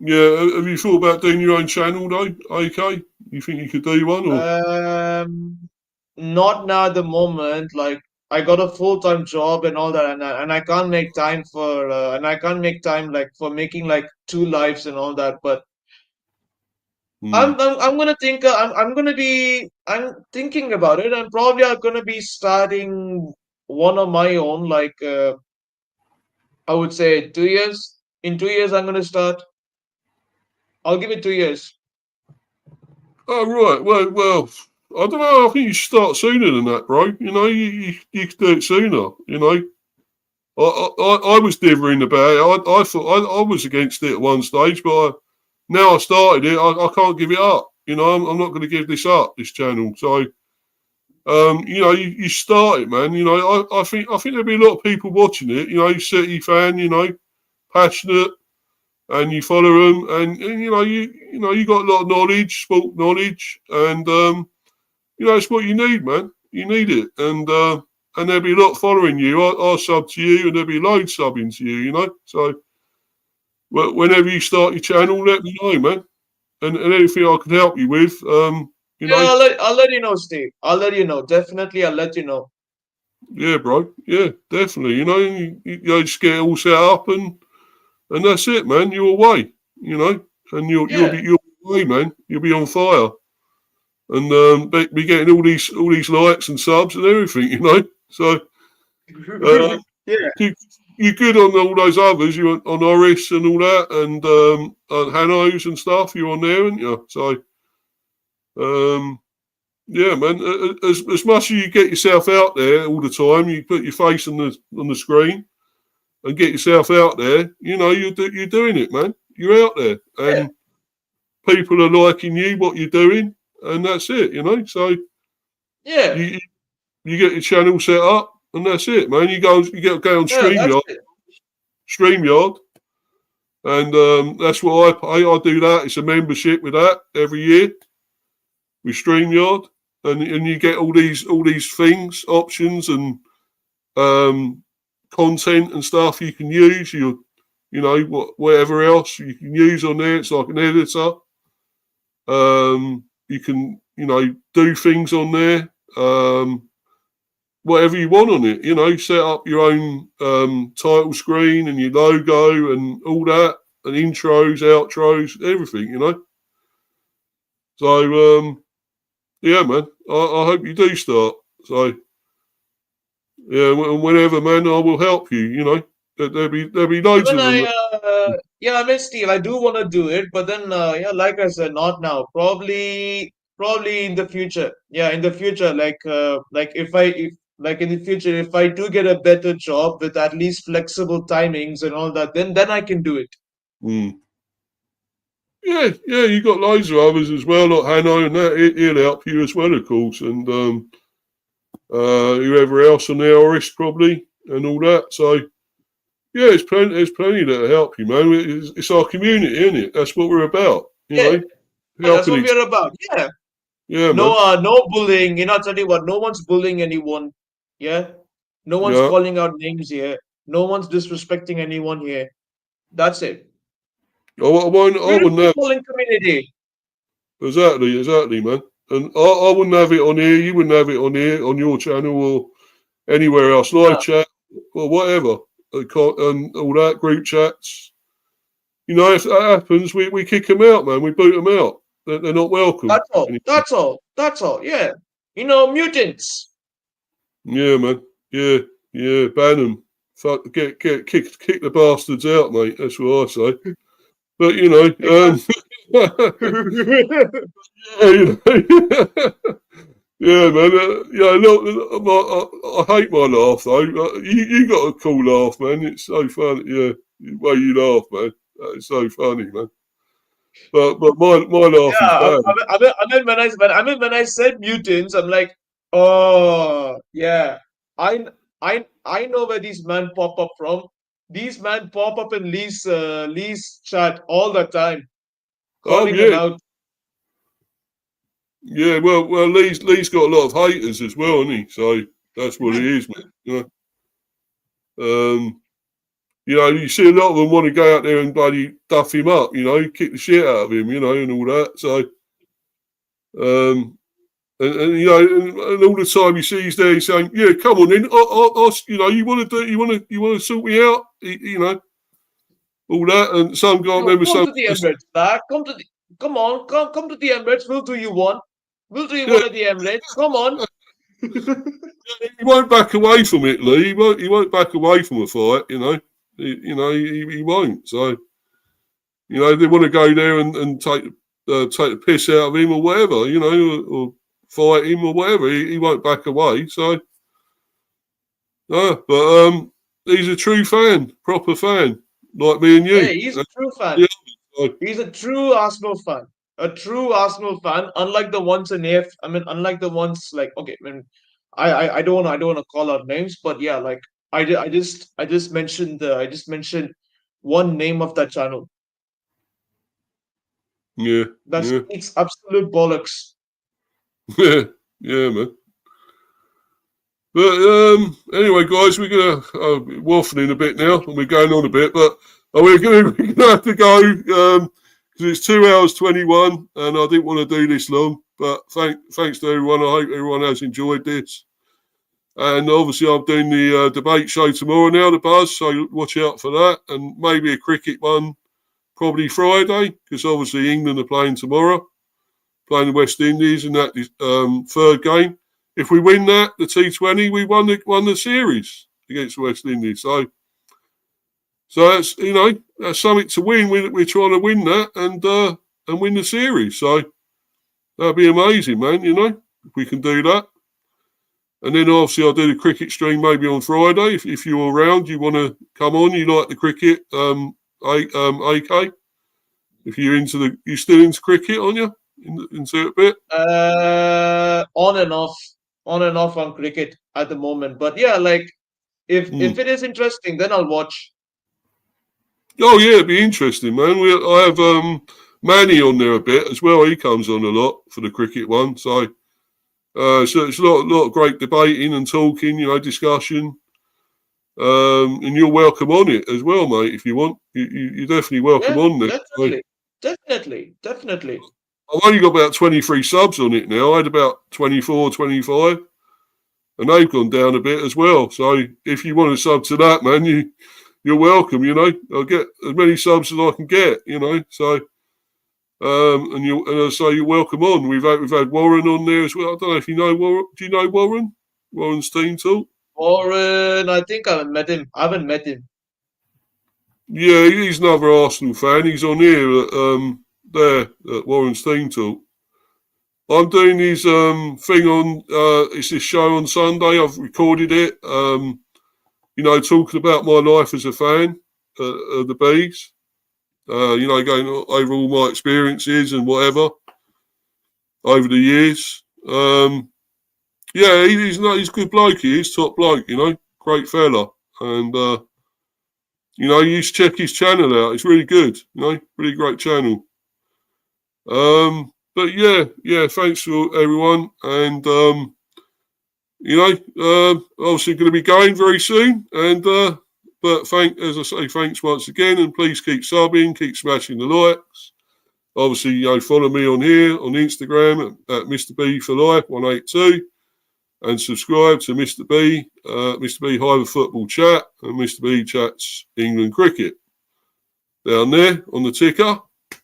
Yeah. Have you thought about doing your own channel, though? Okay. You think you could do one? Or. Um, Not now at the moment. Like I got a full-time job and all that, and I can't make time like for making like two lives and all that. But Mm. I'm gonna think. I'm thinking about it. I'm probably gonna be starting one of my own. I would say 2 years. In 2 years, I'm going to start. I'll give it 2 years. Oh right, well, I don't know. I think you should start sooner than that, bro. You know, you could do it sooner. You know, I was dithering about it. I thought I was against it at one stage, but now I started it. I can't give it up. You know, I'm not going to give this up. This channel. So, you know, you start it, man. You know, I think there'll be a lot of people watching it. You know, City fan. You know, passionate. And you follow them, and you know you got a lot of knowledge, sport knowledge, and you know it's what you need, man. You need it, and there'll be a lot following you. I'll sub to you, and there'll be loads subbing to you. You know, so whenever you start your channel, let me know, man, and anything I can help you with, you Yeah, know, I'll let you know, Steve. I'll let you know. Definitely, I'll let you know. yeah, bro, yeah, definitely. You know, you just get it all set up, and that's it, man. You're away, you know, and you'll Yeah. be away, man. You'll be on fire. And be getting all these likes and subs and everything, you know. So Yeah. you're good on all those others. You're on Oris and all that, and on Hanos and stuff. You're on there, aren't you? So yeah, man. As much as you get yourself out there all the time, you put your face on the screen and get yourself out there. You know, you're doing it, man. You're out there, Yeah. and people are liking you, what you're doing, and that's it. You know, so Yeah. you you get your channel set up, and that's it, man. You go on Yeah. That's it. StreamYard, and that's what I pay. I do that. It's a membership with that every year with StreamYard, and you get all these things, options, and um, content and stuff you can use. You know whatever else you can use on there. It's like an editor. You can do things on there. Whatever you want on it, you know, set up your own title screen and your logo and all that, and intros, outros, everything, you know. So yeah, man, I hope you do start. So yeah, whenever, man, I will help you. You know, there'll be I loads mean, of them. yeah, I mean, Steve, I do want to do it, but then, yeah, like I said, not now. Probably in the future. Yeah, in the future, like like in the future, if I do get a better job with at least flexible timings and all that, then I can do it. Mm. Yeah, you got loads of others as well, like Hanno and that. He'll help you as well, of course, and whoever else on the Oris probably and all that. So. Yeah, there's plenty that'll help you, man. It's our community, isn't it? That's what we're about, you Yeah, know, that's helping what each. we're about. Yeah. Yeah, No, man. no bullying. You know, I'll tell you what, no one's bullying anyone. Yeah. No one's Yeah. calling out names here. No one's disrespecting anyone here. That's it. I won't. I We're a wouldn't have footballing community. exactly, man. And I wouldn't have it on here. You wouldn't have it on here on your channel or anywhere else, live No, chat or whatever, and all that group chats. You know, if that happens, we kick them out, man. We boot them out. They're not welcome. that's all. That's all. That's all. Yeah. You know, mutants. Yeah, man. Yeah. Ban them. Fuck, kick the bastards out, mate. That's what I say. But you know, Exactly. yeah, you know, yeah, man. Yeah, look, I hate my laugh though. You got a cool laugh, man. It's so funny. Yeah, the way you laugh, man. It's so funny, man. But my laugh is Yeah, bad. I mean when I said mutants, I'm like, oh yeah, I I know where these men pop up from. These men pop up in Lee's chat all the time, Oh calling him yeah, out. yeah. Well, Lee's got a lot of haters as well, hasn't he? So that's what it is, man. Um, You know, you see a lot of them want to go out there and bloody duff him up, you know, kick the shit out of him, you know, and all that. So, and you know, and all the time you see he's there, he's saying, "Yeah, come on, then, you know, you want to do, you want to sort me out, you know, all that." And some guy, I No, remember come some, to the Emirates, lad. Come on, come to the Emirates. We'll do you one. We'll do you yeah, one at the Emirates. Come on. he won't back away from it, Lee. He won't back away from a fight, you know. He won't. So, they want to go there and take the piss out of him or whatever, or fight him or whatever. He won't back away. So, but he's a true fan, proper fan, like me and you. Yeah, he's a true fan. Yeah, so, He's a true Arsenal fan. A true Arsenal fan, unlike the ones in AF. I mean, unlike the ones like okay, I mean, I don't want to call out names, but yeah, like I just mentioned one name of that channel. yeah, That yeah, speaks absolute bollocks. yeah, man. But anyway, guys, we're gonna waffling a bit now, and we're going on a bit, but we're gonna have to go because it's 2 hours 21, and I didn't want to do this long. But thanks to everyone. I hope everyone has enjoyed this. And obviously, I'm doing the debate show tomorrow now, the Buzz. So watch out for that, and maybe a cricket one, probably Friday, because obviously England are playing tomorrow, playing the West Indies in that third game. If we win that, the T20, we won the series against the West Indies. So that's that's something to win. We're trying to win that and win the series. So that'd be amazing, man. If we can do that. And then obviously I'll do the cricket stream maybe on Friday if you're around. You want to come on? You like the cricket? AK. If you're still into cricket, aren't you? Into it a bit. On and off on cricket at the moment. But yeah, like if it is interesting, then I'll watch. Oh yeah, it'd be interesting, man. I have Manny on there a bit as well. He comes on a lot for the cricket one. So it's a lot of great debating and talking, discussion. And you're welcome on it as well, mate. If you want, you're definitely welcome on there. Definitely. I've only got about 23 subs on it now. I had about 24, 25. And they've gone down a bit as well. So if you want to sub to that, man, you're welcome, I'll get as many subs as I can get, So and so you're welcome on. We've had Warren on there as well. I don't know if you know Warren. Do you know Warren? Warren's team talk? Warren, I think I haven't met him. Yeah, he's another Arsenal fan. He's on here at Warren's team talk. I'm doing his thing on it's this show on Sunday. I've recorded it. Talking about my life as a fan of the Bees. Going over all my experiences and whatever over the years. He's a good bloke. He is top bloke. Great fella. And you should check his channel out. It's really good. Really great channel. But yeah, thanks for everyone. And, obviously going to be going very soon. And, but as I say, thanks once again. And please keep subbing, keep smashing the likes. Obviously, follow me on here on Instagram at Mr. B for Life 182. And subscribe to Mr. B, Mr. B Hive Football Chat and Mr. B Chats England Cricket down there on the ticker.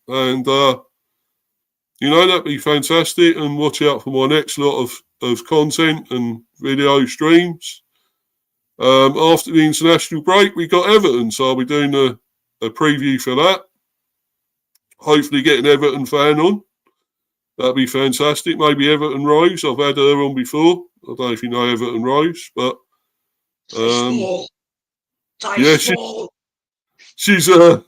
And, that'd be fantastic. And watch out for my next lot of content and video streams. After the international break, we got Everton, so I'll be doing a preview for that. Hopefully get an Everton fan on. That'd be fantastic. Maybe Everton Rose. I've had her on before. I don't know if you know Everton Rose, but she's a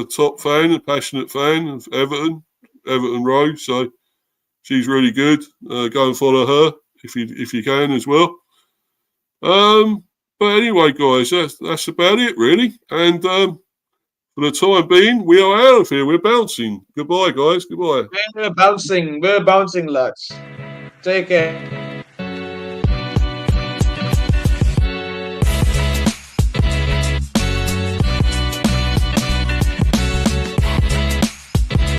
top fan, a passionate fan of Everton Rose. So she's really good. Go and follow her if you can as well. But anyway, guys, that's about it really. And for the time being, we are out of here. We're bouncing. Goodbye, guys. Goodbye. We're bouncing, lads. Take care.